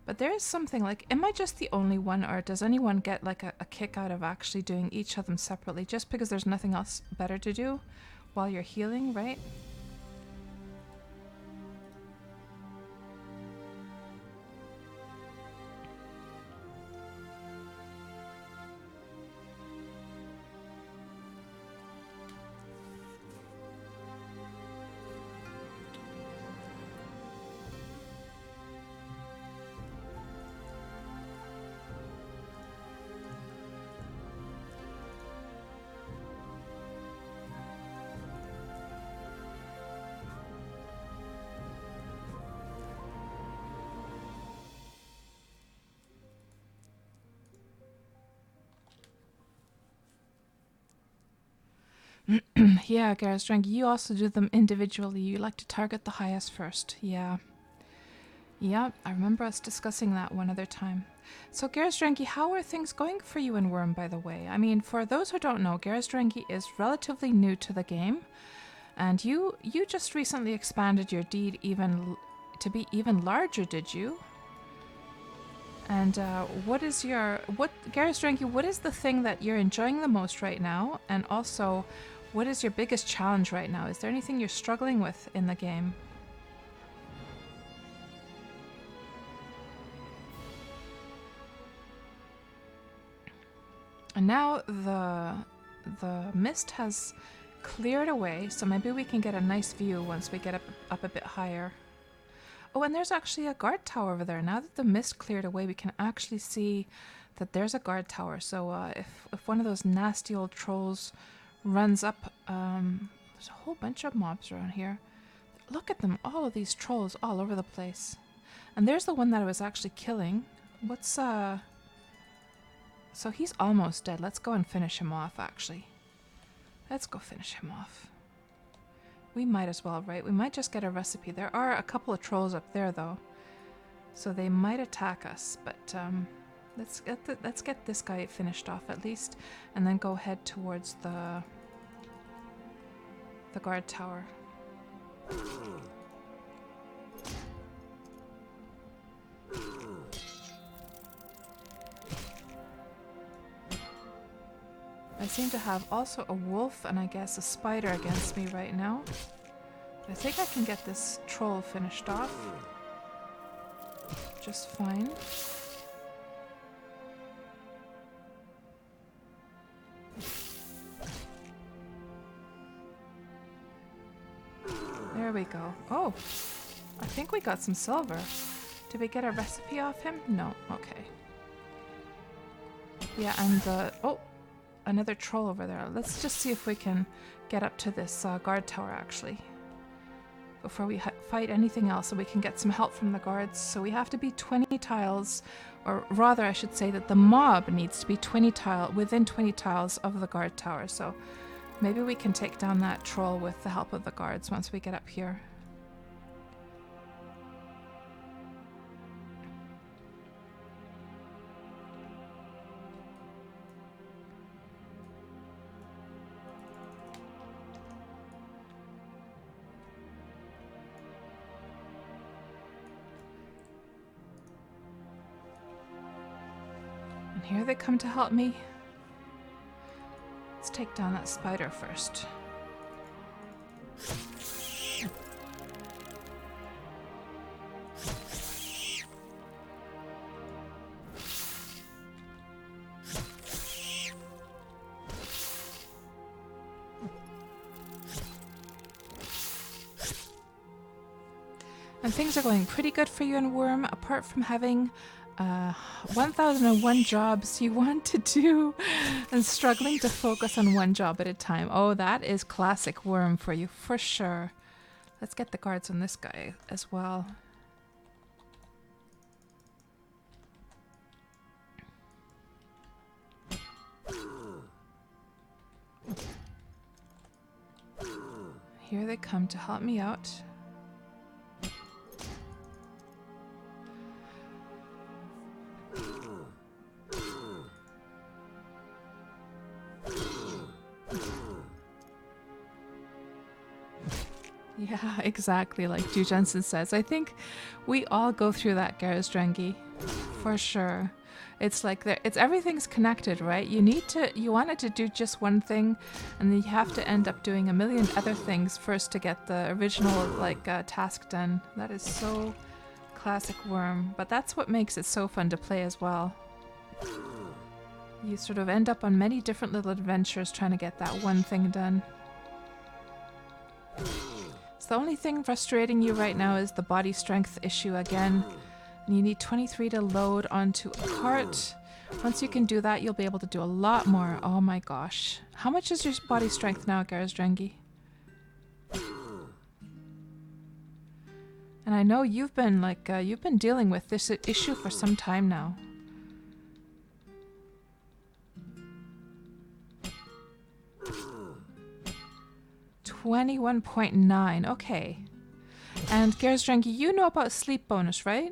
But there is something like, am I just the only one, or does anyone get like a kick out of actually doing each of them separately just because there's nothing else better to do while you're healing, right? Yeah, Garristrangi, you also do them individually. You like to target the highest first. Yeah. Yeah, I remember us discussing that one other time. So, Garristrangi, how are things going for you in Wurm, by the way? I mean, for those who don't know, Garristrangi is relatively new to the game, and you just recently expanded your deed to be even larger, did you? And Garristrangi, what is the thing that you're enjoying the most right now? And also, what is your biggest challenge right now? Is there anything you're struggling with in the game? And now the mist has cleared away, so maybe we can get a nice view once we get up a bit higher. Oh, and there's actually a guard tower over there. Now that the mist cleared away, we can actually see that there's a guard tower. So if one of those nasty old trolls runs up, there's a whole bunch of mobs around here. Look at them, all of these trolls all over the place. And there's the one that I was actually killing. So he's almost dead. Let's go and finish him off, actually. Let's go finish him off. We might as well, right? We might just get a recipe. There are a couple of trolls up there, though. So they might attack us, but let's get this guy finished off at least, and then go head towards the guard tower. I seem to have also a wolf and I guess a spider against me right now. I think I can get this troll finished off just fine. There we go. Oh, I think we got some silver. Did we get a recipe off him? No. Okay. Yeah, and oh, another troll over there. Let's just see if we can get up to this guard tower, actually, before we fight anything else, so we can get some help from the guards. So we have to be 20 tiles, or rather I should say that the mob needs to be within 20 tiles of the guard tower. So maybe we can take down that troll with the help of the guards once we get up here. Here they come to help me. Let's take down that spider first. And things are going pretty good for you in Wurm, apart from having 1001 jobs you want to do and struggling to focus on one job at a time. Oh, that is classic Wurm for you, for sure. Let's get the guards on this guy as well. Here they come to help me out. Yeah, exactly like Ju Jensen says. I think we all go through that, Garristrangi, for sure. It's like everything's connected, right? You wanted to do just one thing, and then you have to end up doing a million other things first to get the original task done. That is so classic Wurm, but that's what makes it so fun to play as well. You sort of end up on many different little adventures trying to get that one thing done. So the only thing frustrating you right now is the body strength issue again. And you need 23 to load onto a cart. Once you can do that, you'll be able to do a lot more. Oh my gosh. How much is your body strength now, Garristrangi? And I know you've been dealing with this issue for some time now. 21.9. Okay. And Gersdrangi, you know about sleep bonus, right?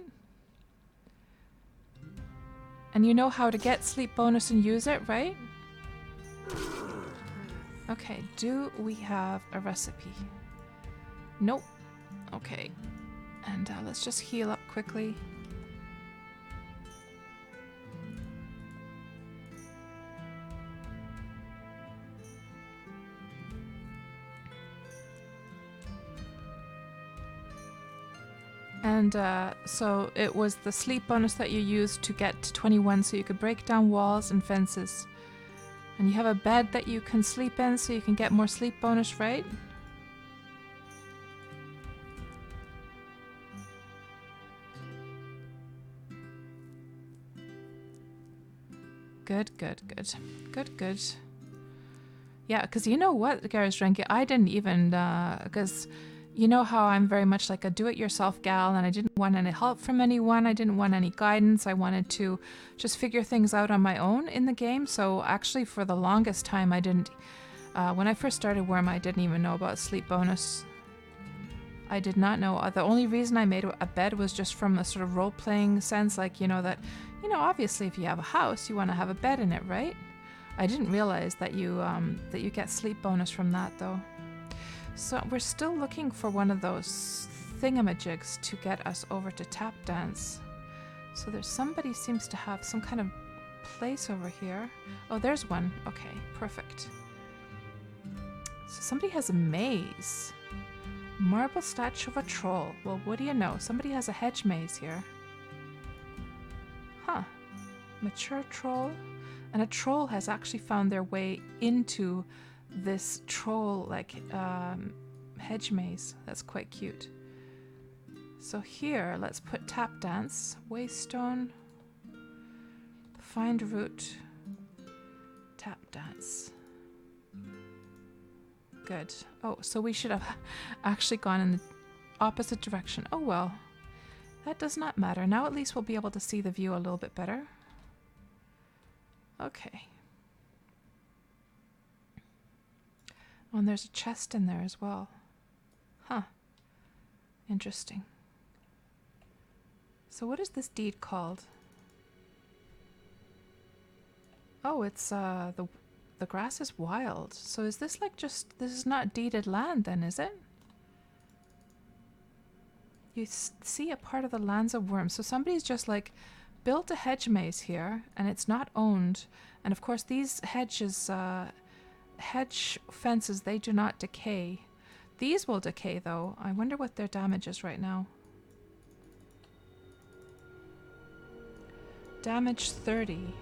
And you know how to get sleep bonus and use it, right? Okay, do we have a recipe? Nope. Okay. And let's just heal up quickly. And so it was the sleep bonus that you used to get to 21 so you could break down walls and fences. And you have a bed that you can sleep in so you can get more sleep bonus, right? Good, good, good. Good, good. Yeah, because you know what, Gersdrangi, I didn't even, because you know how I'm very much like a do-it-yourself gal, and I didn't want any help from anyone. I didn't want any guidance. I wanted to just figure things out on my own in the game. So actually, for the longest time, I didn't. When I first started Wurm, I didn't even know about sleep bonus. I did not know. The only reason I made a bed was just from a sort of role-playing sense, like obviously, if you have a house, you want to have a bed in it, right? I didn't realize that you get sleep bonus from that, though. So we're still looking for one of those thingamajigs to get us over to tap dance. So there's somebody seems to have some kind of place over here. Oh, there's one. Okay, perfect. So somebody has a maze. Marble statue of a troll. Well, what do you know? Somebody has a hedge maze here. Huh. Mature troll. And a troll has actually found their way into this troll hedge maze. That's quite cute. So here, let's put tap dance, waystone, find route, tap dance. Good. Oh, so we should have actually gone in the opposite direction. Oh well, that does not matter. Now at least we'll be able to see the view a little bit better. Okay. Oh, and there's a chest in there as well. Huh. Interesting. So what is this deed called? Oh, it's the grass is wild. So is this like this is not deeded land then, is it? You see a part of the lands of Wurm. So somebody's just like built a hedge maze here and it's not owned. And of course these hedges hedge fences, they do not decay. These will decay though. I wonder what their damage is right now. Damage 30.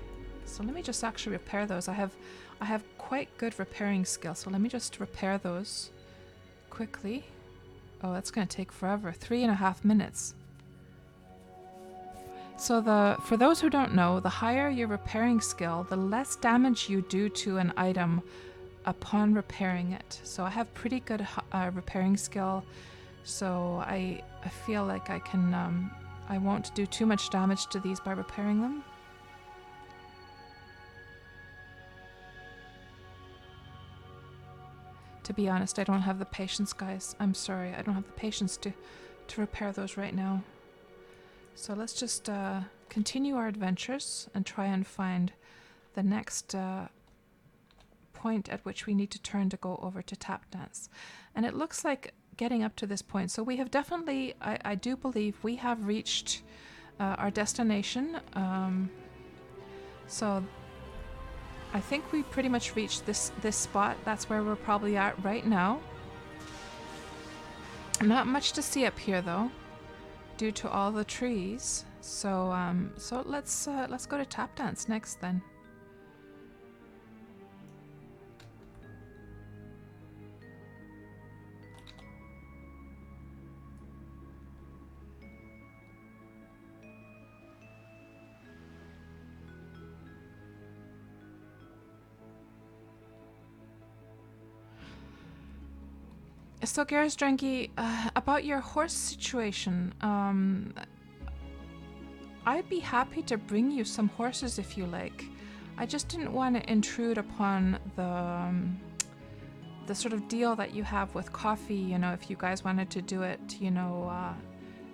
So let me just actually repair those. I have quite good repairing skill, so let me just repair those quickly. Oh, that's going to take forever. 3.5 minutes. So for those who don't know, the higher your repairing skill, the less damage you do to an item upon repairing it. So I have pretty good repairing skill, so I feel like I can I won't do too much damage to these by repairing them. To be honest, I don't have the patience, guys. I'm sorry, I don't have the patience to repair those right now. So let's just continue our adventures and try and find the next point at which we need to turn to go over to tap dance. And it looks like getting up to this point. So we have definitely, I do believe we have reached our destination. So I think we pretty much reached this spot. That's where we're probably at right now. Not much to see up here though, due to all the trees. So so let's go to tap dance next then. So Gersdrangi, about your horse situation, I'd be happy to bring you some horses if you like. I just didn't want to intrude upon the sort of deal that you have with coffee, you know, if you guys wanted to do it, you know,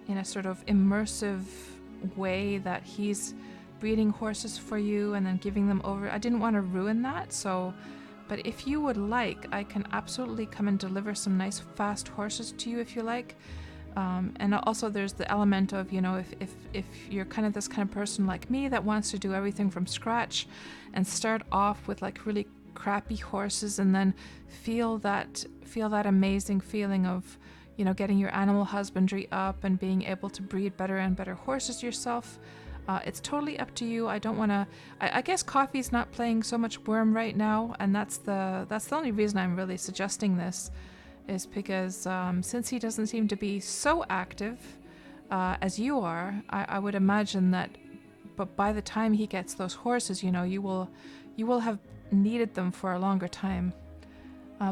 in a sort of immersive way that he's breeding horses for you and then giving them over. I didn't want to ruin that, so, but if you would like, I can absolutely come and deliver some nice fast horses to you if you like. And also there's the element of, you know, if you're kind of this kind of person like me that wants to do everything from scratch and start off with like really crappy horses and then feel that amazing feeling of, you know, getting your animal husbandry up and being able to breed better and better horses yourself. It's totally up to you. I don't want to. I guess Coffee's not playing so much Wurm right now, and that's the only reason I'm really suggesting this, is because since he doesn't seem to be so active as you are, I would imagine that. But by the time he gets those horses, you know, you will have needed them for a longer time.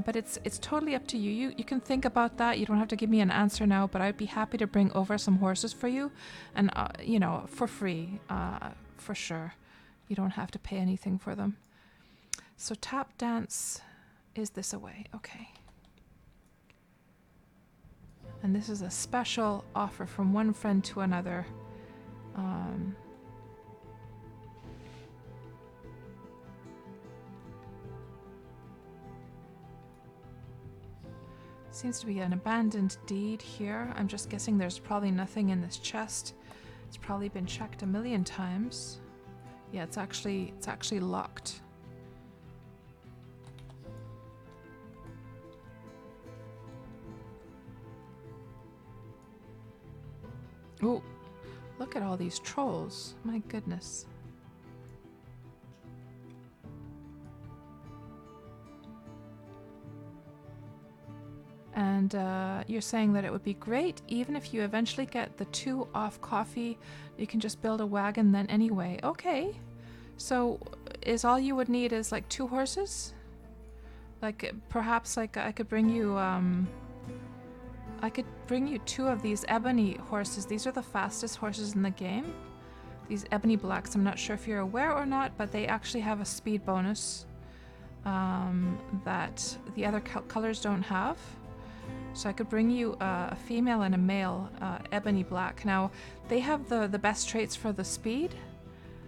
But it's totally up to you. You can think about that. You don't have to give me an answer now, but I'd be happy to bring over some horses for you, and you know, for free, for sure. You don't have to pay anything for them. So tap dance is this away, okay. And this is a special offer from one friend to another. Seems to be an abandoned deed here. I'm just guessing there's probably nothing in this chest. It's probably been checked a million times. Yeah, it's actually locked. Oh, look at all these trolls. My goodness. And you're saying that it would be great, even if you eventually get the 2 off Coffee, you can just build a wagon then anyway. Okay. So is all you would need is like 2 horses? Like perhaps like I could bring you 2 of these ebony horses. These are the fastest horses in the game. These ebony blacks. I'm not sure if you're aware or not, but they actually have a speed bonus that the other colors don't have. So I could bring you a female and a male ebony black. Now, they have the best traits for the speed,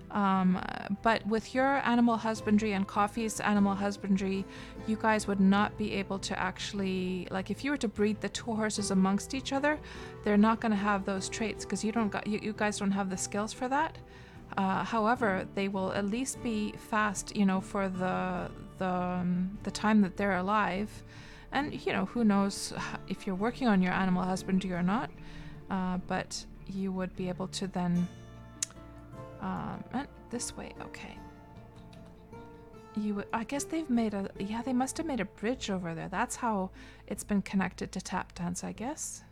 but with your animal husbandry and Coffee's animal husbandry, you guys would not be able to actually, like if you were to breed the 2 horses amongst each other, they're not going to have those traits because you guys don't have the skills for that. However, they will at least be fast, you know, for the time that they're alive. And, you know, who knows if you're working on your animal husbandry or not, but you would be able to then... this way, okay. I guess they've made they must have made a bridge over there. That's how it's been connected to tap dance, I guess.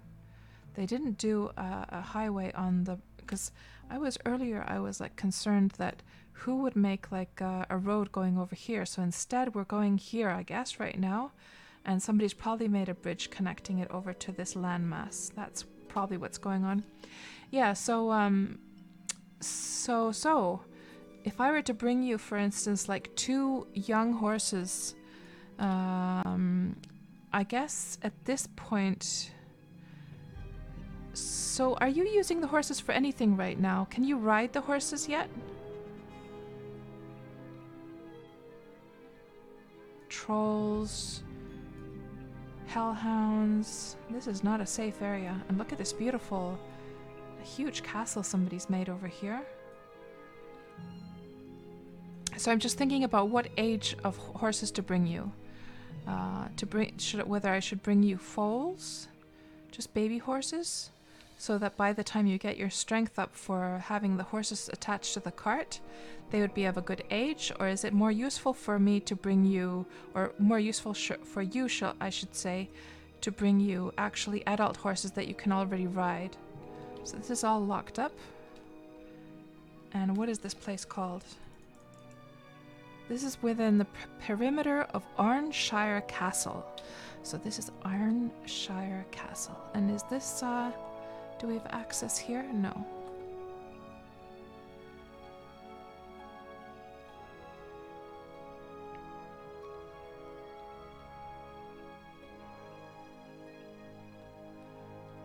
They didn't do a highway on the... Because I was like concerned that who would make like a road going over here. So instead we're going here, I guess, right now. And somebody's probably made a bridge connecting it over to this landmass. That's probably what's going on. Yeah, so if I were to bring you, for instance, like 2 young horses, I guess at this point... So are you using the horses for anything right now? Can you ride the horses yet? Trolls... Hellhounds. This is not a safe area. And look at this beautiful, huge castle somebody's made over here. So I'm just thinking about what age of horses to bring you. Whether I should bring you foals, just baby horses, so that by the time you get your strength up for having the horses attached to the cart, they would be of a good age, or is it more useful for me to bring you, or more useful for you, I should say, to bring you actually adult horses that you can already ride? So this is all locked up. And what is this place called? This is within the perimeter of Arnshire Castle. So this is Arnshire Castle. And is this, do we have access here? No.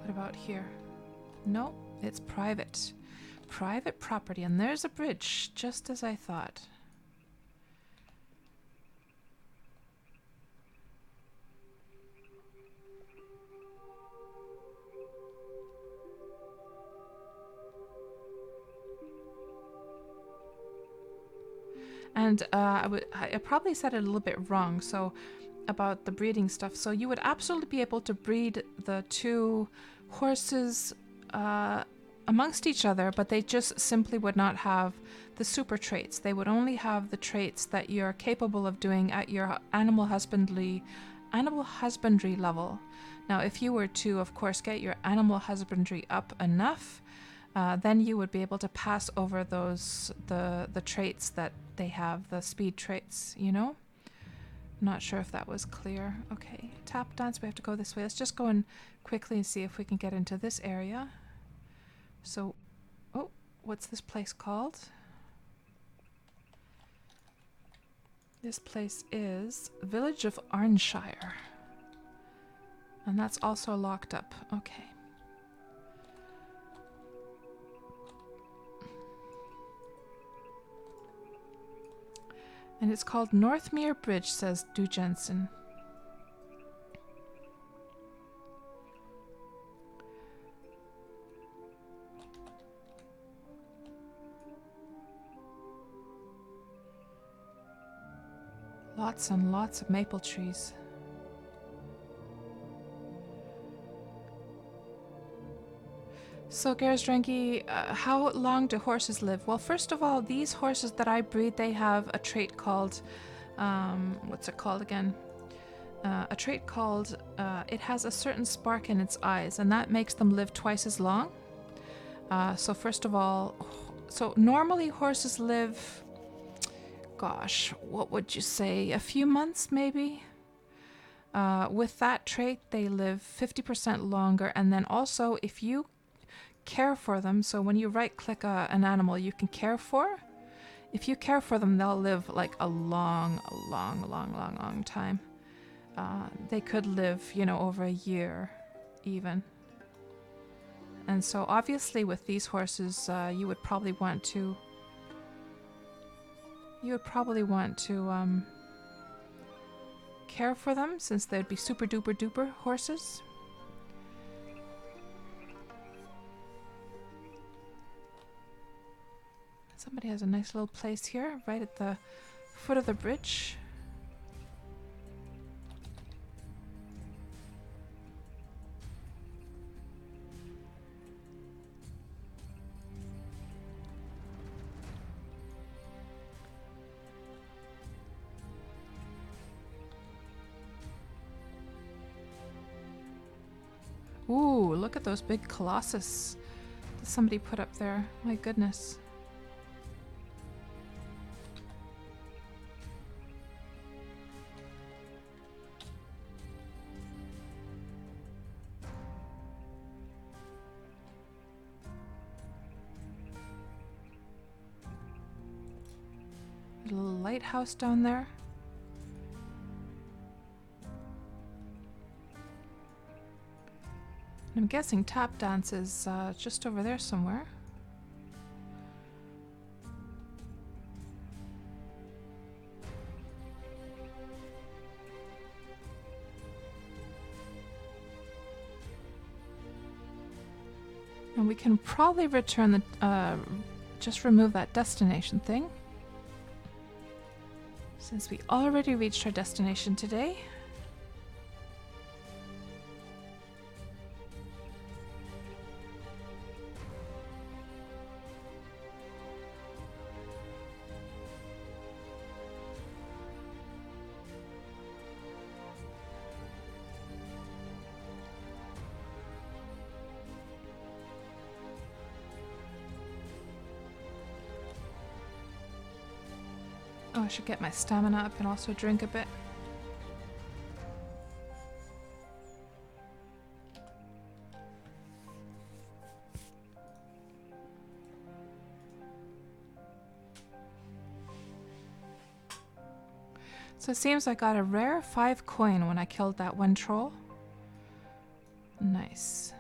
What about here? No, it's private. Private property, and there's a bridge, just as I thought. And I probably said it a little bit wrong, so about the breeding stuff. So you would absolutely be able to breed the two horses amongst each other, but they just simply would not have the super traits. They would only have the traits that you're capable of doing at your animal husbandry level. Now, if you were to, of course, get your animal husbandry up enough, then you would be able to pass over the traits that they have, the speed traits, you know? I'm not sure if that was clear. Okay, tap dance, we have to go this way. Let's just go in quickly and see if we can get into this area. So, oh, what's this place called? This place is Village of Arnshire. And that's also locked up. Okay. And it's called Northmere Bridge, says Du Jensen. Lots and lots of maple trees. So, Garsdrangi, how long do horses live? Well, first of all, these horses that I breed, they have a trait called, what's it called again? A trait called, it has a certain spark in its eyes, and that makes them live twice as long. So first of all, so normally horses live, gosh, what would you say, a few months maybe? With that trait, they live 50% longer, and then also if you care for them, so when you right click an animal you can care for, if you care for them, they'll live like a long time. They could live, you know, over a year even. And so obviously with these horses, you would probably want to care for them, since they'd be super duper duper horses. Somebody has a nice little place here, right at the foot of the bridge. Ooh, look at those big colossus that somebody put up there. My goodness. A little lighthouse down there. I'm guessing tap dance is just over there somewhere. And we can probably return the, just remove that destination thing, since we already reached our destination today. Oh, I should get my stamina up and also drink a bit. So it seems I got a rare 5 coin when I killed that one troll. Nice.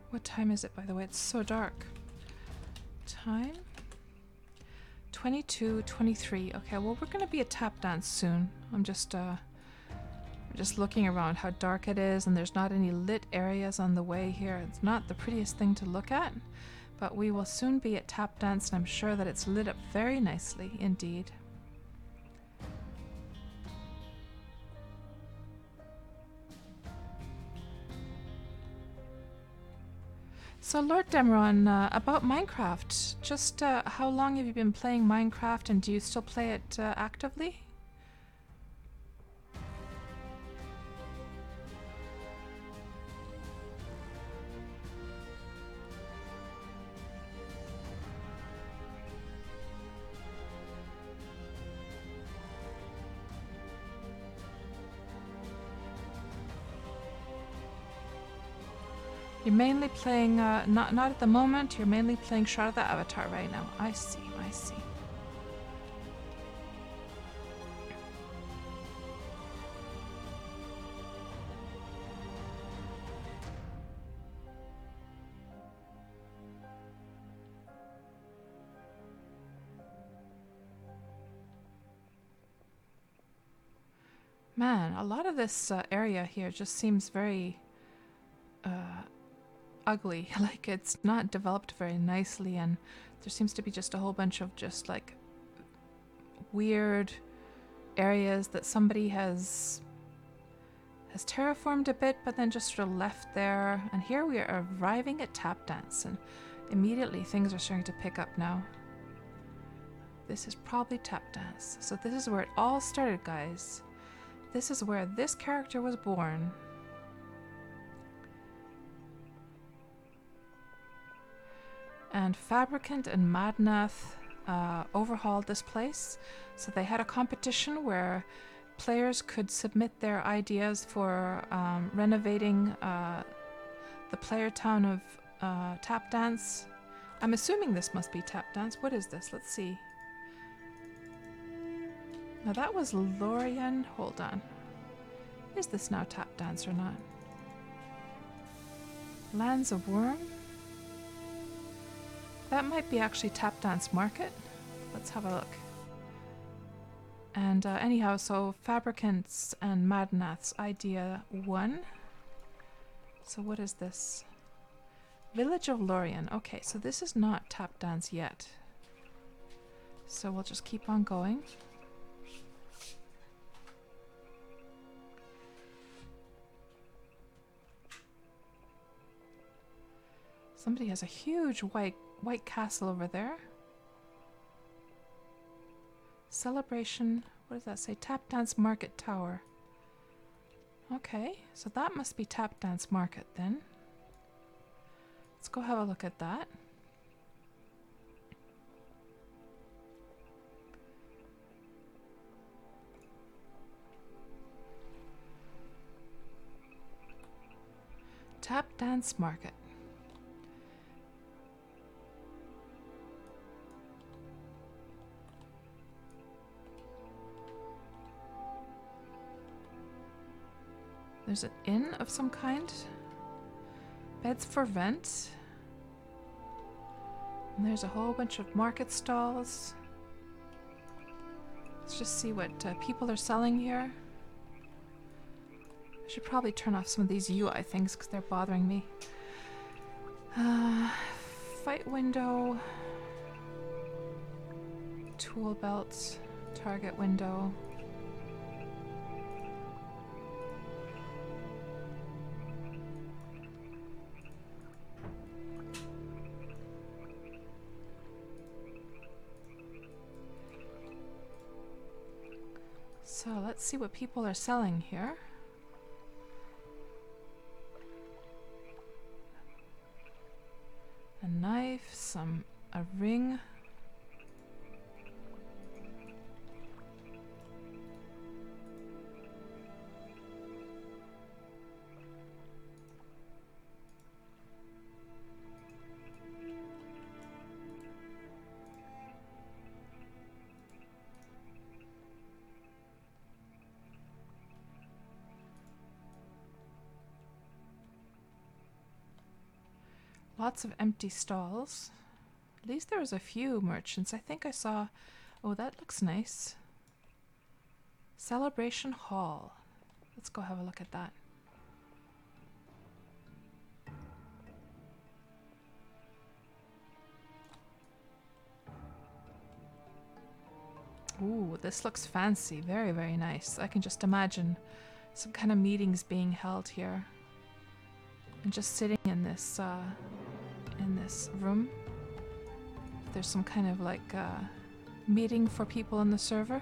What time is it, by the way? It's so dark. Time? 22:23. Okay, well, we're gonna be at tap dance soon. I'm just looking around how dark it is, and there's not any lit areas on the way here. It's not the prettiest thing to look at, but we will soon be at tap dance, and I'm sure that it's lit up very nicely indeed. So Lord Demeron, about Minecraft, just how long have you been playing Minecraft, and do you still play it actively? You're mainly playing, not at the moment, you're mainly playing Shard of the Avatar right now. I see, I see. Man, a lot of this area here just seems very ugly. Like it's not developed very nicely, and there seems to be just a whole bunch of just like weird areas that somebody has terraformed a bit, but then just sort of left there. And here we are arriving at tap dance, and immediately things are starting to pick up now. This is probably tap dance. So this is where it all started, guys. This is where this character was born. And Fabricant and Madnath overhauled this place. So they had a competition where players could submit their ideas for renovating the player town of Tap Dance. I'm assuming this must be Tap Dance. What is this? Let's see. Now that was Lorien. Hold on. Is this now Tap Dance or not? Lands of Wurm? That might be actually Tap Dance Market. Let's have a look. And anyhow, so Fabricants and Madnath's idea 1. So what is this? Village of Lorien. Okay, so this is not Tap Dance yet. So we'll just keep on going. Somebody has a huge white castle over there. Celebration, what does that say? Tap Dance Market Tower. Okay, so that must be Tap Dance Market then. Let's go have a look at that. Tap Dance Market. There's an inn of some kind. Beds for rent. And there's a whole bunch of market stalls. Let's just see what people are selling here. I should probably turn off some of these UI things because they're bothering me. Fight window. Tool belt. Target window. So let's see what people are selling here. A knife, a ring. Lots of empty stalls. At least there was a few merchants. I think I saw... Oh, that looks nice. Celebration Hall. Let's go have a look at that. Ooh, this looks fancy. Very, very nice. I can just imagine some kind of meetings being held here. And just sitting in this room. There's some kind of like meeting for people in the server.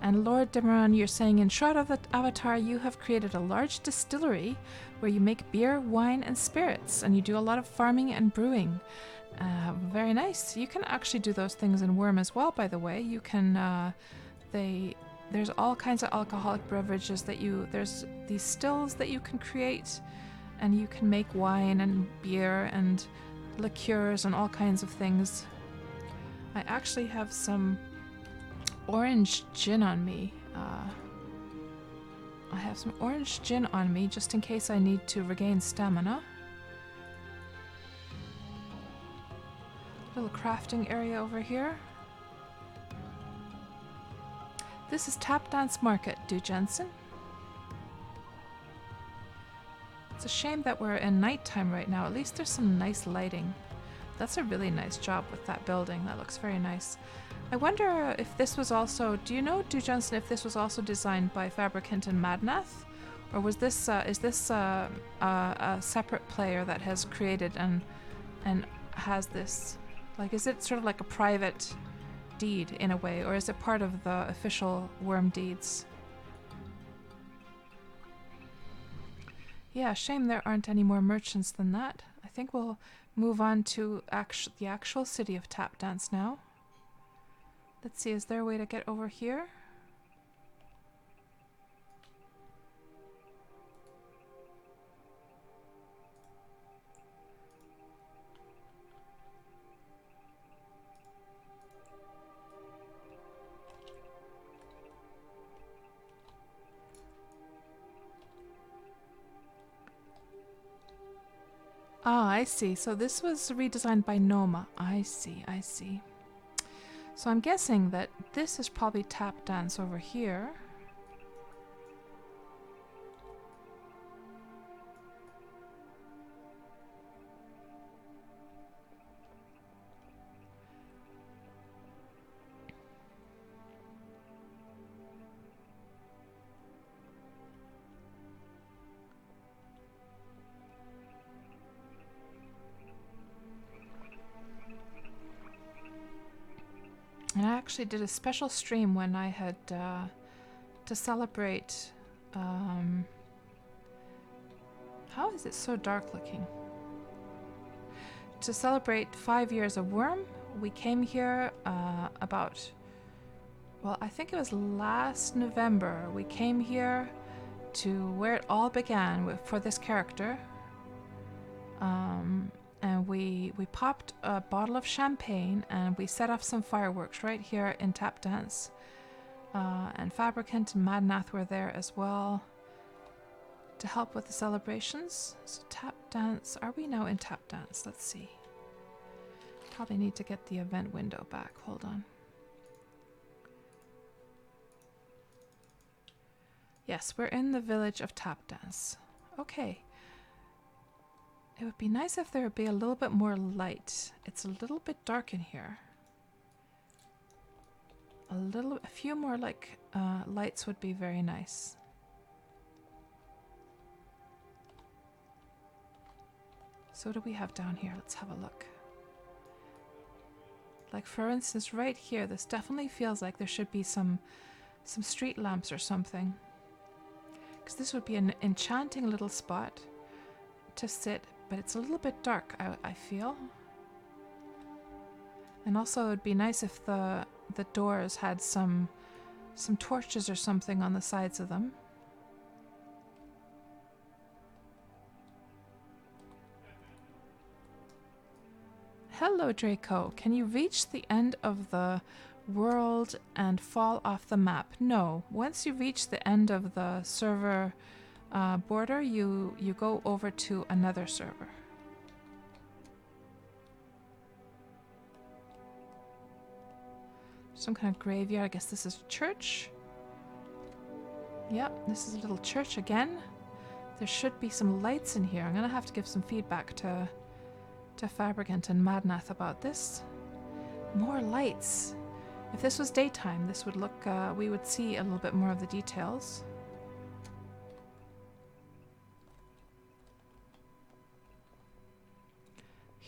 And Lord Demeron, you're saying in Shroud of the Avatar, you have created a large distillery where you make beer, wine, and spirits, and you do a lot of farming and brewing. Very nice. You can actually do those things in Wurm as well, by the way. You can, there's all kinds of alcoholic beverages that there's these stills that you can create, and you can make wine and beer and liqueurs and all kinds of things. I actually have some orange gin on me. I have some orange gin on me just in case I need to regain stamina. Little crafting area over here. This is Tap Dance Market, Du Jensen. It's a shame that we're in nighttime right now. At least there's some nice lighting. That's a really nice job with that building. That looks very nice. I wonder if this was also... Do you know, Du Jensen, if this was also designed by Fabricant and Madnath? Or was this... is this a separate player that has created and has this... Like, is it sort of like a private deed in a way? Or is it part of the official Wurm deeds? Yeah, shame there aren't any more merchants than that. I think we'll move on to the actual city of Tap Dance now. Let's see, is there a way to get over here? Ah, I see. So this was redesigned by Noma. I see, I see. So I'm guessing that this is probably Tap Dance over here. And I actually did a special stream when I had to celebrate... how is it so dark looking? To celebrate 5 years of Wurm, we came here about... Well, I think it was last November. We came here to where it all began for this character. And we popped a bottle of champagne and we set off some fireworks right here in Tap Dance. And Fabricant and Madnath were there as well to help with the celebrations. So Tap Dance, are we now in Tap Dance? Let's see. Probably need to get the event window back. Hold on. Yes, we're in the village of Tap Dance. Okay. It would be nice if there would be a little bit more light. It's a little bit dark in here. A few more like lights would be very nice. So what do we have down here? Let's have a look. Like for instance, right here, this definitely feels like there should be some street lamps or something. Because this would be an enchanting little spot to sit. But it's a little bit dark, I feel. And also it would be nice if the doors had some torches or something on the sides of them. Hello, Draco. Can you reach the end of the world and fall off the map. No, once you reach the end of the server border, you go over to another server. Some kind of graveyard. I guess this is a church. Yep, this is a little church again. There should be some lights in here. I'm gonna have to give some feedback to Fabricant and Madnath about this. More lights. If this was daytime, this would look, we would see a little bit more of the details.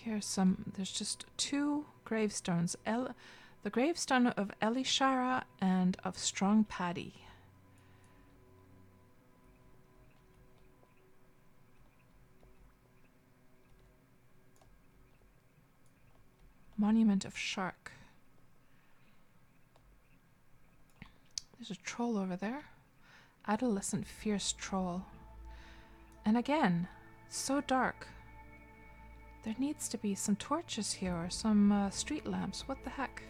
There's just 2 gravestones. The gravestone of Elishara and of Strong Paddy. Monument of Shark. There's a troll over there. Adolescent fierce troll. And again, so dark. There needs to be some torches here or some street lamps. What the heck?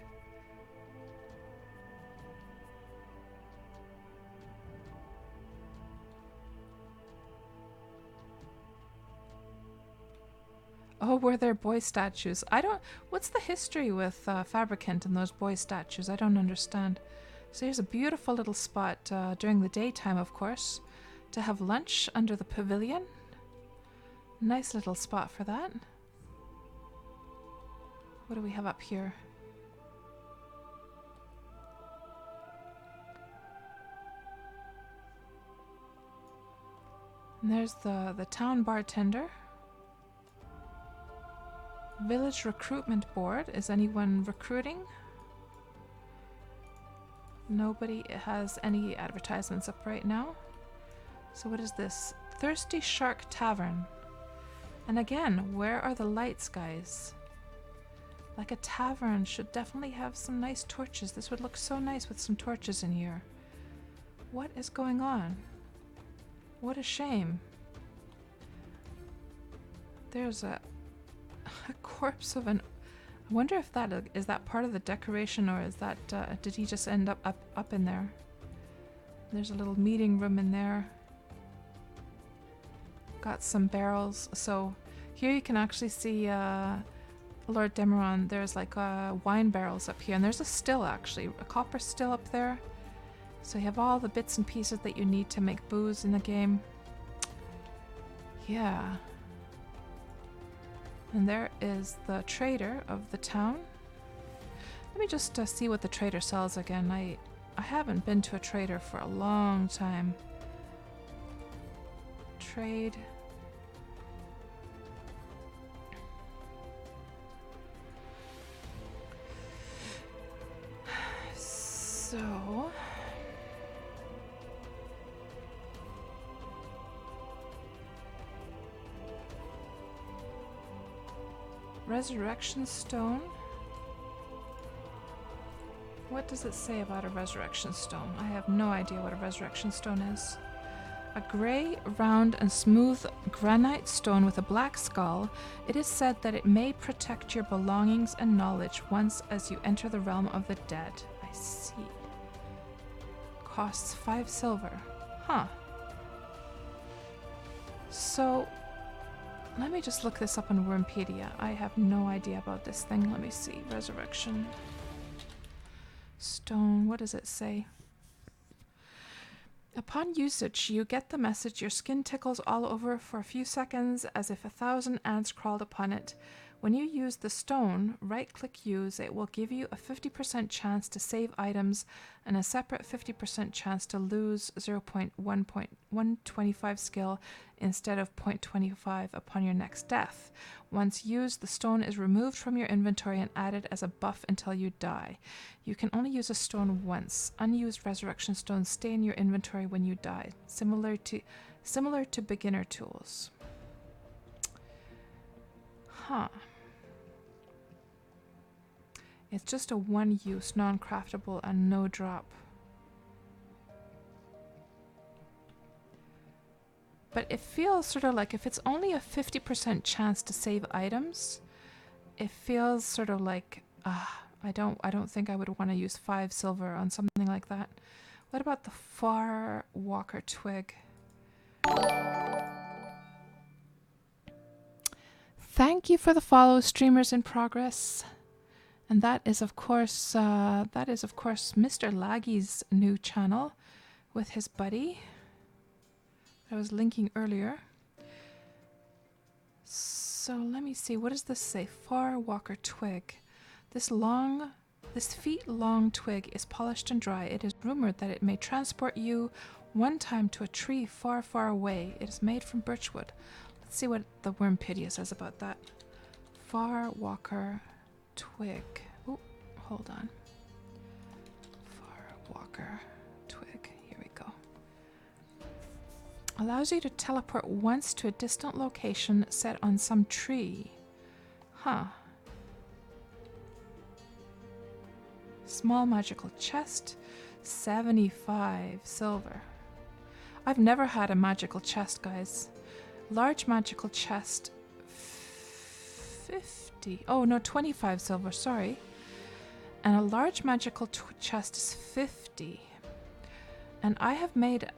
Oh, were there boy statues? What's the history with Fabricant and those boy statues? I don't understand. So here's a beautiful little spot during the daytime, of course, to have lunch under the pavilion. Nice little spot for that. What do we have up here? And there's the town bartender. Village recruitment board. Is anyone recruiting? Nobody has any advertisements up right now. So what is this? Thirsty Shark Tavern. And again, where are the lights, guys? Like a tavern should definitely have some nice torches. This would look so nice with some torches in here. What is going on? What a shame. There's a corpse of an... I wonder if is that part of the decoration, or is that did he just end up in there? There's a little meeting room in there. Got some barrels. So here you can actually see Lord Demeron. There's like wine barrels up here, and there's a still, actually, a copper still up there. So you have all the bits and pieces that you need to make booze in the game. Yeah. And there is the trader of the town. Let me just see what the trader sells again. I haven't been to a trader for a long time. Trade. So... Resurrection stone. What does it say about a resurrection stone? I have no idea what a resurrection stone is. A grey, round and smooth granite stone with a black skull. It is said that it may protect your belongings and knowledge once as you enter the realm of the dead. I see. Costs 5 silver. Huh. So... let me just look this up on Wurmpedia. I have no idea about this thing. Let me see. Resurrection. Stone. What does it say? Upon usage, you get the message your skin tickles all over for a few seconds as if 1,000 ants crawled upon it. When you use the stone, right-click use, it will give you a 50% chance to save items and a separate 50% chance to lose 0.125 skill instead of 0.25 upon your next death. Once used, the stone is removed from your inventory and added as a buff until you die. You can only use a stone once. Unused resurrection stones stay in your inventory when you die, similar to beginner tools. Huh. It's just a one-use, non-craftable, and no drop. But it feels sort of like if it's only a 50% chance to save items, it feels sort of like, I don't think I would want to use 5 silver on something like that. What about the far walker twig? Thank you for the follow, streamers in progress. And that is of course Mr. Laggy's new channel with his buddy that I was linking earlier. So let me see, what does this say? Far walker twig. This feet-long twig is polished and dry. It is rumored that it may transport you one time to a tree far, far away. It is made from birchwood. Let's see what the Wurmpedia says about that. Far walker twig. Oh, hold on. Far walker twig. Here we go. Allows you to teleport once to a distant location set on some tree. Huh. Small magical chest, 75 silver. I've never had a magical chest, guys. Large magical chest, 50. Oh no, 25 silver, sorry. And a large magical chest is 50. And I have made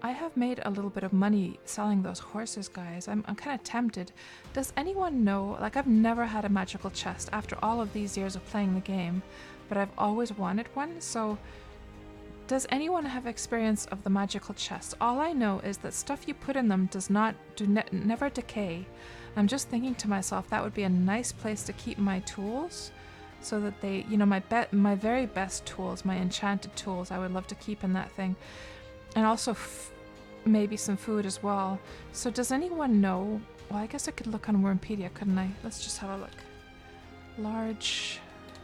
a little bit of money selling those horses, guys. I'm kind of tempted. Does anyone know, like, I've never had a magical chest after all of these years of playing the game, but I've always wanted one. So does anyone have experience of the magical chest? All I know is that stuff you put in them never decay. I'm just thinking to myself, that would be a nice place to keep my tools, so that they, you know, my very best tools, my enchanted tools, I would love to keep in that thing. And also maybe some food as well. So does anyone know? Well, I guess I could look on Wurmpedia, couldn't I? Let's just have a look. Large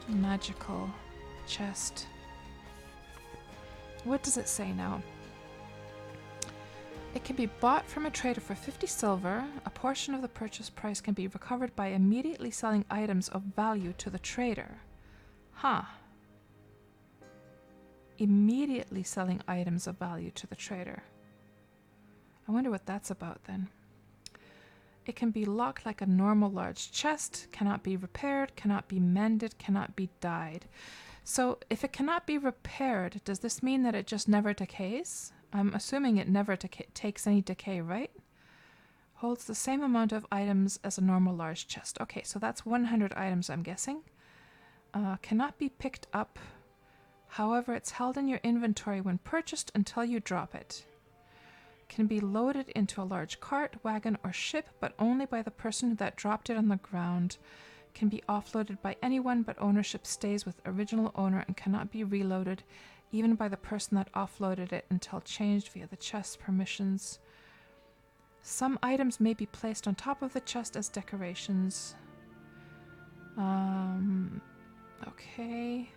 magical chest. What does it say now? It can be bought from a trader for 50 silver. A portion of the purchase price can be recovered by immediately selling items of value to the trader. Huh. Immediately selling items of value to the trader. I wonder what that's about then. It can be locked like a normal large chest, cannot be repaired, cannot be mended, cannot be dyed. So if it cannot be repaired, does this mean that it just never decays? I'm assuming it never takes any decay, right? Holds the same amount of items as a normal large chest. Okay, so that's 100 items, I'm guessing. Cannot be picked up. However, it's held in your inventory when purchased until you drop it. Can be loaded into a large cart, wagon, or ship, but only by the person that dropped it on the ground. Can be offloaded by anyone, but ownership stays with original owner and cannot be reloaded even by the person that offloaded it until changed via the chest permissions. Some items may be placed on top of the chest as decorations. Okay.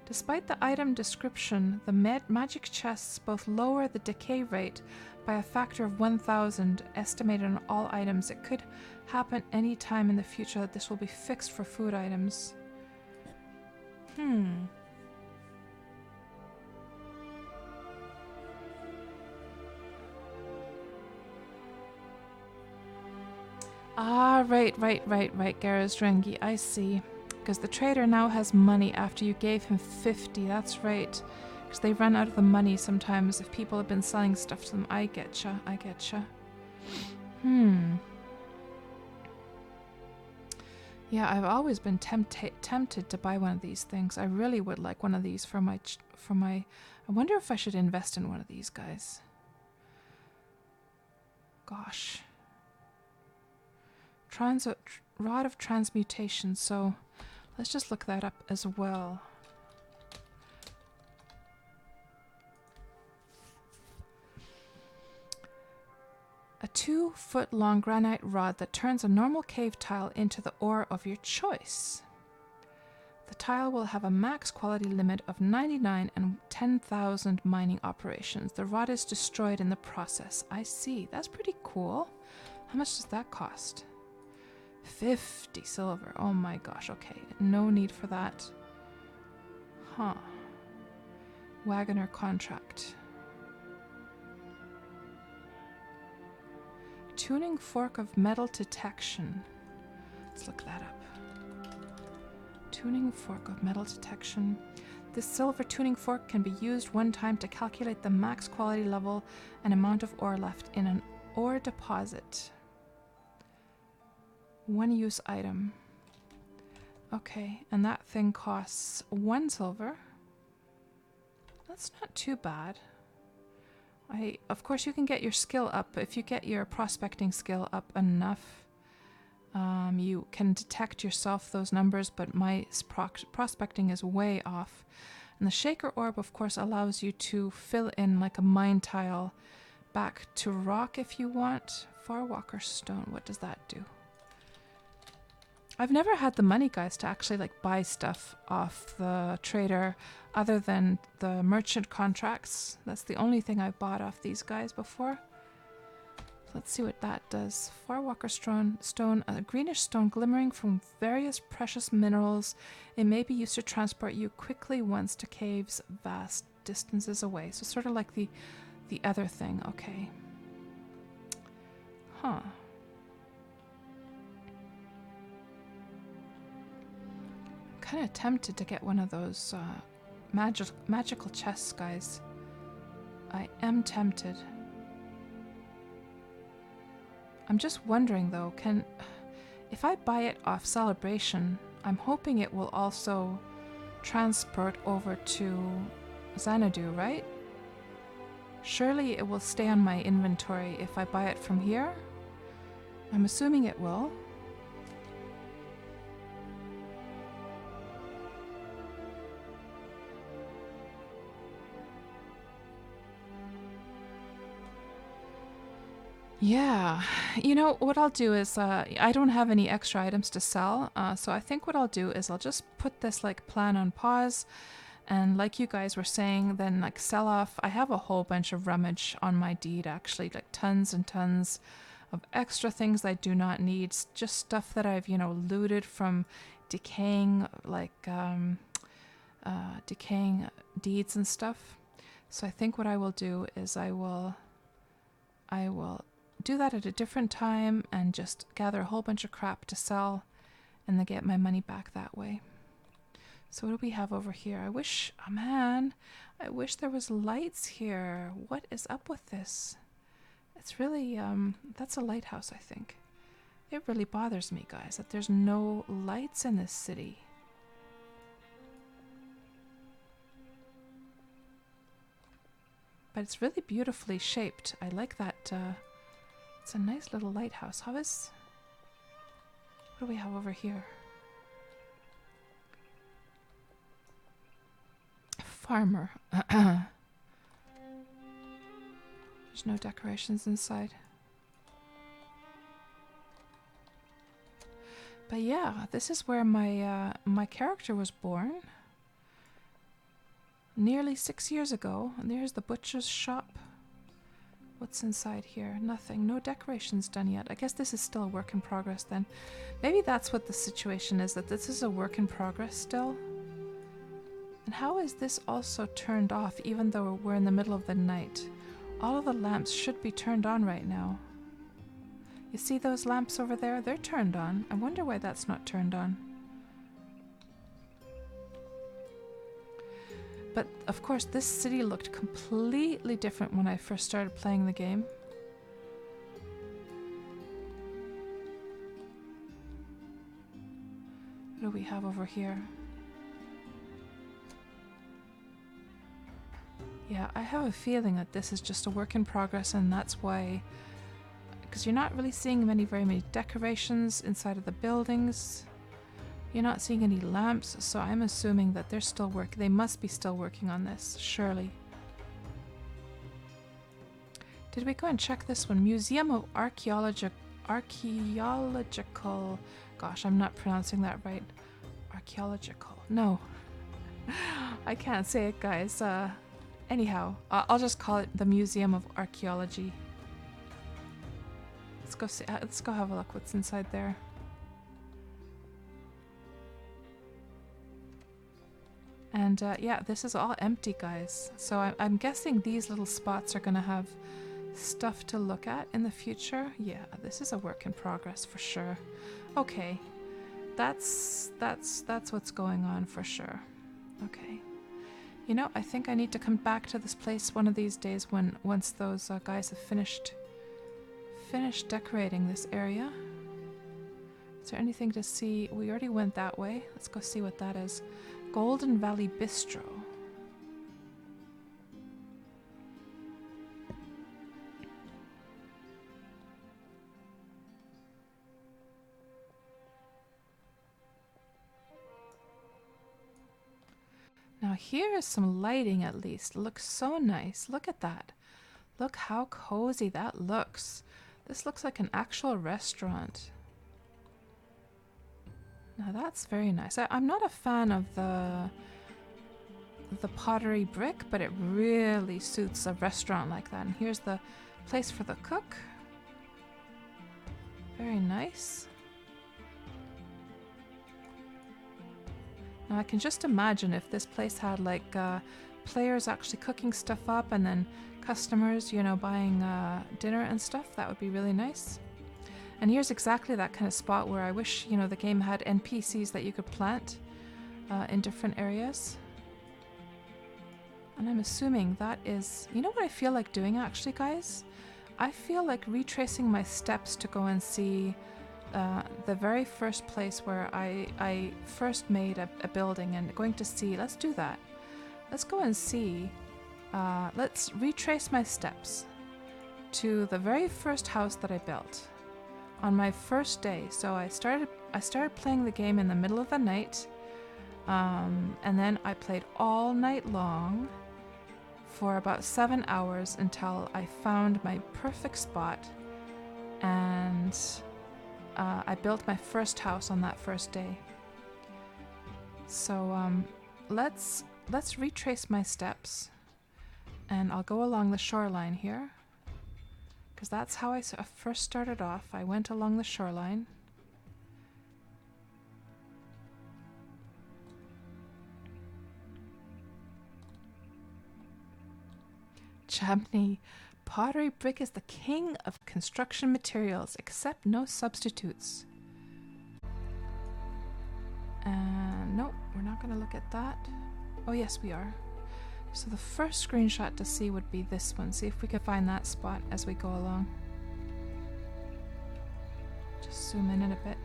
Despite the item description, the magic chests both lower the decay rate by a factor of 1,000 estimated on all items. It could happen any time in the future that this will be fixed for food items. Ah, right, Garazrengi, I see. Because the trader now has money after you gave him 50, that's right. Because they run out of the money sometimes if people have been selling stuff to them. I getcha. Yeah, I've always been tempted to buy one of these things. I really would like one of these for my... I wonder if I should invest in one of these guys. Gosh. Rod of Transmutation, so let's just look that up as well. A 2-foot-long granite rod that turns a normal cave tile into the ore of your choice. The tile will have a max quality limit of 99 and 10,000 mining operations. The rod is destroyed in the process. I see. That's pretty cool. How much does that cost? 50 silver. Oh my gosh. Okay. No need for that. Huh. Wagoner contract. Tuning fork of metal detection. Let's just look that up. Tuning fork of metal detection. This silver tuning fork can be used one time to calculate the max quality level and amount of ore left in an ore deposit. One use item. Okay, and that thing costs 1 silver. That's not too bad. Of course, you can get your skill up. If you get your prospecting skill up enough, you can detect yourself those numbers, but my prospecting is way off. And the shaker orb, of course, allows you to fill in like a mine tile back to rock if you want. Farwalker stone, what does that do? I've never had the money, guys, to actually like buy stuff off the trader other than the merchant contracts. That's the only thing I've bought off these guys before. Let's see what that does. Farwalker stone, a greenish stone glimmering from various precious minerals. It may be used to transport you quickly once to caves vast distances away. So sort of like the other thing. Okay. Huh. Kind of tempted to get one of those magical chests, guys. I am tempted. I'm just wondering though, if I buy it off Celebration, I'm hoping it will also transport over to Xanadu, right? Surely it will stay on my inventory if I buy it from here? I'm assuming it will. Yeah, you know, what I'll do is, I don't have any extra items to sell, so I think what I'll do is I'll just put this, like, plan on pause, and like you guys were saying, then, like, sell off. I have a whole bunch of rummage on my deed, actually, like, tons and tons of extra things I do not need, just stuff that I've, you know, looted from decaying, like, decaying deeds and stuff. So I think what I will do is I will do that at a different time and just gather a whole bunch of crap to sell and then get my money back that way. So what do we have over here? I wish, oh man, I wish there was lights here. What is up with this? It's really, that's a lighthouse, I think. It really bothers me, guys, that there's no lights in this city. But it's really beautifully shaped. I like that. It's a nice little lighthouse. What do we have over here? Farmer. There's no decorations inside. But yeah, this is where my character was born. Nearly 6 years ago. And there's the butcher's shop. What's inside here? Nothing. No decorations done yet. I guess this is still a work in progress then. Maybe that's what the situation is, that this is a work in progress still. And how is this also turned off even though we're in the middle of the night? All of the lamps should be turned on right now. You see those lamps over there? They're turned on. I wonder why that's not turned on. But, of course, this city looked completely different when I first started playing the game. What do we have over here? Yeah, I have a feeling that this is just a work in progress, and that's why... Because you're not really seeing very many decorations inside of the buildings. You're not seeing any lamps, so I'm assuming that they're still they must be still working on this, surely. Did we go and check this one? Museum of Archaeological... Gosh, I'm not pronouncing that right. Archaeological. No. I can't say it, guys. Anyhow, I'll just call it the Museum of Archaeology. Let's go see. Let's go have a look what's inside there. And yeah, this is all empty, guys. So I'm guessing these little spots are going to have stuff to look at in the future. Yeah, this is a work in progress for sure. Okay, That's what's going on for sure. Okay. You know, I think I need to come back to this place one of these days once those guys have finished decorating this area. Is there anything to see? We already went that way. Let's go see what that is. Golden Valley Bistro. Now here is some lighting at least. It looks so nice. Look at that. Look how cozy that looks. This looks like an actual restaurant. Now that's very nice. I'm not a fan of the pottery brick, but it really suits a restaurant like that. And here's the place for the cook. Very nice. Now I can just imagine if this place had like players actually cooking stuff up and then customers, you know, buying dinner and stuff. That would be really nice. And here's exactly that kind of spot where I wish, you know, the game had NPCs that you could plant in different areas. And I'm assuming that is... You know what I feel like doing actually, guys? I feel like retracing my steps to go and see the very first place where I first made a building and going to see... Let's do that. Let's go and see... let's retrace my steps to the very first house that I built on my first day. So I started playing the game in the middle of the night, and then I played all night long for about 7 hours until I found my perfect spot, and I built my first house on that first day. So let's retrace my steps, and I'll go along the shoreline here, because that's how I first started off. I went along the shoreline. Chapney, pottery brick is the king of construction materials, except no substitutes. And no, we're not going to look at that. Oh yes, we are. So the first screenshot to see would be this one. See if we can find that spot as we go along. Just zoom in a bit.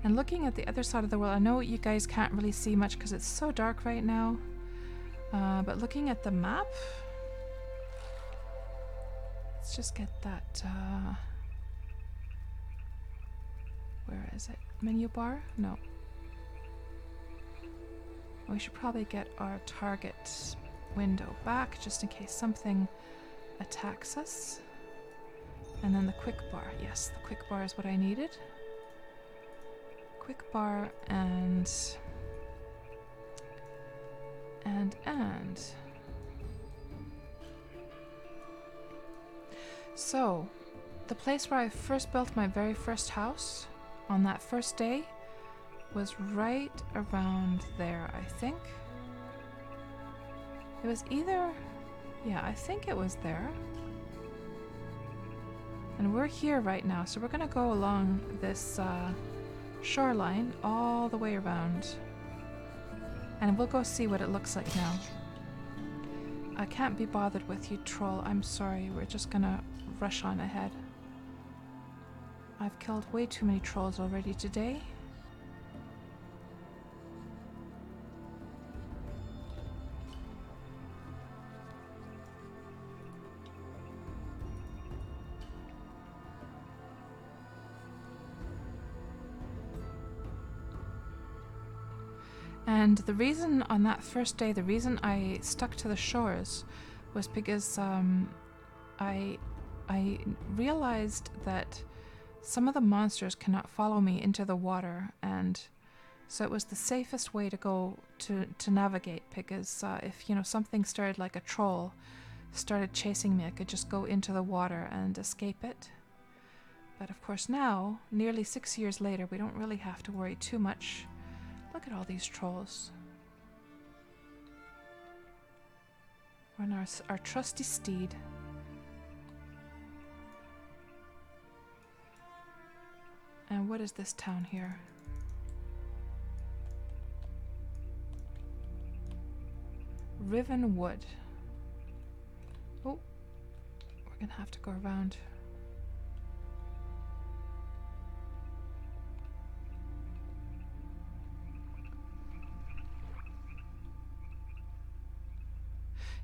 And looking at the other side of the world, I know you guys can't really see much because it's so dark right now. But looking at the map, let's just get that, where is it? Menu bar? No. We should probably get our target window back just in case something attacks us. And then the quick bar. Yes, the quick bar is what I needed. Quick bar and... So, the place where I first built my very first house on that first day was right around there, I think. It was either... Yeah, I think it was there. And we're here right now, so we're gonna go along this shoreline all the way around. And we'll go see what it looks like now. I can't be bothered with you, troll. I'm sorry. We're just gonna rush on ahead. I've killed way too many trolls already today. And the reason on that first day, the reason I stuck to the shores was because I realized that some of the monsters cannot follow me into the water, and so it was the safest way to go to navigate, because if, you know, something started, like a troll started chasing me, I could just go into the water and escape it. But of course now, nearly 6 years later, we don't really have to worry too much. Look at all these trolls. We're on our trusty steed. And what is this town here? Riven Wood. Oh, we're gonna have to go around.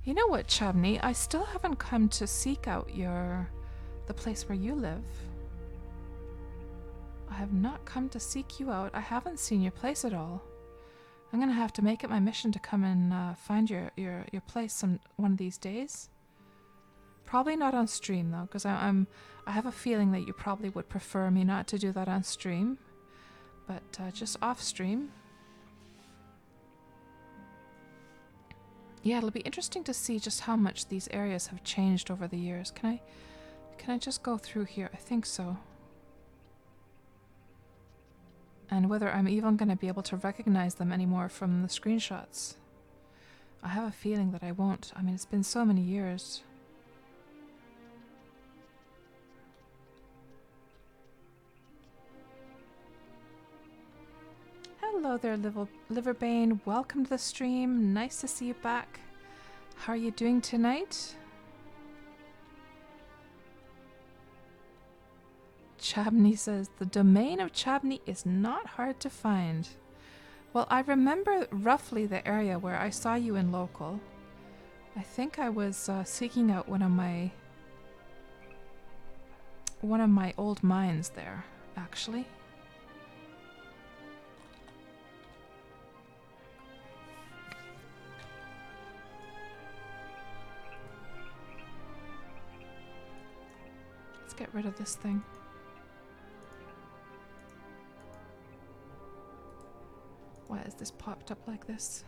You know what, Chabney? I still haven't come to seek out the place where you live. I have not come to seek you out. I haven't seen your place at all. I'm gonna have to make it my mission to come and find your place one of these days. Probably not on stream though, because I have a feeling that you probably would prefer me not to do that on stream, but just off stream. Yeah, it'll be interesting to see just how much these areas have changed over the years. Can I just go through here? I think so. And whether I'm even going to be able to recognize them anymore from the screenshots. I have a feeling that I won't. I mean, it's been so many years. Hello there, Liverbane. Welcome to the stream. Nice to see you back. How are you doing tonight? Chabney says, the domain of Chabney is not hard to find. Well, I remember roughly the area where I saw you in local. I think I was seeking out one of my old mines there, actually. Let's get rid of this thing. Why is this popped up like this?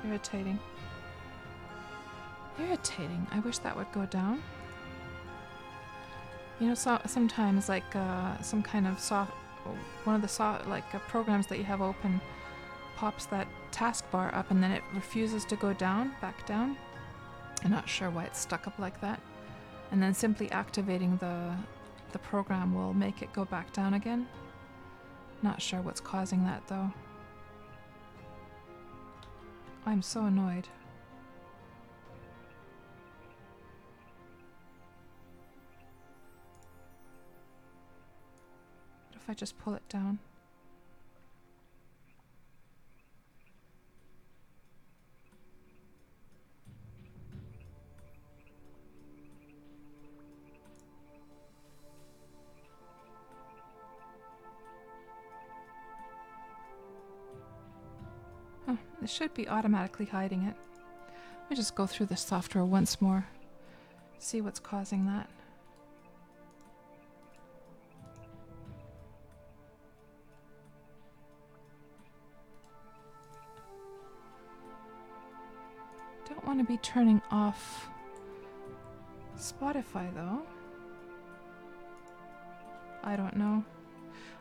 Irritating. Irritating. I wish that would go down. You know, sometimes like some kind of one of the programs that you have open pops that taskbar up and then it refuses to go back down. I'm not sure why it's stuck up like that. And then simply activating the program will make it go back down again. Not sure what's causing that though. I'm so annoyed. What if I just pull it down? It should be automatically hiding it. Let me just go through the software once more. See what's causing that. Don't want to be turning off Spotify though. I don't know.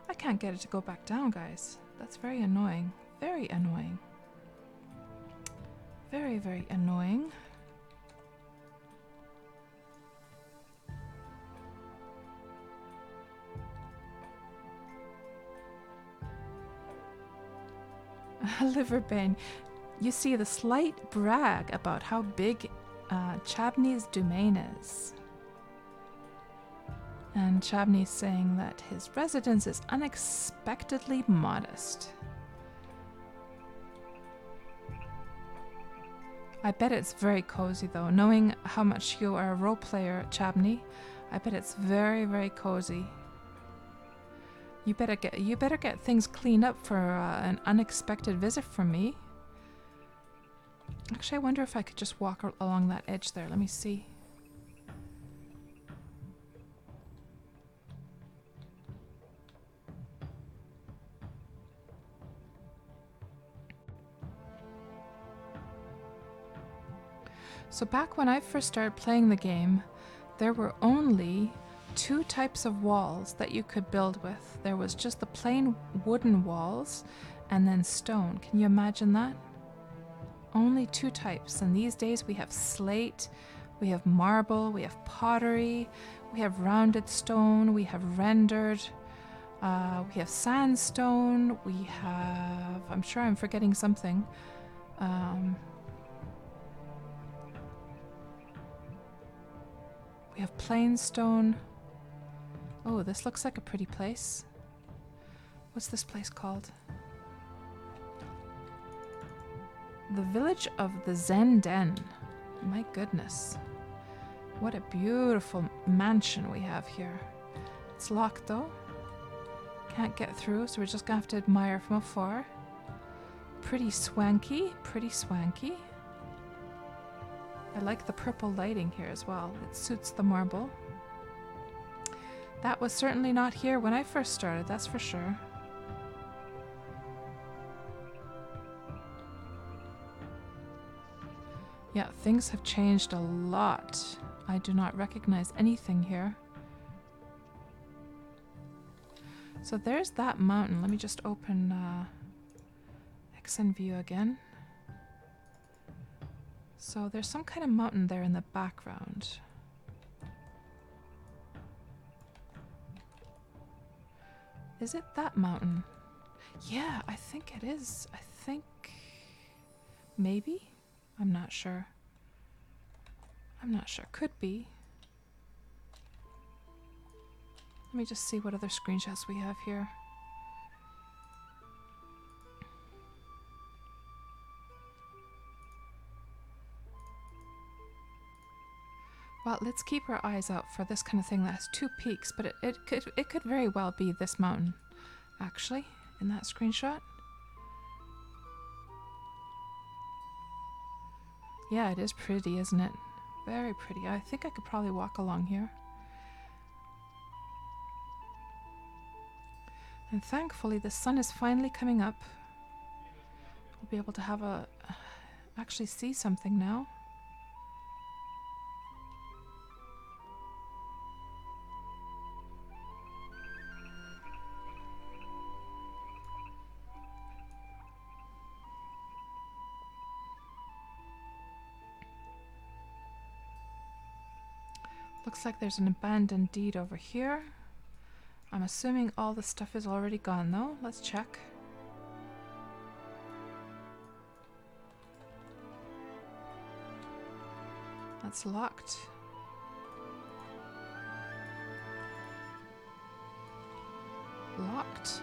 I can't get it to go back down, guys. That's very annoying. Very annoying. Very, very annoying. Liverbane, you see the slight brag about how big Chabney's domain is. And Chabney's saying that his residence is unexpectedly modest. I bet it's very cozy though. Knowing how much you are a role player, Chabney, I bet it's very, very cozy. You better get things cleaned up for an unexpected visit from me. Actually, I wonder if I could just walk along that edge there. Let me see. So back when I first started playing the game, there were only two types of walls that you could build with. There was just the plain wooden walls and then stone. Can you imagine that? Only two types. And these days we have slate, we have marble, we have pottery, we have rounded stone, we have rendered, we have sandstone, we have, I'm sure I'm forgetting something. We have plain stone. Oh, this looks like a pretty place. What's this place called? The village of the Zen Den. My goodness. What a beautiful mansion we have here. It's locked though. Can't get through, so we're just gonna have to admire from afar. Pretty swanky, pretty swanky. I like the purple lighting here as well. It suits the marble. That was certainly not here when I first started, that's for sure. Yeah, things have changed a lot. I do not recognize anything here. So there's that mountain. Let me just open XN view again. So there's some kind of mountain there in the background. Is it that mountain? Yeah, I think it is. I think... maybe? I'm not sure. I'm not sure. Could be. Let me just see what other screenshots we have here. Well, let's keep our eyes out for this kind of thing that has two peaks, but it could very well be this mountain, actually, in that screenshot. Yeah, it is pretty, isn't it? Very pretty. I think I could probably walk along here. And thankfully the sun is finally coming up. We'll be able to have a... actually see something now. Looks like there's an abandoned deed over here. I'm assuming all the stuff is already gone though. Let's check. That's locked. Locked.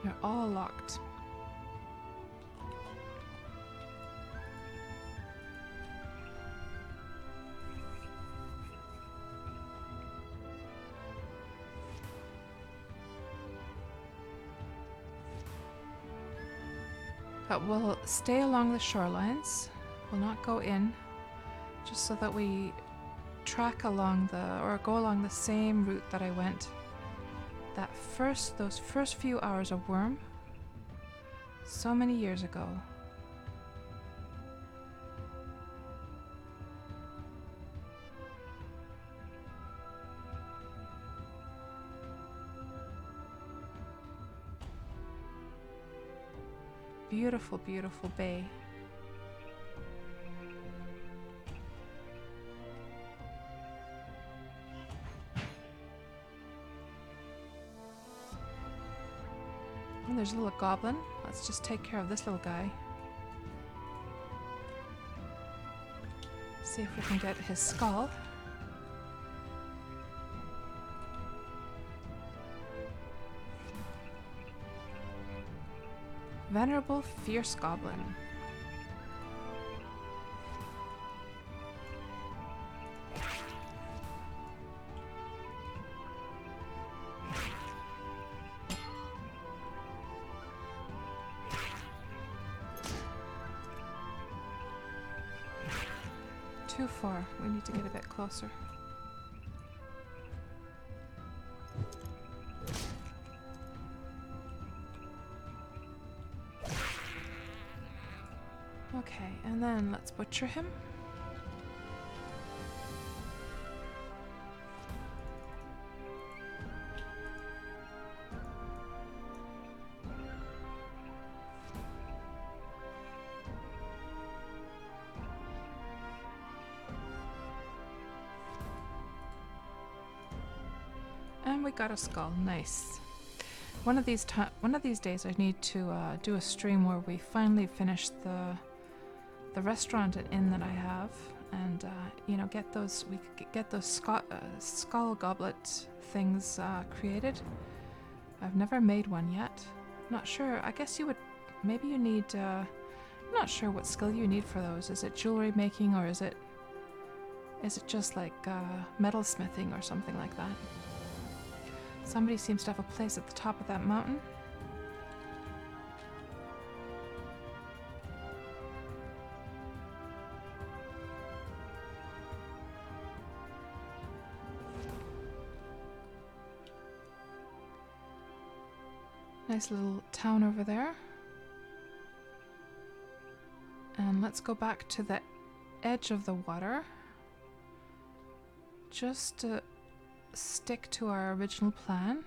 They're all locked. But we'll stay along the shorelines. We'll not go in, just so that we track along or go along the same route that I went. Those first few hours of Wurm, so many years ago. Beautiful, beautiful bay. Oh, there's a little goblin. Let's just take care of this little guy. See if we can get his skull. Venerable Fierce Goblin. Too far. We need to get a bit closer. Okay, and then let's butcher him. And we got a skull. Nice. One of these days, I need to do a stream where we finally finish the restaurant and inn that I have, and you know, get those skull goblet things created. I've never made one yet. Not sure. I guess you would. Maybe you need. I'm not sure what skill you need for those. Is it jewelry making, or is it just like metal smithing or something like that? Somebody seems to have a place at the top of that mountain. Nice little town over there. And let's go back to the edge of the water. Just to stick to our original plan.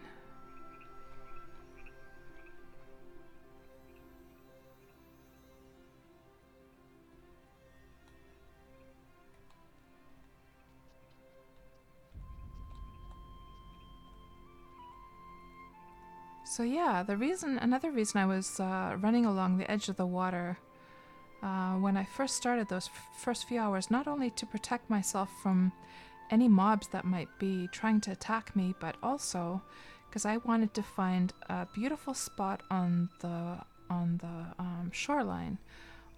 So yeah, another reason I was running along the edge of the water when I first started those first few hours, not only to protect myself from any mobs that might be trying to attack me, but also because I wanted to find a beautiful spot on the shoreline.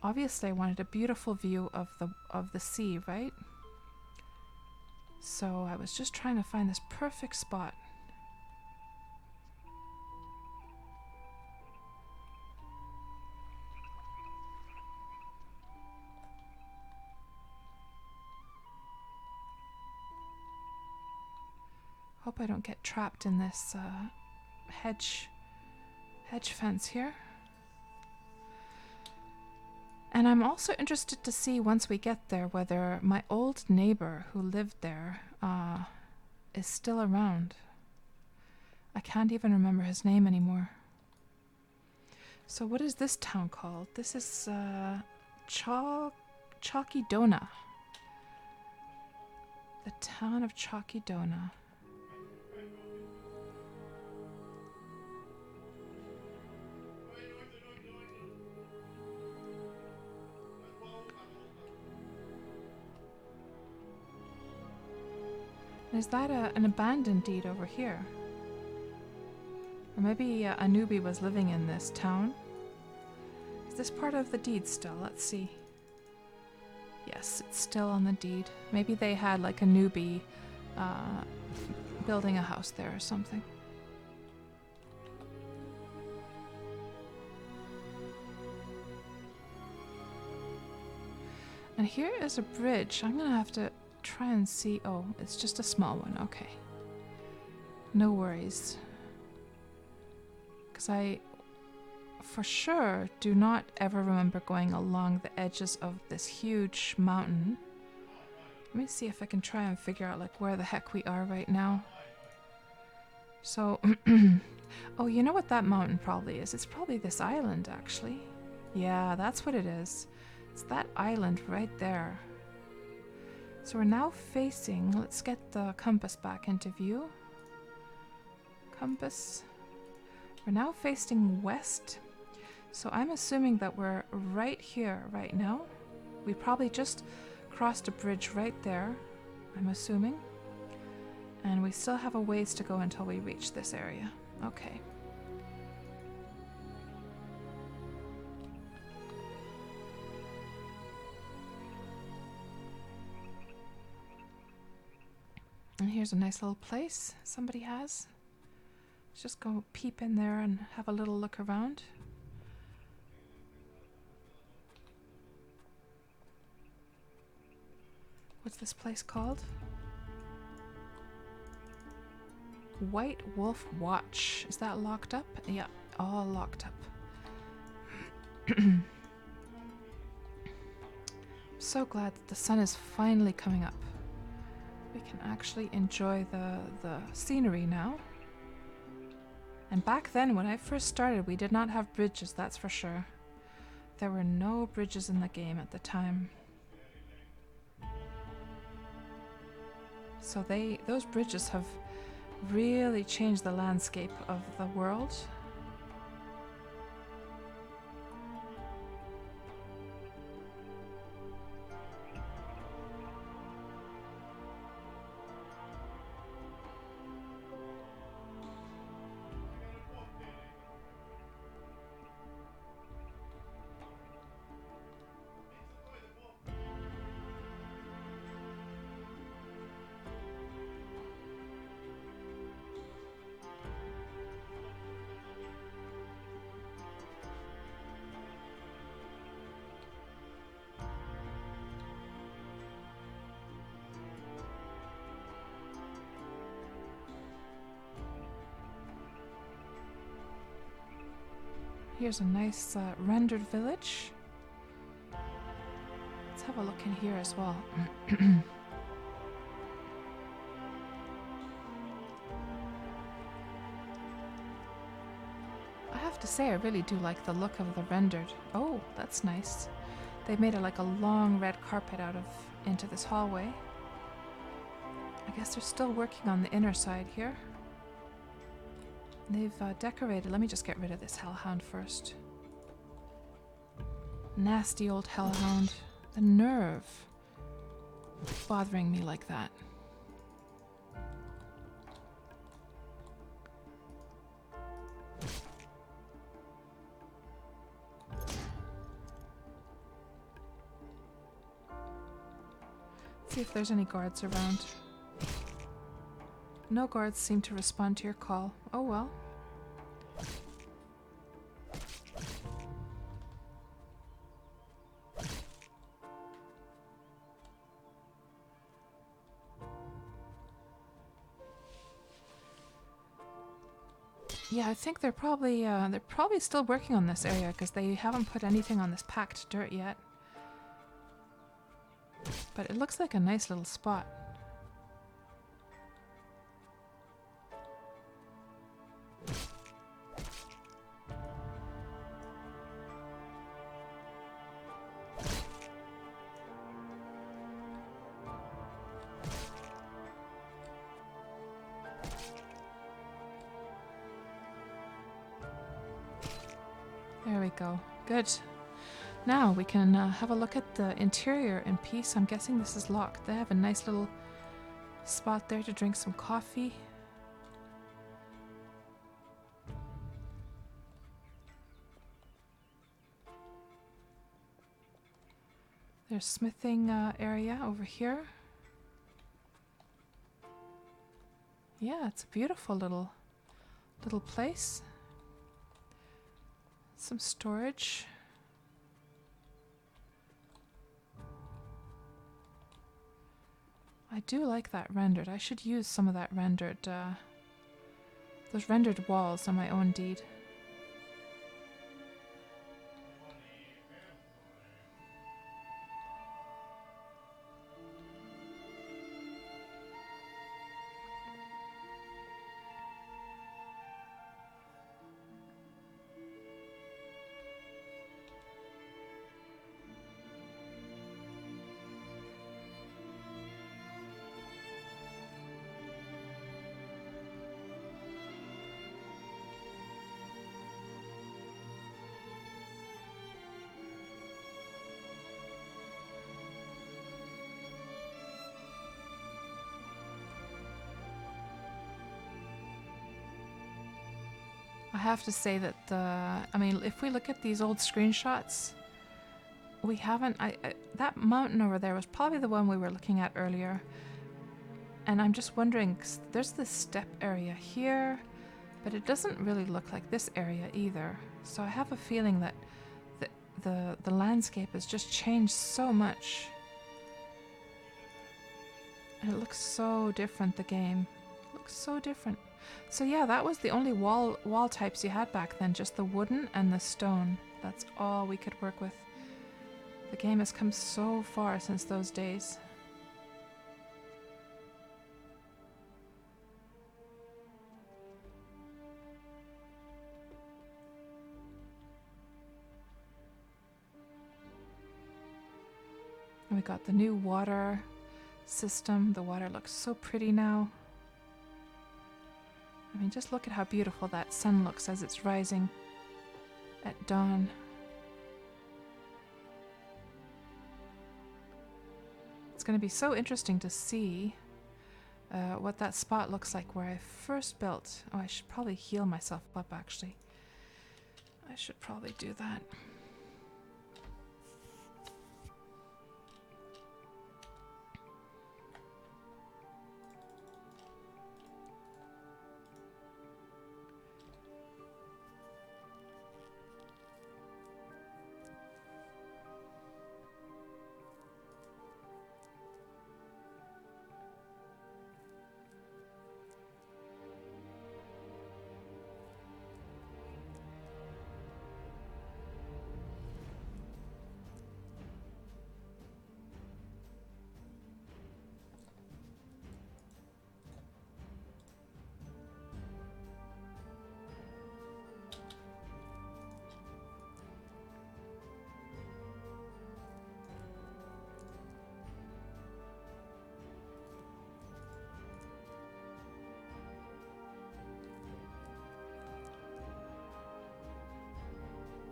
Obviously, I wanted a beautiful view of the sea, right? So I was just trying to find this perfect spot. Hope I don't get trapped in this hedge fence here. And I'm also interested to see once we get there whether my old neighbor who lived there is still around. I can't even remember his name anymore. So what is this town called? This is Chalkydona. The town of Chalkydona. Is that an abandoned deed over here? Or maybe a newbie was living in this town? Is this part of the deed still? Let's see. Yes, it's still on the deed. Maybe they had like a newbie building a house there or something. And here is a bridge. I'm gonna have to try and see. Oh, it's just a small one. Okay. No worries. Because I, for sure, do not ever remember going along the edges of this huge mountain. Let me see if I can try and figure out like where the heck we are right now. So, oh, you know what that mountain probably is? It's probably this island, actually. Yeah, that's what it is. It's that island right there. So we're now facing, let's get the compass back into view. Compass. We're now facing west. So I'm assuming that we're right here right now. We probably just crossed a bridge right there, I'm assuming. And we still have a ways to go until we reach this area. Okay. And here's a nice little place somebody has. Let's just go peep in there and have a little look around. What's this place called? White Wolf Watch. Is that locked up? Yeah, all locked up. So glad that the sun is finally coming up. We can actually enjoy the scenery now. And back then, when I first started, we did not have bridges, that's for sure. There were no bridges in the game at the time. So those bridges have really changed the landscape of the world. Here's a nice rendered village. Let's have a look in here as well. I have to say, I really do like the look of the rendered. Oh, that's nice. They made it like a long red carpet out of into this hallway. I guess they're still working on the inner side here. They've decorated. Let me just get rid of this hellhound first. Nasty old hellhound. The nerve. Bothering me like that. See if there's any guards around. No guards seem to respond to your call. Oh well. Yeah, I think they're probably still working on this area because they haven't put anything on this packed dirt yet. But it looks like a nice little spot. There we go. Good. Now we can have a look at the interior in peace. I'm guessing this is locked. They have a nice little spot there to drink some coffee. There's smithing area over here. Yeah, it's a beautiful little place. Some storage. I do like that rendered. I should use some of that rendered, those rendered walls on my own deed. I have to say that I mean, if we look at these old screenshots, we haven't, that mountain over there was probably the one we were looking at earlier. And I'm just wondering, 'cause there's this step area here, but it doesn't really look like this area either. So I have a feeling that the landscape has just changed so much. And it looks so different, the game. It looks so different. So yeah, that was the only wall types you had back then, just the wooden and the stone. That's all we could work with. The game has come so far since those days. And we got the new water system. The water looks so pretty now. I mean, just look at how beautiful that sun looks as it's rising at dawn. It's going to be so interesting to see what that spot looks like where I first built. Oh, I should probably heal myself up, actually. I should probably do that.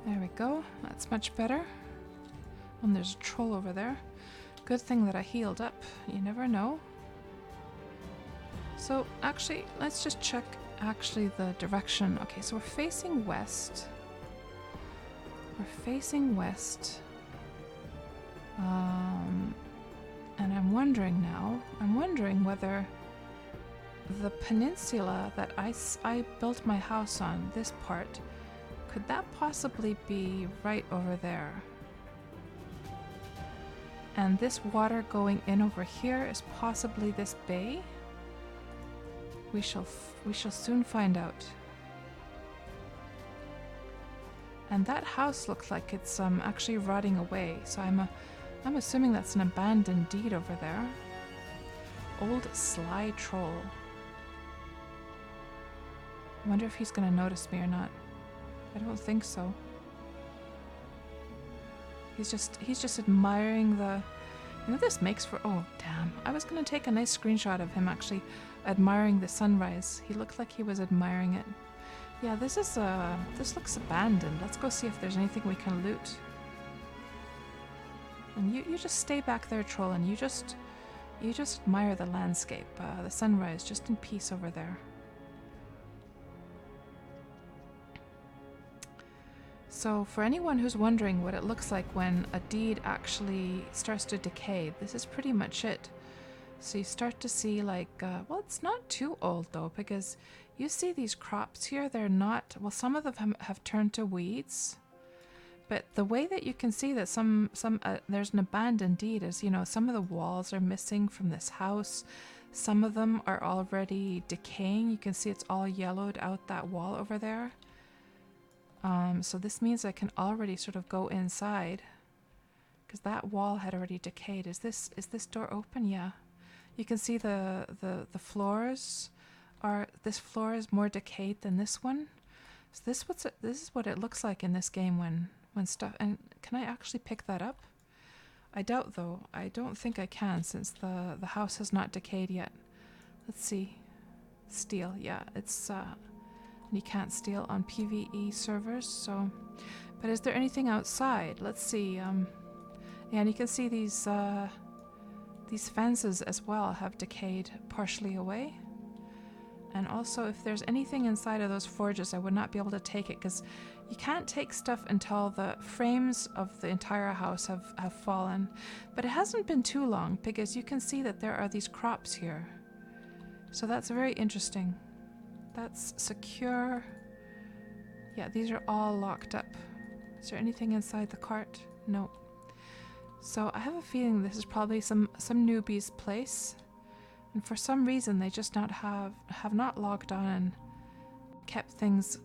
There we go. That's much better. And there's a troll over there. Good thing that I healed up. You never know. So actually, let's just check actually the direction. Okay, so we're facing west. We're facing west. And I'm wondering now, whether the peninsula that I built my house on, this part, could that possibly be right over there? And this water going in over here is possibly this bay? We shall soon find out. And that house looks like it's actually rotting away, so I'm assuming that's an abandoned deed over there. Old sly troll. I wonder if he's gonna notice me or not. I don't think so. He's just admiring the... You know, this makes for... Oh, damn. I was gonna take a nice screenshot of him actually admiring the sunrise. He looked like he was admiring it. Yeah, this looks abandoned. Let's go see if there's anything we can loot. And you just stay back there, troll, and you just admire the landscape, the sunrise, just in peace over there. So for anyone who's wondering what it looks like when a deed actually starts to decay, this is pretty much it. So you start to see like, well, it's not too old though, because you see these crops here, they're not, well, some of them have turned to weeds. But the way that you can see that there's an abandoned deed is, you know, some of the walls are missing from this house. Some of them are already decaying. You can see it's all yellowed out, that wall over there. So this means I can already sort of go inside because that wall had already decayed. Is this door open? Yeah. You can see the floors are, this floor is more decayed than this one. So this is what it looks like in this game when stuff, and can I actually pick that up? I doubt though. I don't think I can since the house has not decayed yet. Let's see. Steal. Yeah, it's you can't steal on PvE servers, so... But is there anything outside? Let's see. Yeah, and you can see these fences as well have decayed partially away. And also, if there's anything inside of those forges, I would not be able to take it, because you can't take stuff until the frames of the entire house have fallen. But it hasn't been too long, because you can see that there are these crops here. So that's very interesting. That's secure. Yeah, these are all locked up. Is there anything inside the cart? No. So I have a feeling this is probably some newbie's place. And for some reason they just have not logged on and kept things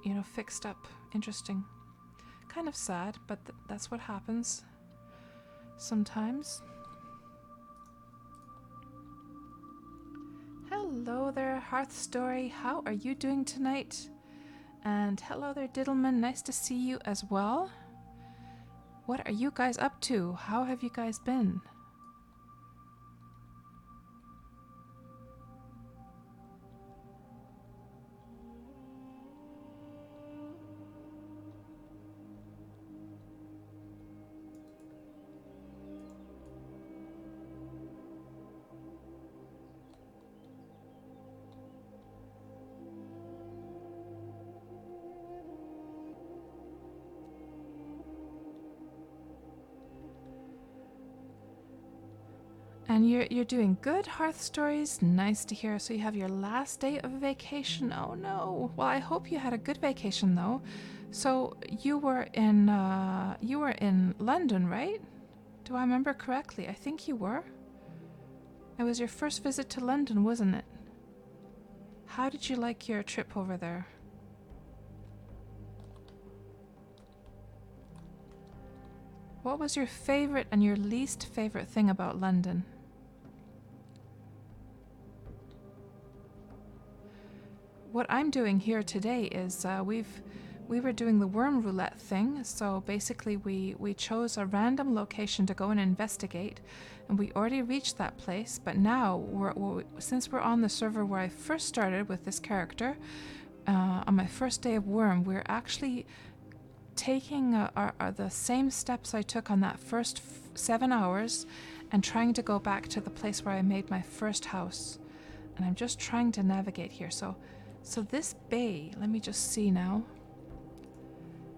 you know, fixed up. Interesting. Kind of sad, but that's what happens sometimes. Hello there, Hearth Story. How are you doing tonight? And hello there, Diddleman. Nice to see you as well. What are you guys up to? How have you guys been? And you're doing good, Hearth Stories. Nice to hear. So you have your last day of vacation. Oh no. Well, I hope you had a good vacation though. So you were in London, right? Do I remember correctly? I think you were. It was your first visit to London, wasn't it? How did you like your trip over there? What was your favorite and your least favorite thing about London? What I'm doing here today is we were doing the Wurm Roulette thing. So basically we chose a random location to go and investigate, and we already reached that place. But now since we're on the server where I first started with this character, on my first day of Wurm, we're actually taking the same steps I took on that first 7 hours and trying to go back to the place where I made my first house. And I'm just trying to navigate here. So this bay, let me just see now.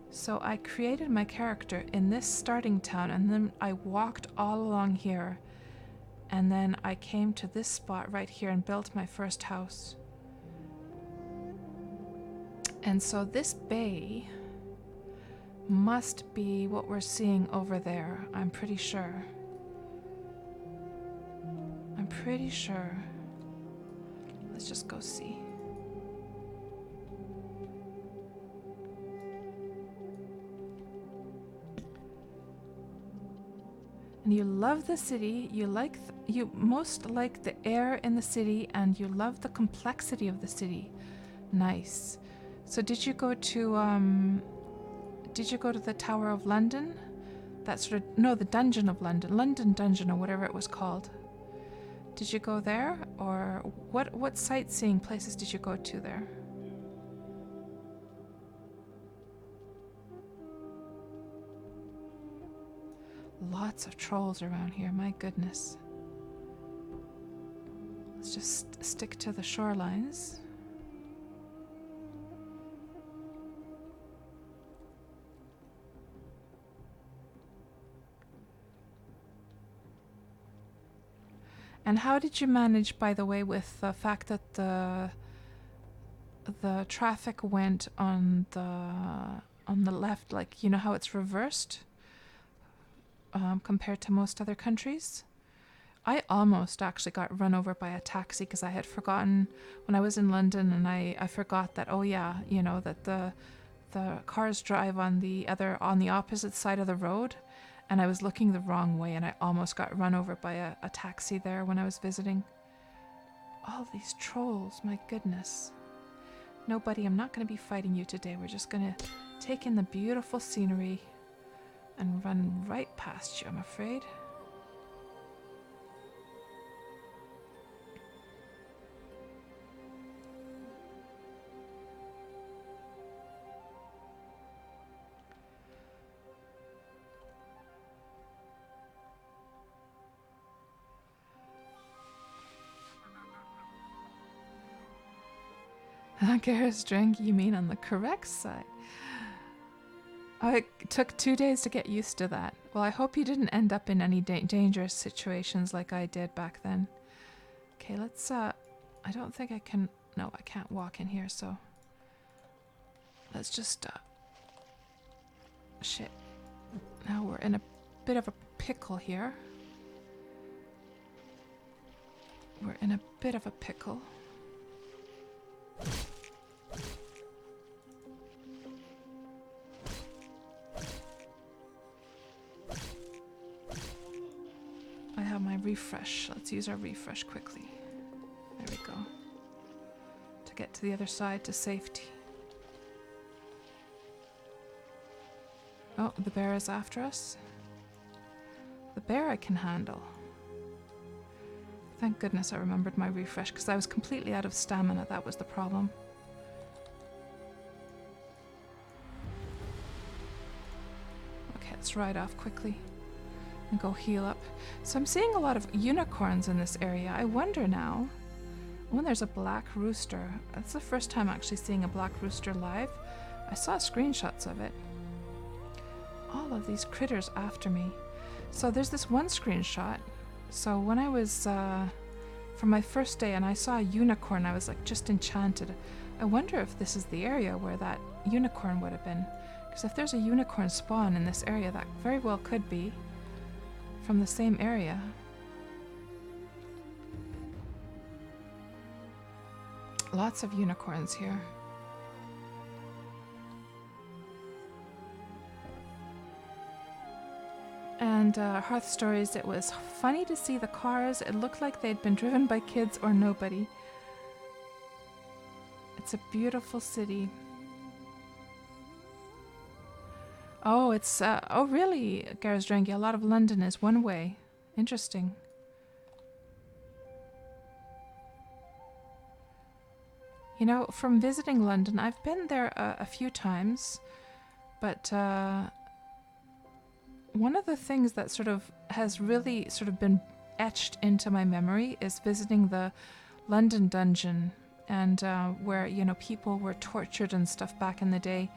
So I created my character in this starting town, and then I walked all along here, and then I came to this spot right here and built my first house. And so this bay must be what we're seeing over there, I'm pretty sure. I'm pretty sure. Let's just go see. And you love the city, you most like the air in the city, and you love the complexity of the city. Nice. So did you go to the Tower of London? The Dungeon of London. London Dungeon, or whatever it was called. Did you go there? Or what sightseeing places did you go to there? Lots of trolls around here, my goodness. Let's just stick to the shorelines. And how did you manage, by the way, with the fact that the traffic went on the left, like, you know how it's reversed? Compared to most other countries. I almost actually got run over by a taxi because I had forgotten when I was in London, and I forgot that, oh yeah, you know, that the cars drive on the opposite side of the road, and I was looking the wrong way, and I almost got run over by a taxi there when I was visiting. All these trolls, my goodness. No, buddy, I'm not going to be fighting you today. We're just going to take in the beautiful scenery and run right past you, I'm afraid. Garrus drink, you mean on the correct side? It took 2 days to get used to that. Well, I hope you didn't end up in any dangerous situations like I did back then. Okay, let's, I don't think I can, no, I can't walk in here, so let's just, shit. Now we're in a bit of a pickle here. We're in a bit of a pickle. refresh. Let's use our refresh quickly. There we go. To get to the other side to safety. Oh, the bear is after us. The bear I can handle. Thank goodness I remembered my refresh, because I was completely out of stamina. That was the problem. Okay, let's ride off quickly and go heal up. So I'm seeing a lot of unicorns in this area. I wonder now. Oh, there's a black rooster. That's the first time actually seeing a black rooster live. I saw screenshots of it. All of these critters after me. So there's this one screenshot. So when I was from my first day and I saw a unicorn, I was like just enchanted. I wonder if this is the area where that unicorn would have been. Because if there's a unicorn spawn in this area, that very well could be from the same area. Lots of unicorns here. And Hearth Stories, it was funny to see the cars. It looked like they'd been driven by kids or nobody. It's a beautiful city. Oh, it's, oh really, Garazdranghi, a lot of London is one way. Interesting. You know, from visiting London, I've been there a few times, but one of the things that sort of has really sort of been etched into my memory is visiting the London dungeon, and where, you know, people were tortured and stuff back in the day.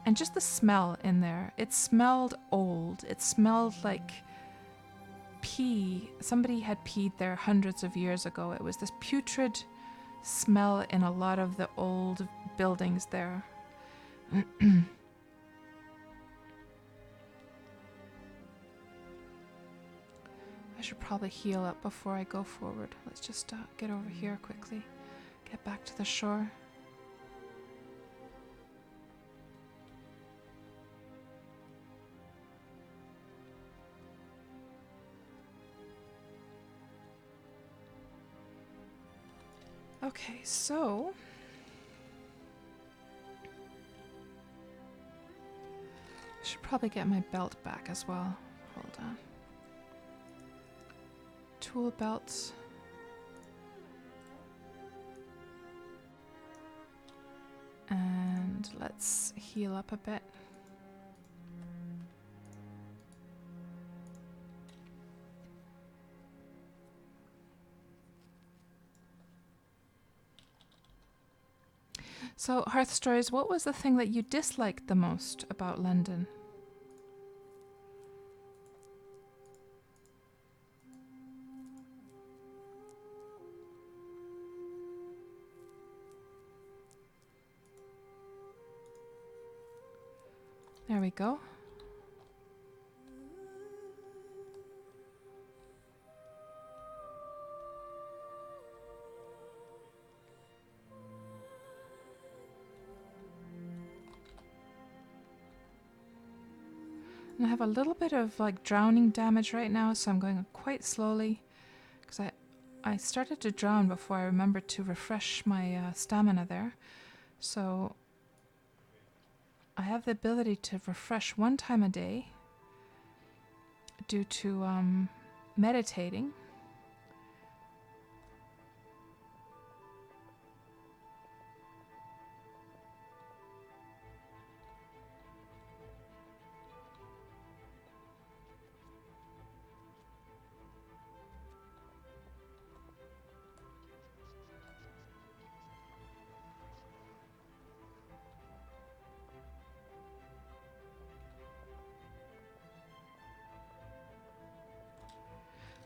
And just the smell in there. It smelled old. It smelled like pee. Somebody had peed there hundreds of years ago. It was this putrid smell in a lot of the old buildings there. I should probably heal up before I go forward. Let's just get over here quickly. Get back to the shore. Okay, so I should probably get my belt back as well. Hold on. Tool belts. And let's heal up a bit. So, Hearth Stories, what was the thing that you disliked the most about London? There we go. And I have a little bit of like drowning damage right now, so I'm going quite slowly because I started to drown before I remembered to refresh my stamina there. So I have the ability to refresh 1 time a day due to meditating.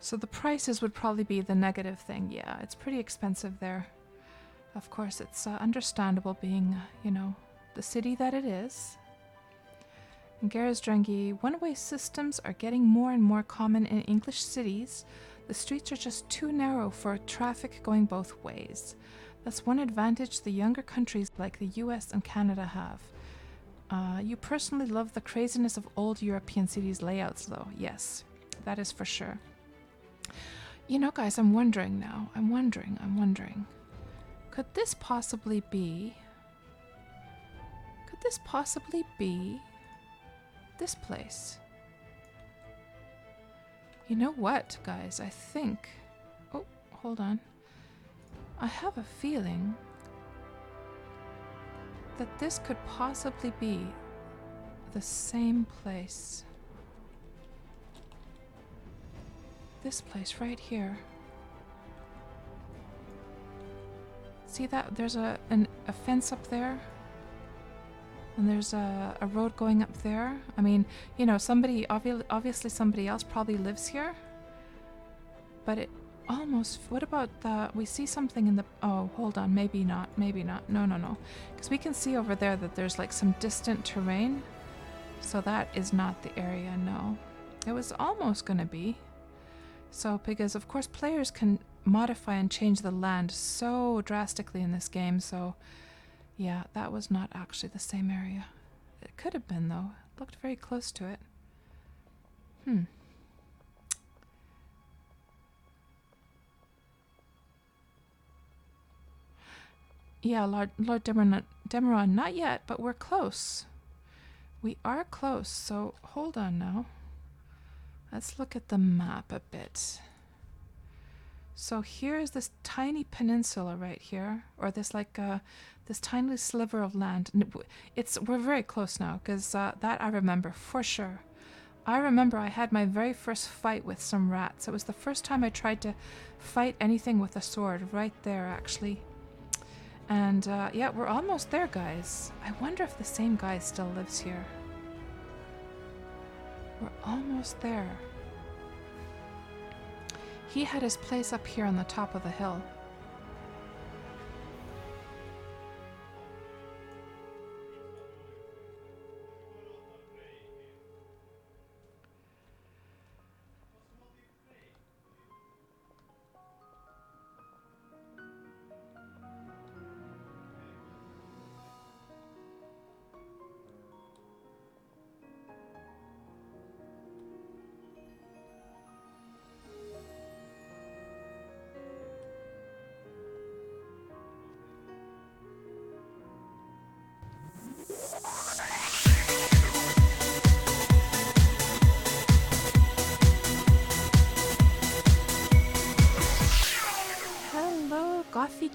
So the prices would probably be the negative thing. Yeah, it's pretty expensive there. Of course, it's understandable being, you know, the city that it is. In Garazdranghi, one-way systems are getting more and more common in English cities. The streets are just too narrow for traffic going both ways. That's one advantage the younger countries like the US and Canada have. You personally love the craziness of old European cities' layouts, though. Yes, that is for sure. You know, guys, I'm wondering now. I'm wondering. Could this possibly be this place? You know what, guys? I think... Oh, hold on. I have a feeling that this could possibly be the same place. This place right here. See that? There's a fence up there. And there's a road going up there. I mean, you know, somebody, obviously somebody else probably lives here. But it almost, what about the, we see something in the, oh, hold on, maybe not. No. Because we can see over there that there's like some distant terrain. So that is not the area, no. It was almost gonna be. So, because of course players can modify and change the land so drastically in this game, so yeah, that was not actually the same area. It could have been though. It looked very close to it. Yeah, Lord Demeron, not yet, but we're close. We are close, so hold on now. Let's look at the map a bit. So here's this tiny peninsula right here, or this like this tiny sliver of land. We're very close now, because that I remember for sure. I remember I had my very first fight with some rats. It was the first time I tried to fight anything with a sword, right there actually. And yeah, we're almost there, guys. I wonder if the same guy still lives here. We're almost there. He had his place up here on the top of the hill.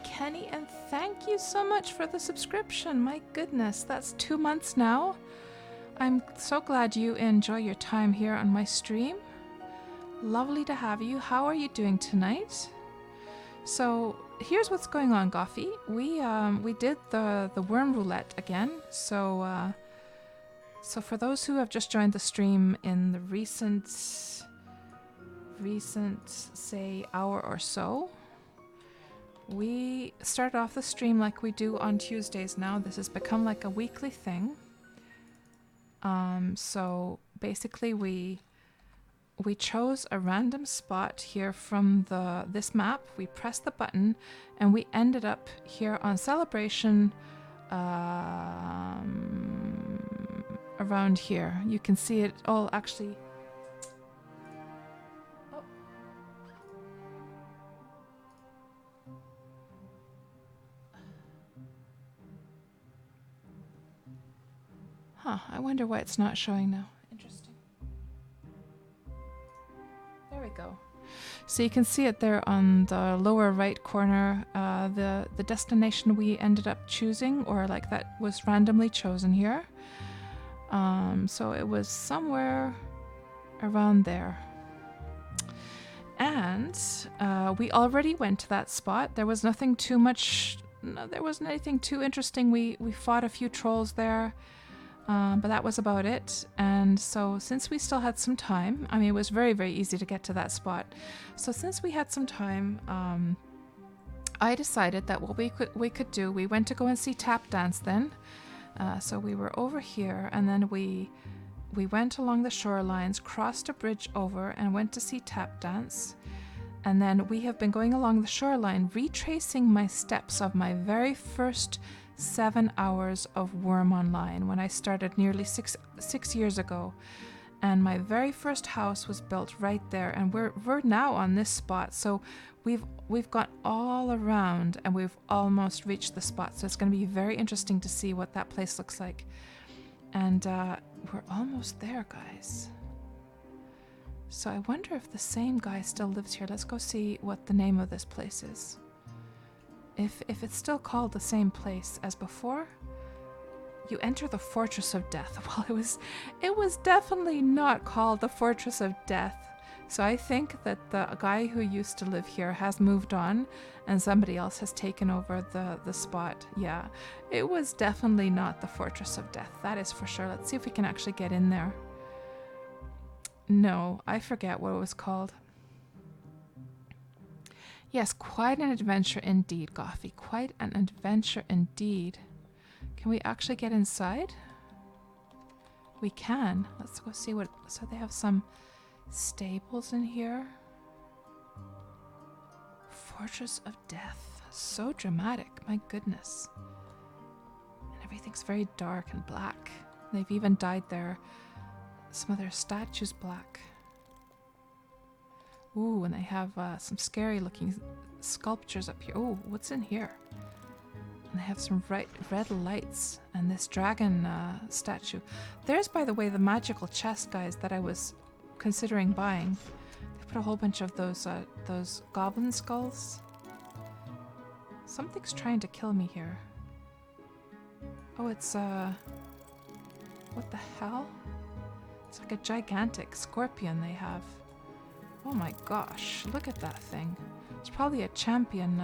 Kenny, and thank you so much for the subscription. My goodness, that's 2 months now. I'm so glad you enjoy your time here on my stream. Lovely to have you. How are you doing tonight? So here's what's going on, Goffy. We did the Wurm Roulette again. So for those who have just joined the stream in the recent say hour or so, we started off the stream like we do on Tuesdays now. This has become like a weekly thing. So basically we chose a random spot here from this map. We pressed the button and we ended up here on Celebration around here. You can see it all actually. I wonder why it's not showing now. Interesting. There we go. So you can see it there on the lower right corner, the destination we ended up choosing, or like that was randomly chosen here. So it was somewhere around there. And we already went to that spot. There was nothing too much, there wasn't anything too interesting. We fought a few trolls there. But that was about it. And so since we still had some time, I mean, it was very, very easy to get to that spot. So since we had some time, I decided that what we could do, we went to go and see Tap Dance then. So we were over here, and then we went along the shorelines, crossed a bridge over, and went to see Tap Dance. And then we have been going along the shoreline, retracing my steps of my very first 7 hours of Wurm Online when I started nearly six years ago. And my very first house was built right there, and we're now on this spot. So we've gone all around and we've almost reached the spot. So it's going to be very interesting to see what that place looks like. And we're almost there, guys. So I wonder if the same guy still lives here. Let's go see what the name of this place is. If it's still called the same place as before. You enter the Fortress of Death. Well, it was definitely not called the Fortress of Death. So I think that the guy who used to live here has moved on and somebody else has taken over the spot. Yeah, it was definitely not the Fortress of Death. That is for sure. Let's see if we can actually get in there. No, I forget what it was called. Yes, quite an adventure indeed, Goffy. Quite an adventure indeed. Can we actually get inside? We can. Let's go see what... So they have some stables in here. Fortress of Death. So dramatic. My goodness. And everything's very dark and black. They've even dyed some of their statues black. Ooh, and they have some scary looking sculptures up here. Oh, what's in here? And they have some red lights and this dragon statue. There's, by the way, the magical chest, guys, that I was considering buying. They put a whole bunch of those goblin skulls. Something's trying to kill me here. Oh, it's what the hell? It's like a gigantic scorpion they have. Oh my gosh, look at that thing. It's probably a champion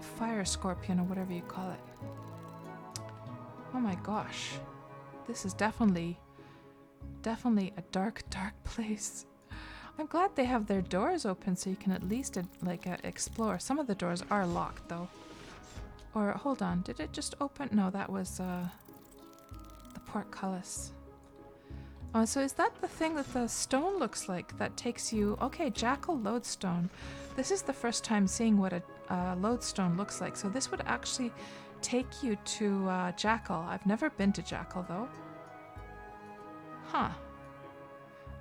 fire scorpion or whatever you call it. Oh my gosh. This is definitely a dark place. I'm glad they have their doors open so you can at least explore. Some of the doors are locked though. Or hold on, did it just open? No, that was the portcullis. Oh, so is that the thing that the stone looks like that takes you... Okay, Jackal Lodestone. This is the first time seeing what a lodestone looks like. So this would actually take you to Jackal. I've never been to Jackal though. Huh.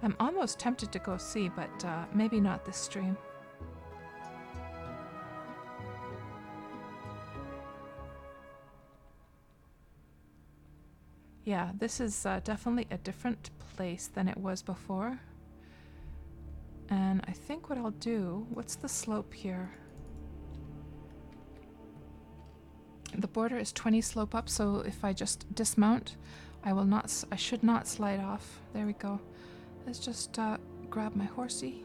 I'm almost tempted to go see, but maybe not this stream. Yeah, this is definitely a different place than it was before. And I think what I'll do... What's the slope here? The border is 20 slope up, so if I just dismount, I should not slide off. There we go. Let's just grab my horsey.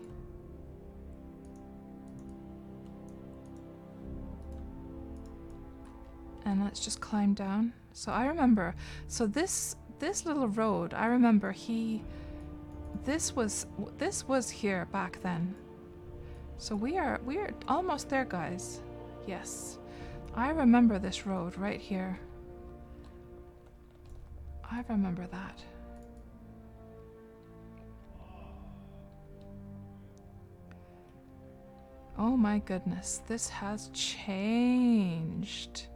And let's just climb down. So I remember, so this little road, I remember this was here back then. So we're almost there, guys. Yes. I remember this road right here. I remember that. Oh my goodness, this has changed.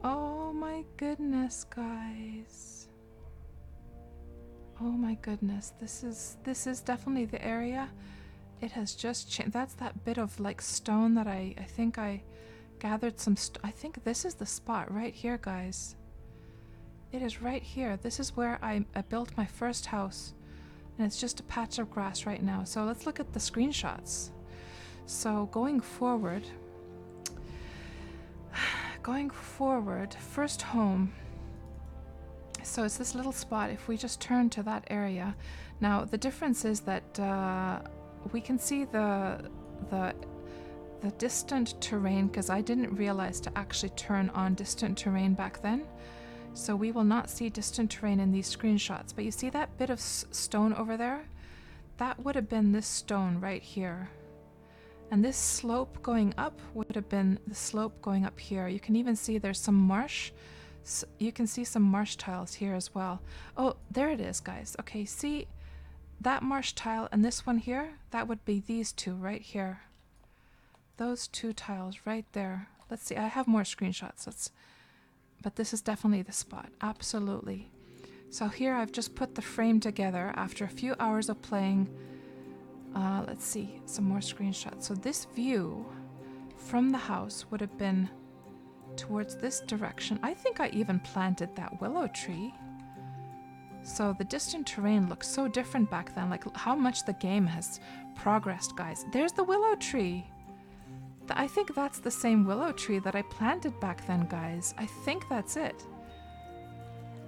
Oh my goodness, guys. Oh my goodness, this is definitely the area. It has just changed. That's that bit of like stone that I think I gathered some I think this is the spot right here, guys. It is right here. This is where I built my first house. And it's just a patch of grass right now. So let's look at the screenshots. So going forward, first home. So it's this little spot. If we just turn to that area. Now the difference is that we can see the distant terrain, because I didn't realize to actually turn on distant terrain back then. So we will not see distant terrain in these screenshots. But you see that bit of stone over there? That would have been this stone right here. And this slope going up would have been the slope going up here. You can even see there's some marsh. So you can see some marsh tiles here as well. Oh, there it is, guys. Okay, see that marsh tile and this one here? That would be these two right here. Those two tiles right there. Let's see, I have more screenshots. But this is definitely the spot. Absolutely. So here I've just put the frame together after a few hours of playing. Let's see, some more screenshots. So this view from the house would have been towards this direction. I think I even planted that willow tree. So the distant terrain looks so different back then, like how much the game has progressed, guys. There's the willow tree. I think that's the same willow tree that I planted back then, guys. I think that's it.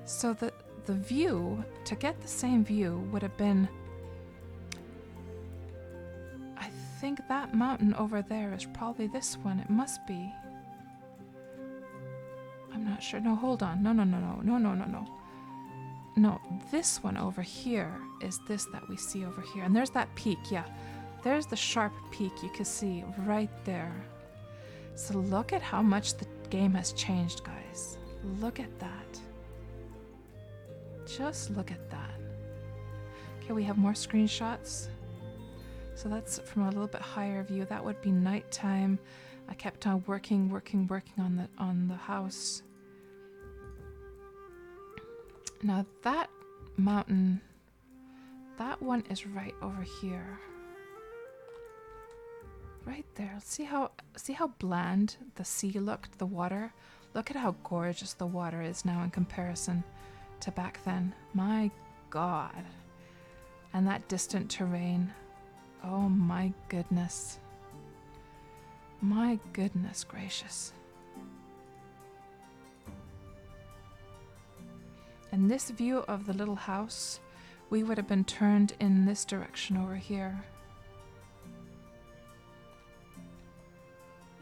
So the view, to get the same view, would have been... I think that mountain over there is probably this one. It must be. I'm not sure. No, hold on. No. No, this one over here is this that we see over here. And there's that peak, yeah. There's the sharp peak you can see right there. So look at how much the game has changed, guys. Look at that. Just look at that. Okay, we have more screenshots. So that's from a little bit higher view. That would be nighttime. I kept on working on the house. Now that mountain, that one is right over here. Right there. See how bland the sea looked, the water? Look at how gorgeous the water is now in comparison to back then. My God. And that distant terrain. Oh my goodness. My goodness gracious. And this view of the little house, we would have been turned in this direction over here.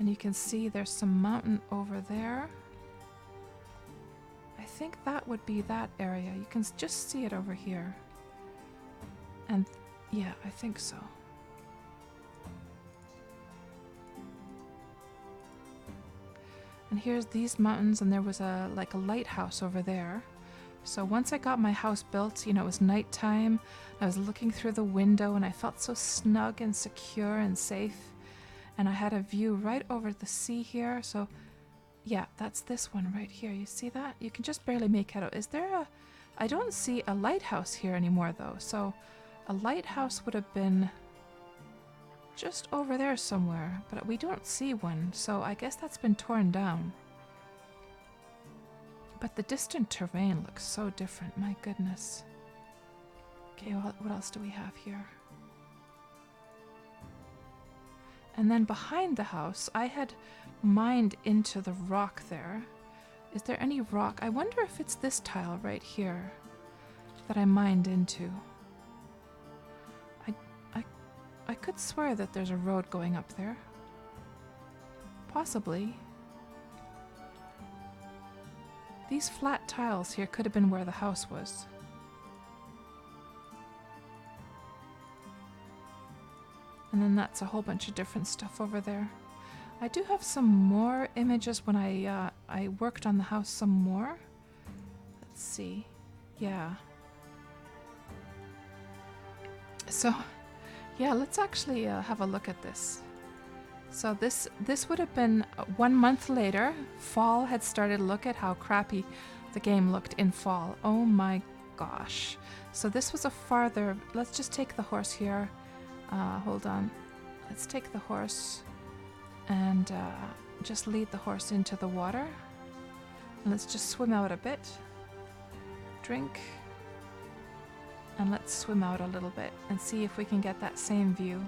And you can see there's some mountain over there. I think that would be that area. You can just see it over here. And yeah, I think so. And here's these mountains, and there was like a lighthouse over there. So once I got my house built, you know, it was nighttime. I was looking through the window and I felt so snug and secure and safe. And I had a view right over the sea here. So yeah, that's this one right here. You see that? You can just barely make it out. Is there a... I don't see a lighthouse here anymore though. So a lighthouse would have been just over there somewhere, but we don't see one. So I guess that's been torn down. But the distant terrain looks so different, my goodness. Okay, what else do we have here? And then behind the house, I had mined into the rock there. Is there any rock? I wonder if it's this tile right here that I mined into. I could swear that there's a road going up there. Possibly. These flat tiles here could have been where the house was. And then that's a whole bunch of different stuff over there. I do have some more images when I worked on the house some more. Let's see. Yeah. So, yeah, let's actually have a look at this. So this would have been 1 month later. Fall had started. Look at how crappy the game looked in fall. Oh my gosh. So this was a farther... Let's just take the horse here. Hold on. Let's take the horse and just lead the horse into the water. And let's just swim out a bit. Drink. And let's swim out a little bit and see if we can get that same view.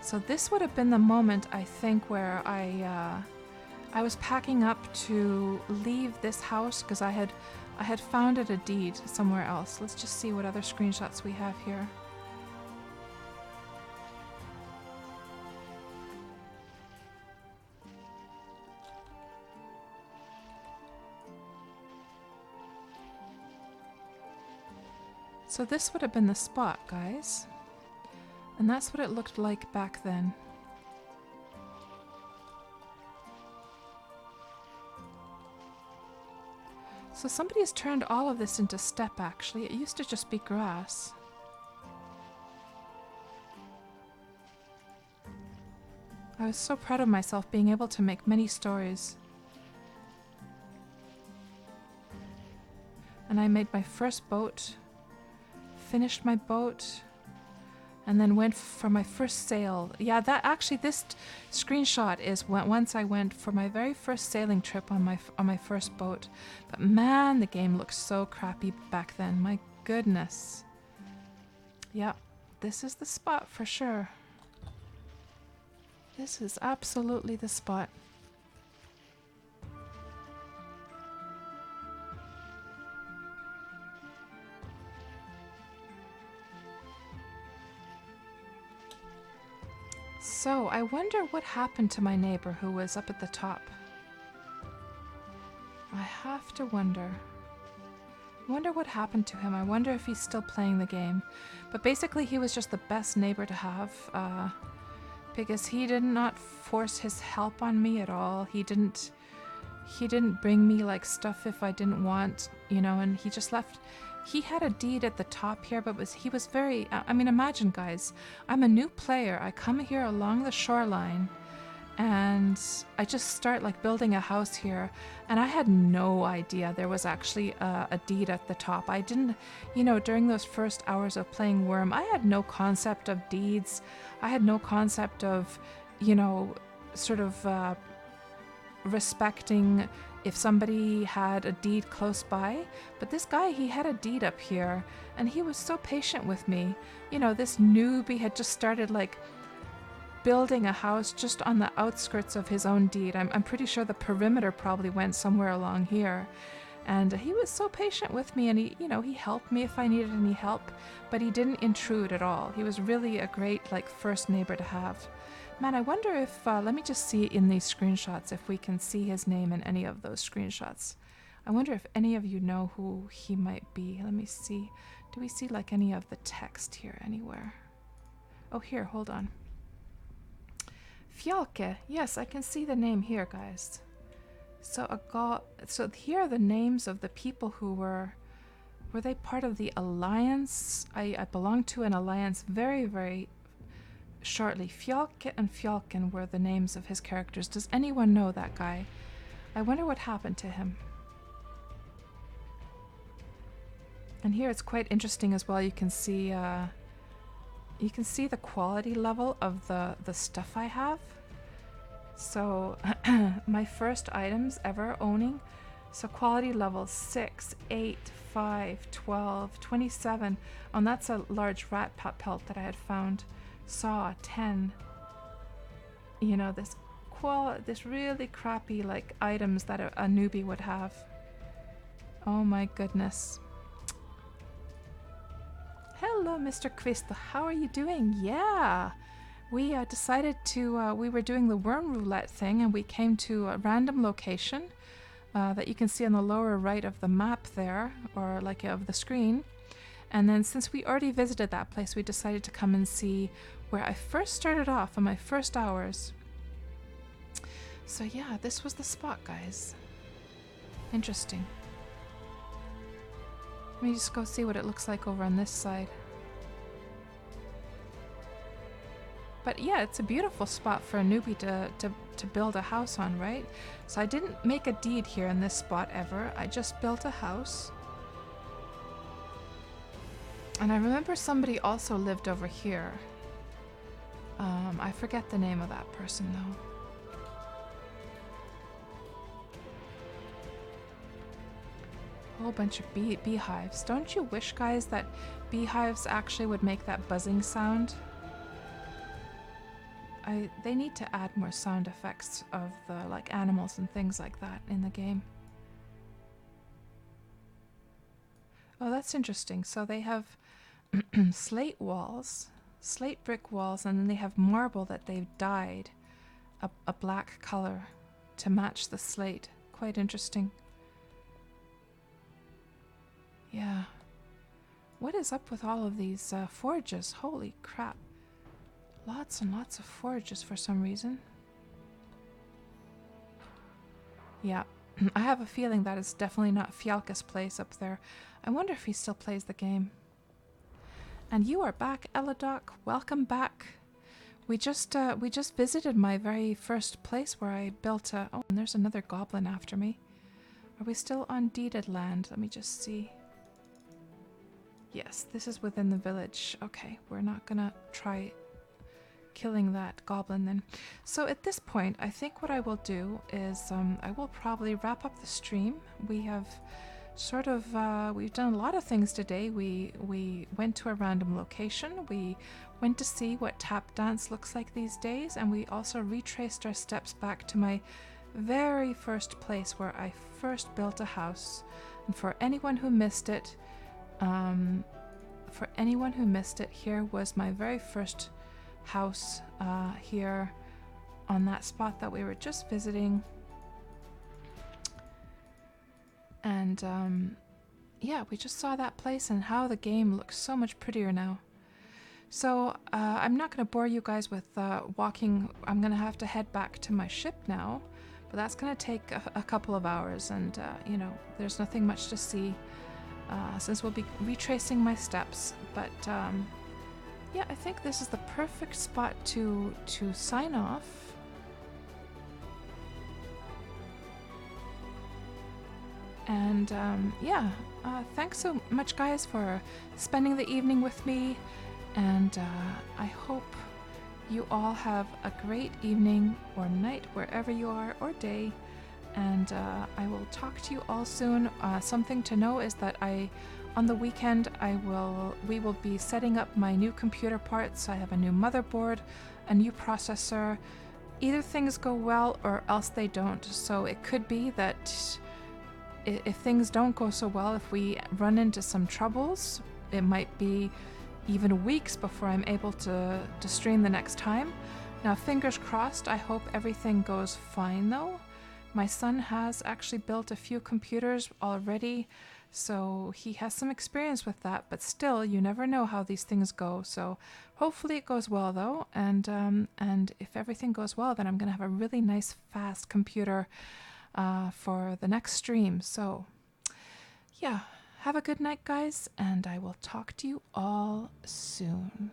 So this would have been the moment, I think, where I was packing up to leave this house because I had founded a deed somewhere else. Let's just see what other screenshots we have here. So this would have been the spot, guys. And that's what it looked like back then. So somebody has turned all of this into steppe, actually. It used to just be grass. I was so proud of myself being able to make many stories. And I made my first boat, finished my boat, and then went for my first sail. Yeah, that actually, this screenshot is once I went for my very first sailing trip on my first boat. But man, the game looked so crappy back then. My goodness. Yeah, this is the spot for sure. This is absolutely the spot. So, I wonder what happened to my neighbor who was up at the top. I have to wonder. I wonder what happened to him. I wonder if he's still playing the game. But basically, he was just the best neighbor to have. Because he did not force his help on me at all. He didn't bring me like stuff if I didn't want, you know, and he just left. He had a deed at the top here, but he was very, I mean, imagine guys, I'm a new player. I come here along the shoreline and I just start like building a house here, and I had no idea there was actually a deed at the top. I didn't, you know, during those first hours of playing Wurm, I had no concept of deeds. I had no concept of, you know, sort of respecting if somebody had a deed close by. But this guy, he had a deed up here and he was so patient with me. You know, this newbie had just started like building a house just on the outskirts of his own deed. I'm pretty sure the perimeter probably went somewhere along here. And he was so patient with me, and he, you know, he helped me if I needed any help, but he didn't intrude at all. He was really a great like first neighbor to have. Man, I wonder if, let me just see in these screenshots if we can see his name in any of those screenshots. I wonder if any of you know who he might be. Let me see. Do we see like any of the text here anywhere? Oh, here, hold on. Fjalke. Yes, I can see the name here, guys. So so here are the names of the people who were they part of the alliance? I belonged to an alliance very, very shortly. Fjalke and Fjalken were the names of his characters. Does anyone know that guy? I wonder what happened to him. And here it's quite interesting as well. You can see the quality level of the stuff I have. So my first items ever owning, so quality level 6, 8, 5, 12, 27. And that's a large rat pelt that I had found. Saw 10. You know, this really crappy like items that a newbie would have. Oh my goodness. Hello, Mr. Kvist. How are you doing? Yeah. We decided to, we were doing the Wurm Roulette thing, and we came to a random location that you can see on the lower right of the map there, or like of the screen. And then since we already visited that place, we decided to come and see where I first started off on my first hours. So yeah, this was the spot, guys. Interesting. Let me just go see what it looks like over on this side. But yeah, it's a beautiful spot for a newbie to build a house on, right? So I didn't make a deed here in this spot ever. I just built a house. And I remember somebody also lived over here. I forget the name of that person though. A whole bunch of beehives. Don't you wish, guys, that beehives actually would make that buzzing sound? They need to add more sound effects of the like animals and things like that in the game. Oh, that's interesting. So they have slate walls, slate brick walls, and then they have marble that they've dyed a black color to match the slate. Quite interesting. Yeah. What is up with all of these forges? Holy crap. Lots and lots of forges for some reason. Yeah, I have a feeling that is definitely not Fjalke's place up there. I wonder if he still plays the game. And you are back, Eladoc. Welcome back. We just visited my very first place where I built a... Oh, and there's another goblin after me. Are we still on deeded land? Let me just see. Yes, this is within the village. Okay, we're not gonna try killing that goblin then. So at this point, I think what I will do is I will probably wrap up the stream. We have sort of we've done a lot of things today. We went to a random location. We went to see what tap dance looks like these days, and we also retraced our steps back to my very first place where I first built a house. And for anyone who missed it, here was my very first house here on that spot that we were just visiting. And yeah, we just saw that place and how the game looks so much prettier now. So I'm not going to bore you guys with walking. I'm going to have to head back to my ship now, but that's going to take a couple of hours, and you know, there's nothing much to see since we'll be retracing my steps. But yeah, I think this is the perfect spot to sign off. And yeah, thanks so much, guys, for spending the evening with me. And I hope you all have a great evening or night wherever you are, or day. And I will talk to you all soon. Something to know is that on the weekend, we will be setting up my new computer parts. I have a new motherboard, a new processor. Either things go well or else they don't. So it could be that if things don't go so well, if we run into some troubles, it might be even weeks before I'm able to stream the next time. Now, fingers crossed, I hope everything goes fine though. My son has actually built a few computers already, so he has some experience with that, but still, you never know how these things go. So hopefully it goes well though, and if everything goes well, then I'm gonna have a really nice fast computer for the next stream. So yeah, have a good night, guys, and I will talk to you all soon.